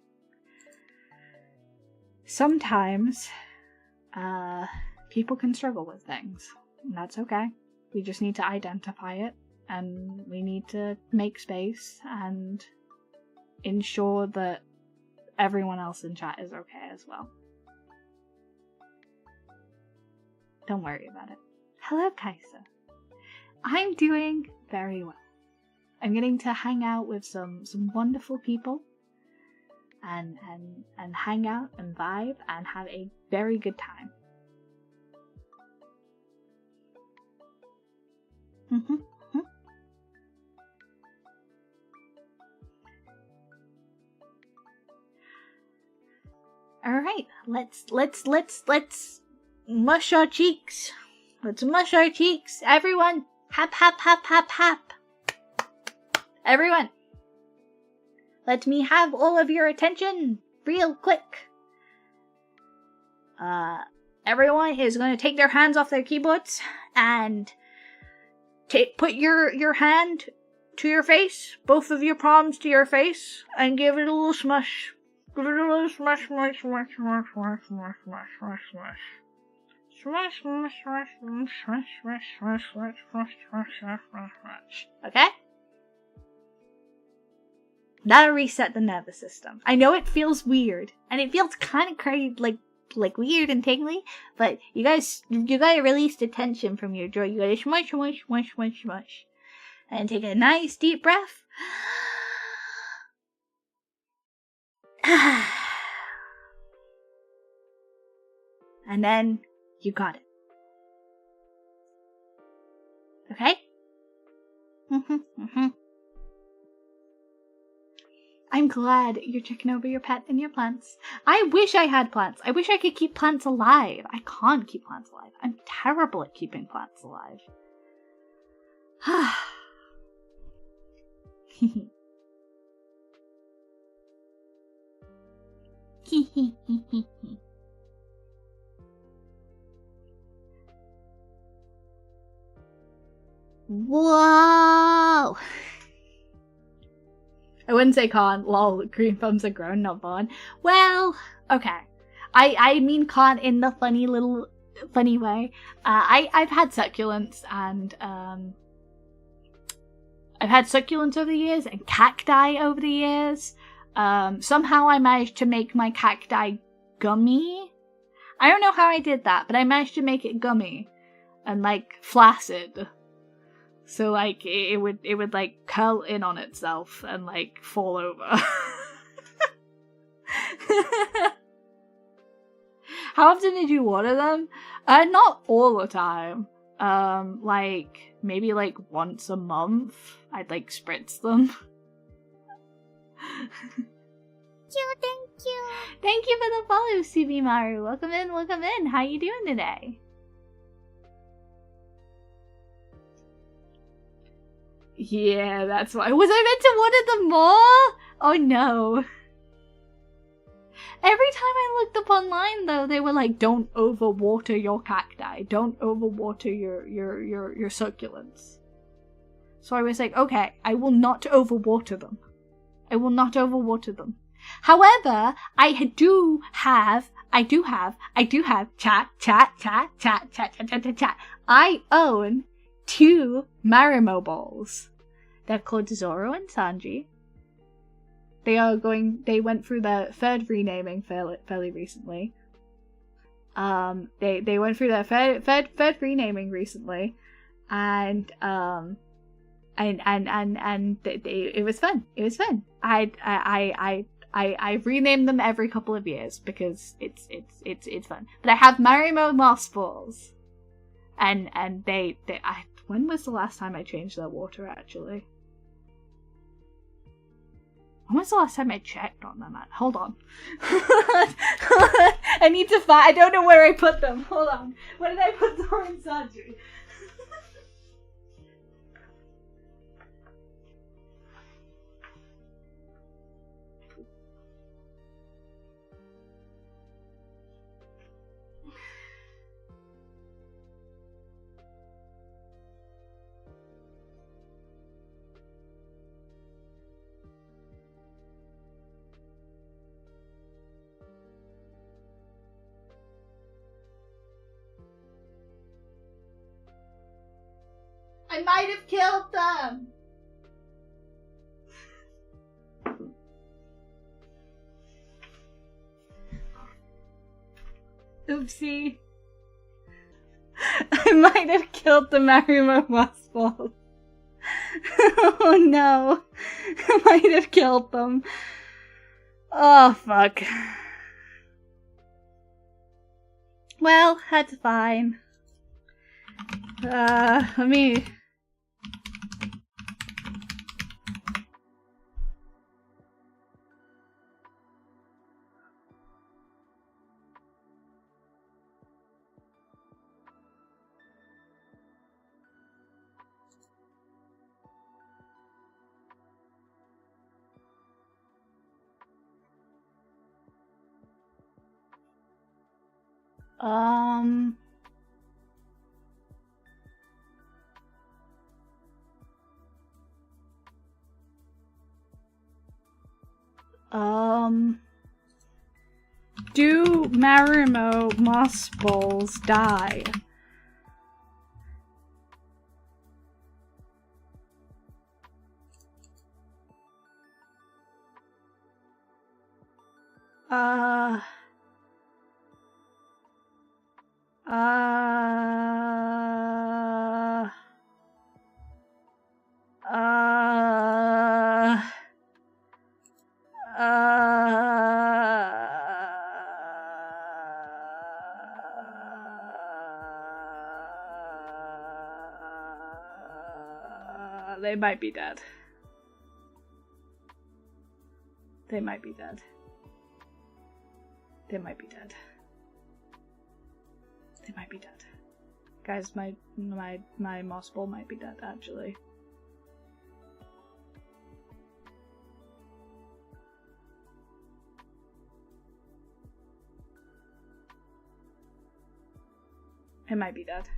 Sometimes, people can struggle with things. And that's okay. We just need to identify it, and we need to make space and ensure that everyone else in chat is okay as well. Don't worry about it. Hello, Kaisa. I'm doing very well. I'm getting to hang out with some wonderful people and hang out and vibe and have a very good time. All right, let's mush our cheeks. Let's mush our cheeks. Everyone, hap hap hap hap hap. Everyone, let me have all of your attention real quick. Everyone is going to take their hands off their keyboards and put your hand to your face, both of your palms to your face, and give it a little smush. Give it a little smush, smush, smush, smush, smush, smush, smush, smush, smush. Smush, smush, smush, smush, smush, smush, smush, smush, smush, smush, smush, smush. Okay? That'll reset the nervous system. I know it feels weird, and it feels kind of crazy, like weird and tingly, but you gotta release the tension from your jaw. You gotta smush, smush, smush, smush, smush. And take a nice deep breath. And then you got it. Okay? I'm glad you're checking over your pet and your plants. I wish I had plants. I wish I could keep plants alive. I can't keep plants alive. I'm terrible at keeping plants alive. Whoa! I wouldn't say can't. Lol, green thumbs are grown, not born. Well, okay. I mean can't in the funny way. I've had succulents and I've had succulents over the years and cacti over the years. Somehow I managed to make my cacti gummy. I don't know how I did that, but I managed to make it gummy and like flaccid. So like it would like curl in on itself and like fall over. How often did you water them? Not all the time. Like maybe like once a month I'd like spritz them. Thank you. Thank you for the follow, Subimaru. Welcome in. How you doing today? Yeah, that's why. Was I meant to water them more? Oh no. Every time I looked up online though, they were like, don't overwater your cacti. Don't overwater your succulents. So I was like, okay, I will not overwater them. I will not overwater them. However, I do have chat. I own 2 Marimo balls. They're called Zoro and Sanji. They went through their 3rd renaming fairly recently. They went through their third renaming recently, and it was fun. It was fun. I renamed them every couple of years because it's fun. But I have Marimo moss balls, and when was the last time I changed their water actually? When was the last time I checked on them? Hold on. I need to find. I don't know where I put them. Hold on. Where did I put Zoro and Sanji? I might have killed them! Oopsie. I might have killed the Marimo mossballs. Oh no. I might have killed them. Oh fuck. Well, that's fine. Let me... Do Marimo moss balls die? They might be dead. They might be dead. They might be dead. They might be dead. Guys, my moss ball might be dead, actually. It might be dead.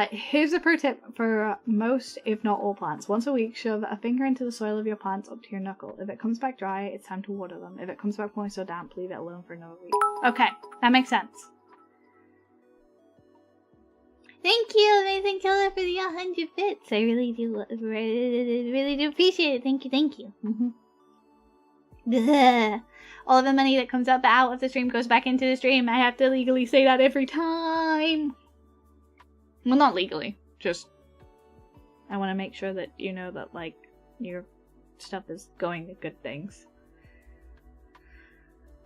Here's a pro tip for most, if not all plants. Once a week, shove a finger into the soil of your plants up to your knuckle. If it comes back dry, it's time to water them. If it comes back moist or damp, leave it alone for another week. Okay, that makes sense. Thank you, Amazing Killer, for the 100 bits. I really do appreciate it. Thank you. All of the money that comes out of the stream goes back into the stream. I have to legally say that every time. Well, not legally. Just, I want to make sure that you know that, like, your stuff is going to good things.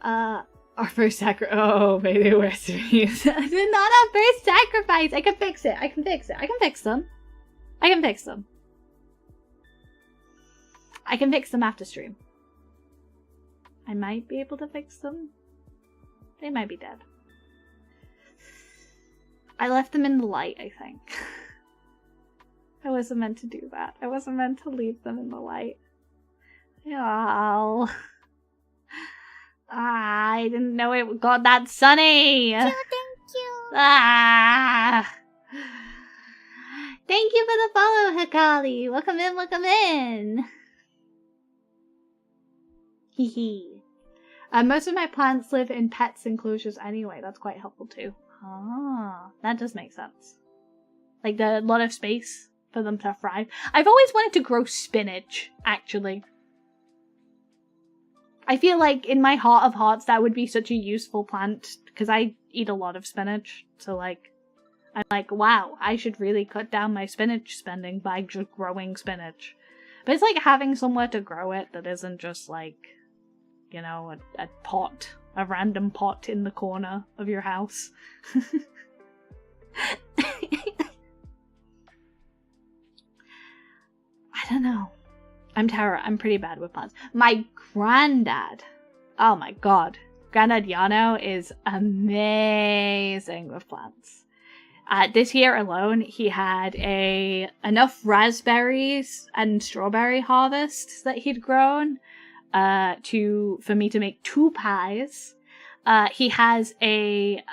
Our first sacrifice. Oh, baby, where's the news? Not our first sacrifice. I can fix it. I can fix them. I can fix them after stream. I might be able to fix them. They might be dead. I left them in the light, I think. I wasn't meant to do that. I wasn't meant to leave them in the light. Oh. I didn't know it got that sunny. Thank you. Thank you for the follow, Hikari. Welcome in. Hehe. Most of my plants live in pets enclosures anyway. That's quite helpful too. Ah, that does make sense. Like, a lot of space for them to thrive. I've always wanted to grow spinach, actually. I feel like in my heart of hearts that would be such a useful plant, because I eat a lot of spinach, so like, I'm like, wow, I should really cut down my spinach spending by just growing spinach. But it's like having somewhere to grow it that isn't just like, you know, a pot, a random pot in the corner of your house. I don't know. I'm Tara. I'm pretty bad with plants. My granddad, oh my god, Granddad Yano is amazing with plants. This year alone, he had enough raspberries and strawberry harvests that he'd grown for me to make 2 pies. He has a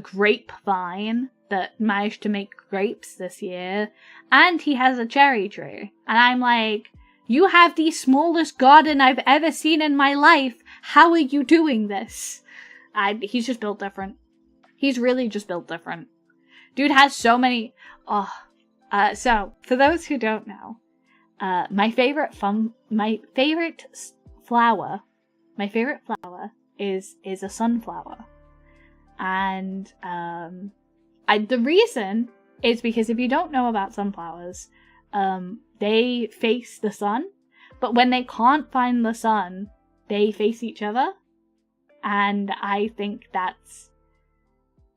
grapevine that managed to make grapes this year, and he has a cherry tree. And I'm like, you have the smallest garden I've ever seen in my life. How are you doing this? He's just built different. He's really just built different. Dude has so many... so, for those who don't know, my favorite flower is a sunflower. And the reason is because if you don't know about sunflowers, they face the sun, but when they can't find the sun, they face each other. And I think that's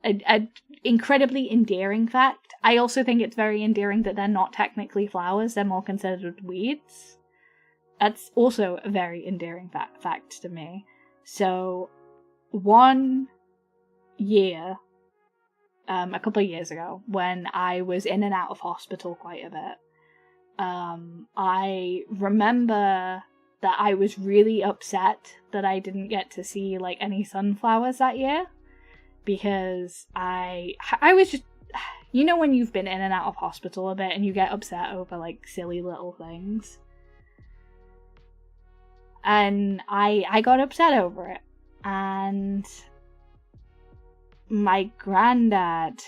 a incredibly endearing fact. I also think it's very endearing that they're not technically flowers, they're more considered weeds. That's also a very endearing fact to me. So, one year, a couple of years ago, when I was in and out of hospital quite a bit, I remember that I was really upset that I didn't get to see, like, any sunflowers that year. Because I was just... You know when you've been in and out of hospital a bit and you get upset over, like, silly little things? And I got upset over it. And my granddad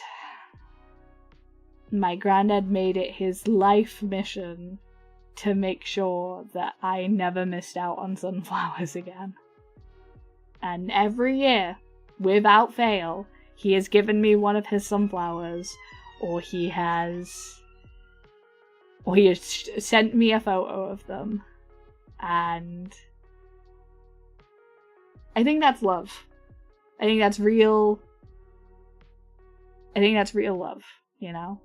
made it his life mission to make sure that I never missed out on sunflowers again. And every year, without fail, he has given me one of his sunflowers, or he has sent me a photo of them. And I think that's love. I think that's real love, you know?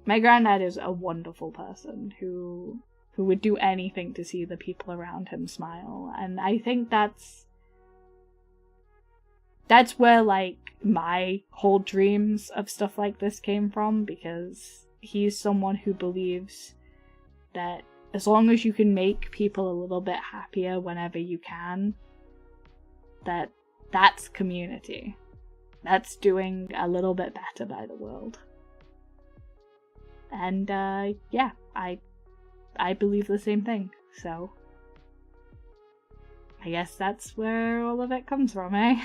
My granddad is a wonderful person who would do anything to see the people around him smile. And I think that's where, like, my whole dreams of stuff like this came from, because he's someone who believes that as long as you can make people a little bit happier whenever you can, that's community. That's doing a little bit better by the world. And, yeah, I believe the same thing, so I guess that's where all of it comes from, eh?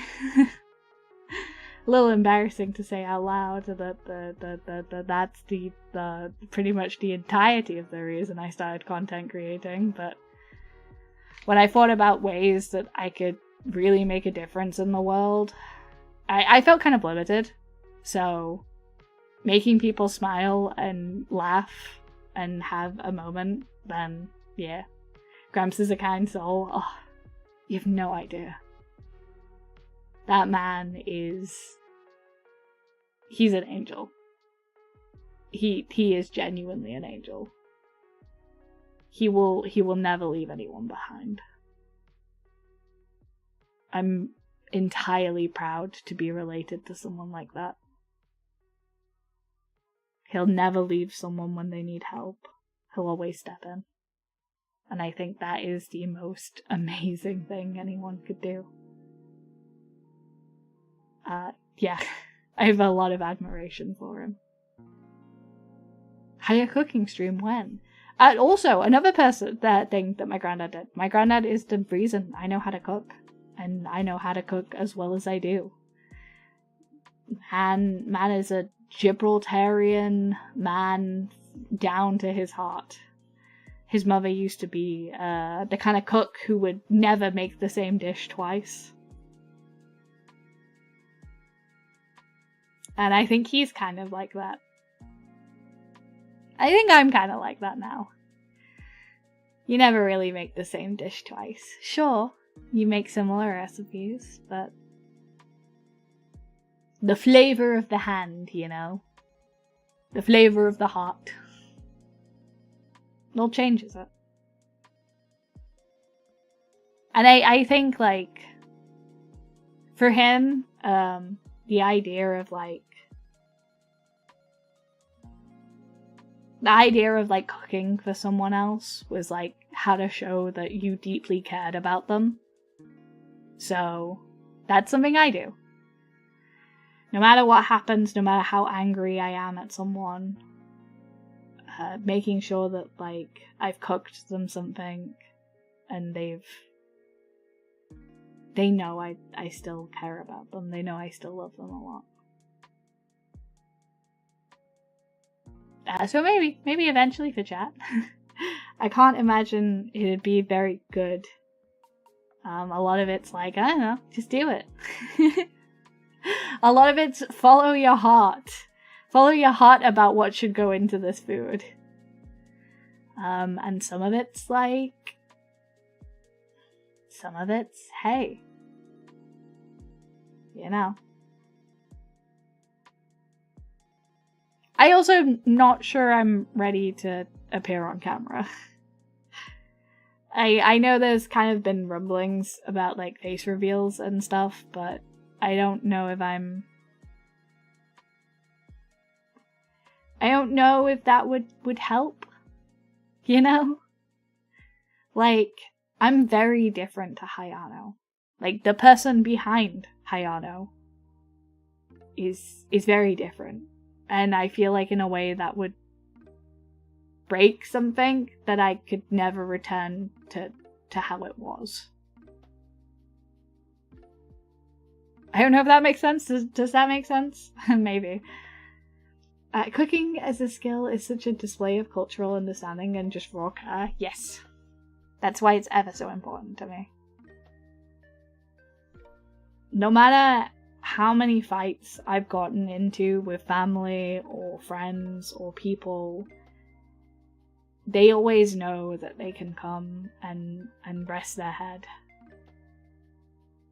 A little embarrassing to say out loud that that's the pretty much the entirety of the reason I started content creating, but when I thought about ways that I could really make a difference in the world, I felt kind of limited. So making people smile and laugh and have a moment, then yeah. Gramps is a kind soul. Oh, you have no idea. That man he's an angel. He is genuinely an angel. He will never leave anyone behind. I'm entirely proud to be related to someone like that. He'll never leave someone when they need help. He'll always step in. And I think that is the most amazing thing anyone could do. Yeah, I have a lot of admiration for him. Had a cooking stream when? Also, another thing that my granddad did. My granddad is the reason I know how to cook. And I know how to cook as well as I do. And man is a Gibraltarian man down to his heart. His mother used to be the kind of cook who would never make the same dish twice. And I think he's kind of like that. I think I'm kind of like that now. You never really make the same dish twice. Sure, you make similar recipes, but the flavor of the hand, you know? The flavor of the heart. It all changes it. And I think, like, for him, the idea of cooking for someone else was like how to show that you deeply cared about them. So that's something I do. No matter what happens, no matter how angry I am at someone, making sure that, like, I've cooked them something and they know I still care about them. They know I still love them a lot. So maybe eventually for chat. I can't imagine it'd be very good. A lot of it's like, I don't know, just do it. A lot of it's follow your heart. Follow your heart about what should go into this food. And some of it's like, some of it's, hey, you know. I also am not sure I'm ready to appear on camera. I know there's kind of been rumblings about like face reveals and stuff, but I don't know if I don't know if that would help, you know? Like, I'm very different to Hayano. Like, the person behind Hayano is very different. And I feel like in a way that would break something that I could never return to how it was. I don't know if that makes sense. Does that make sense? Maybe. Cooking as a skill is such a display of cultural understanding and just raw care. Yes. That's why it's ever so important to me. No matter how many fights I've gotten into with family or friends or people, they always know that they can come and rest their head.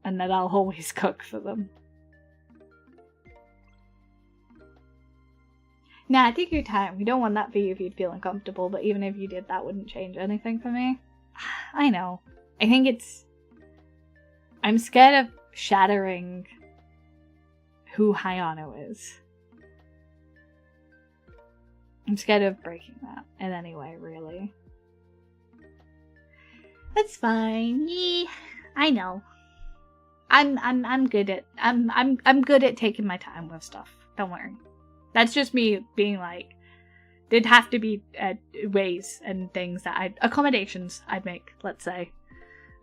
And that I'll always cook for them. Nah, take your time. We don't want that for you if you'd feel uncomfortable, but even if you did, that wouldn't change anything for me. I know. I think I'm scared of shattering who Hayano is. I'm scared of breaking that in any way, really. That's fine. Yeah, I know. I'm good at I'm good at taking my time with stuff. Don't worry. That's just me being like, there'd have to be ways and things that accommodations I'd make, let's say.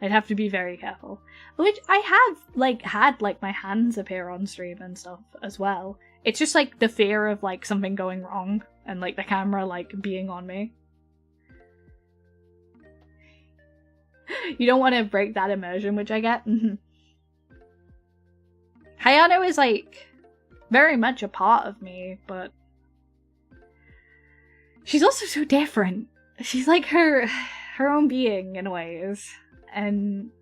I'd have to be very careful. Which I have, had my hands appear on stream and stuff as well. It's just, the fear of, something going wrong and, the camera, being on me. You don't want to break that immersion, which I get. Hayano is, very much a part of me, but she's also so different. She's her own being in ways, and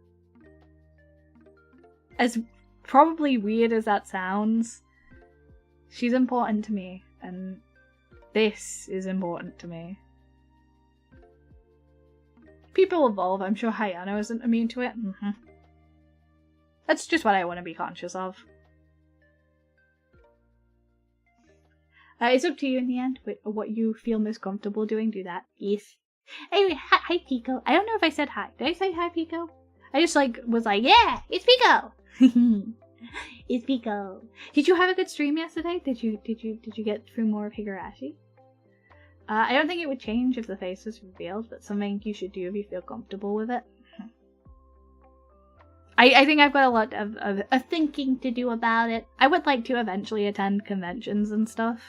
as probably weird as that sounds, she's important to me, and this is important to me. People evolve. I'm sure Hayano isn't immune to it. That's just what I want to be conscious of. It's up to you in the end. What you feel most comfortable doing, do that. Yes. Anyway, hi Pico. I don't know if I said hi. Did I say hi, Pico? I just was yeah, it's Pico. It's Pico. Did you have a good stream yesterday? Did you get through more of Higurashi? I don't think it would change if the face was revealed, but something you should do if you feel comfortable with it. I think I've got a lot of thinking to do about it. I would like to eventually attend conventions and stuff.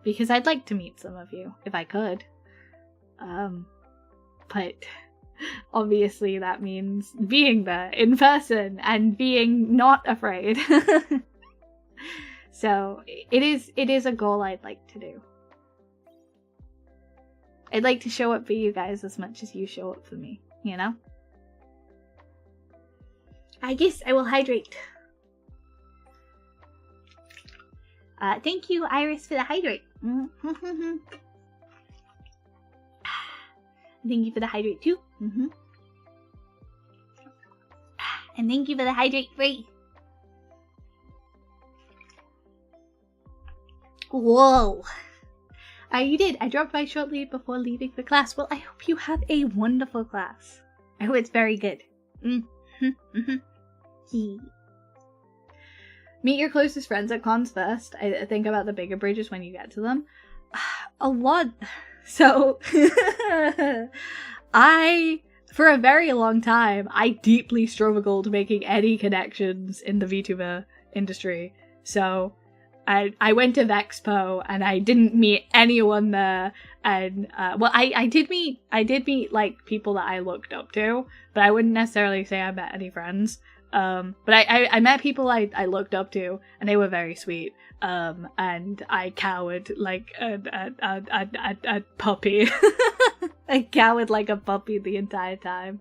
Because I'd like to meet some of you, if I could. But obviously that means being there in person and being not afraid. So it is a goal I'd like to do. I'd like to show up for you guys as much as you show up for me, you know? I guess I will hydrate. Thank you, Iris, for the hydrate. Thank you for the hydrate, too. And thank you for the hydrate free. Whoa. You did. I dropped by shortly before leaving for class. Well, I hope you have a wonderful class. I hope it's very good. Meet your closest friends at cons first. I think about the bigger bridges when you get to them. A lot. So, I for a very long time, I deeply struggled making any connections in the VTuber industry. So I went to Vexpo and I didn't meet anyone there. And I did meet like people that I looked up to, but I wouldn't necessarily say I met any friends. But I met people I looked up to, and they were very sweet. And I cowered like a puppy. I cowered like a puppy the entire time.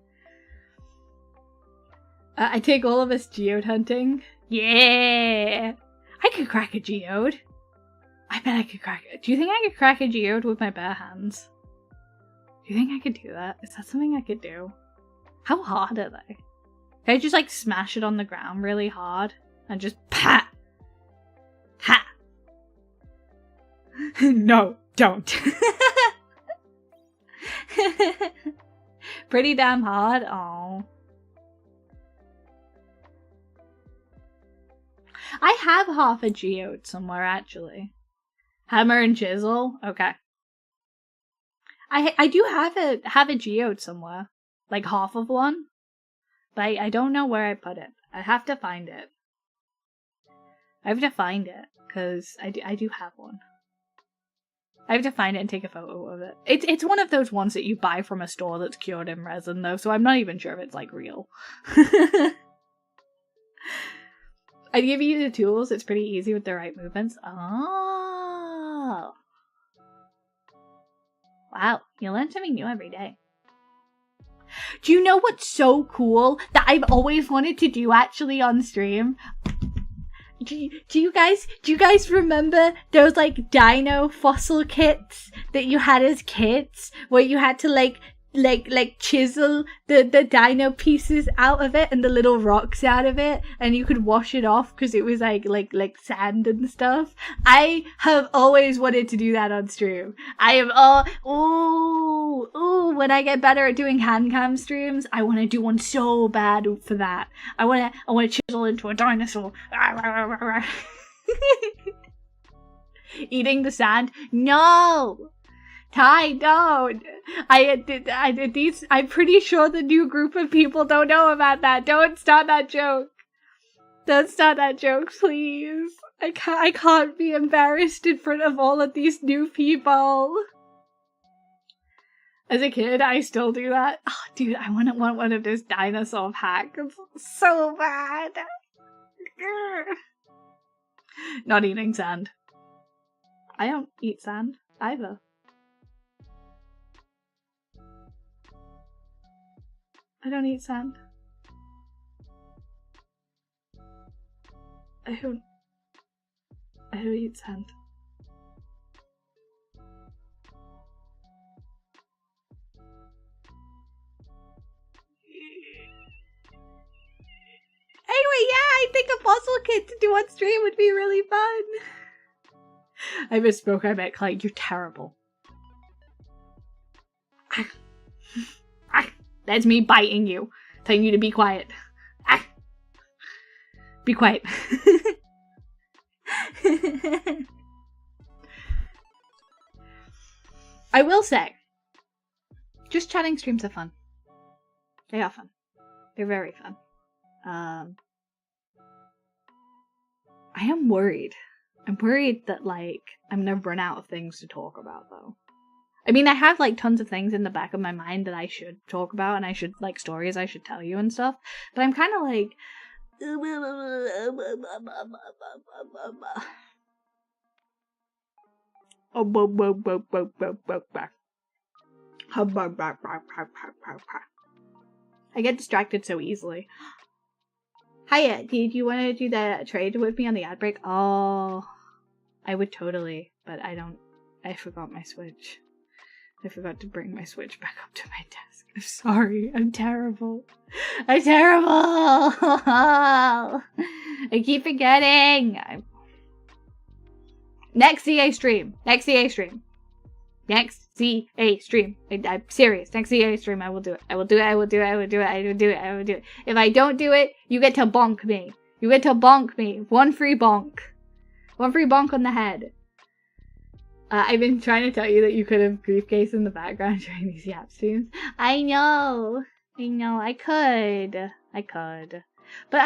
I take all of us geode hunting. Yeah! I could crack a geode. I bet I could crack it. Do you think I could crack a geode with my bare hands? Do you think I could do that? Is that something I could do? How hard are they? Can I just like smash it on the ground really hard and just pat? Ha! No, don't. Pretty damn hard. Oh. I have half a geode somewhere actually. Hammer and chisel? Okay. I do have a geode somewhere. Like half of one. But I don't know where I put it. I have to find it. I have to find it, because I do have one. I have to find it and take a photo of it. It's one of those ones that you buy from a store that's cured in resin, though, so I'm not even sure if it's, like, real. I give you the tools. It's pretty easy with the right movements. Oh. Wow, you learn something new every day. Do you know what's so cool that I've always wanted to do actually on stream? Do you guys remember those like dino fossil kits that you had as kids, where you had to like chisel the dino pieces out of it and the little rocks out of it, and you could wash it off because it was like sand and stuff? I have always wanted to do that on stream. I am when I get better at doing hand cam streams, I want to do one so bad for that. I want to chisel into a dinosaur. Eating the sand? No. Ty, don't. I did these. I'm pretty sure the new group of people don't know about that. Don't start that joke. Don't start that joke, please. I can't be embarrassed in front of all of these new people. As a kid, I still do that. Oh, dude, I want one of those dinosaur hacks so bad. Not eating sand. I don't eat sand either. I don't eat sand. I don't eat sand. Anyway, yeah, I think a fossil kit to do on stream would be really fun. I misspoke, I meant Clyde, you're terrible. That's me biting you, telling you to be quiet. Be quiet. I will say, just chatting streams are fun. They are fun. They're very fun. I am worried. I'm worried that, like, I'm gonna run out of things to talk about, though. I mean, I have, like, tons of things in the back of my mind that I should talk about, and I should, like, stories I should tell you and stuff, but I'm kind of like... I get distracted so easily. Hiya, did you want to do the trade with me on the ad break? Oh, I would totally, but I forgot my Switch. I forgot to bring my Switch back up to my desk. I'm sorry. I'm terrible. I'm terrible. I keep forgetting. Next CA stream. Next CA stream. Next CA stream. I'm serious. Next CA stream, I will do it. I will do it. I will do it. I will do it. I will do it. I will do it. If I don't do it, you get to bonk me. You get to bonk me. One free bonk. One free bonk on the head. I've been trying to tell you that you could have briefcase in the background during these Yap streams. I know. You know, I could. But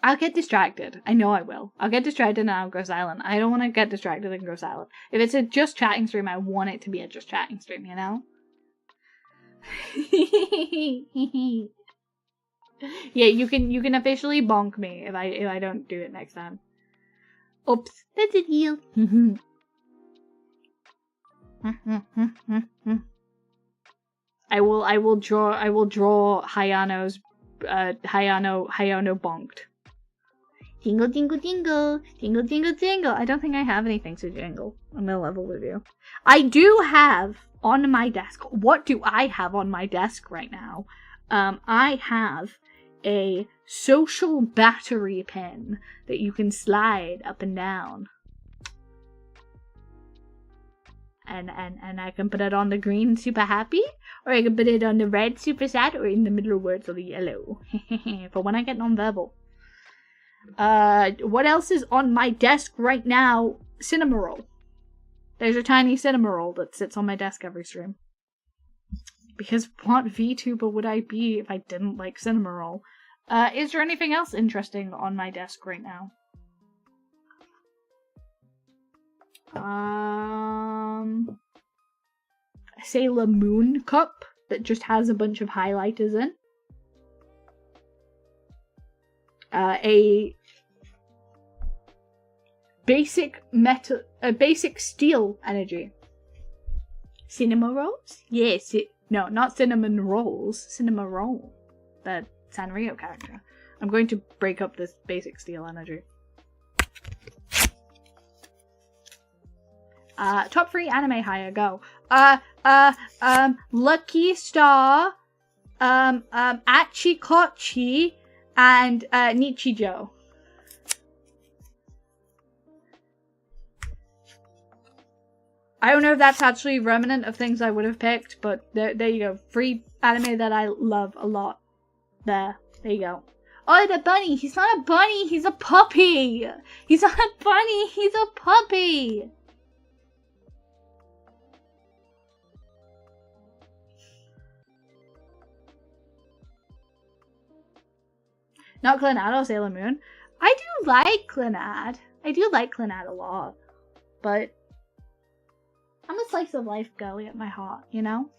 I'll get distracted. I know I will. I'll get distracted and I'll go silent. I don't want to get distracted and go silent. If it's a just chatting stream, I want it to be a just chatting stream, you know? Yeah, you can officially bonk me if I don't do it next time. Oops, that's a deal. I will draw Hayano's Hayano bonked. Jingle jingle jingle, jingle jingle jingle. I don't think I have anything to jingle. I'm gonna level with you. I do have on my desk. What do I have on my desk right now? I have a social battery pin that you can slide up and down. And I can put it on the green super happy, or I can put it on the red super sad, or in the middle where it's on the yellow. For when I get nonverbal. What else is on my desk right now? Cinema roll. There's a tiny cinema roll that sits on my desk every stream. Because what VTuber would I be if I didn't like cinema roll? Is there anything else interesting on my desk right now? A Sailor Moon cup that just has a bunch of highlighters in. A basic steel energy. Cinema rolls? Yes. No, not cinnamon rolls. Cinema roll. The Sanrio character. I'm going to break up this basic steel energy. Top 3 anime hire, go. Lucky Star, Achikochi, and Nichijou. I don't know if that's actually remnant of things I would have picked, but there you go. 3 anime that I love a lot. There you go. Oh, the bunny! He's not a bunny, he's a puppy! He's not a bunny, he's a puppy! Not Clannad or Sailor Moon. I do like Clannad. I do like Clannad a lot. But I'm a slice of life girly at my heart, you know?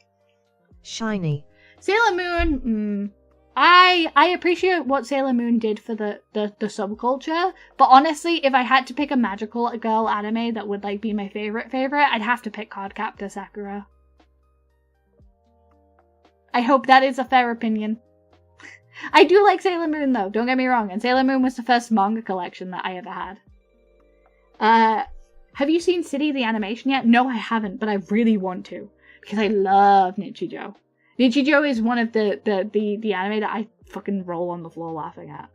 Shiny. Sailor Moon, I appreciate what Sailor Moon did for the subculture, but honestly, if I had to pick a magical girl anime that would like be my favorite, I'd have to pick Cardcaptor Sakura. I hope that is a fair opinion. I do like Sailor Moon though, don't get me wrong, and Sailor Moon was the first manga collection that I ever had. Have you seen City the animation yet? No, I haven't, but I really want to, because I love Nichijou. Nichijou is one of the anime that I fucking roll on the floor laughing at.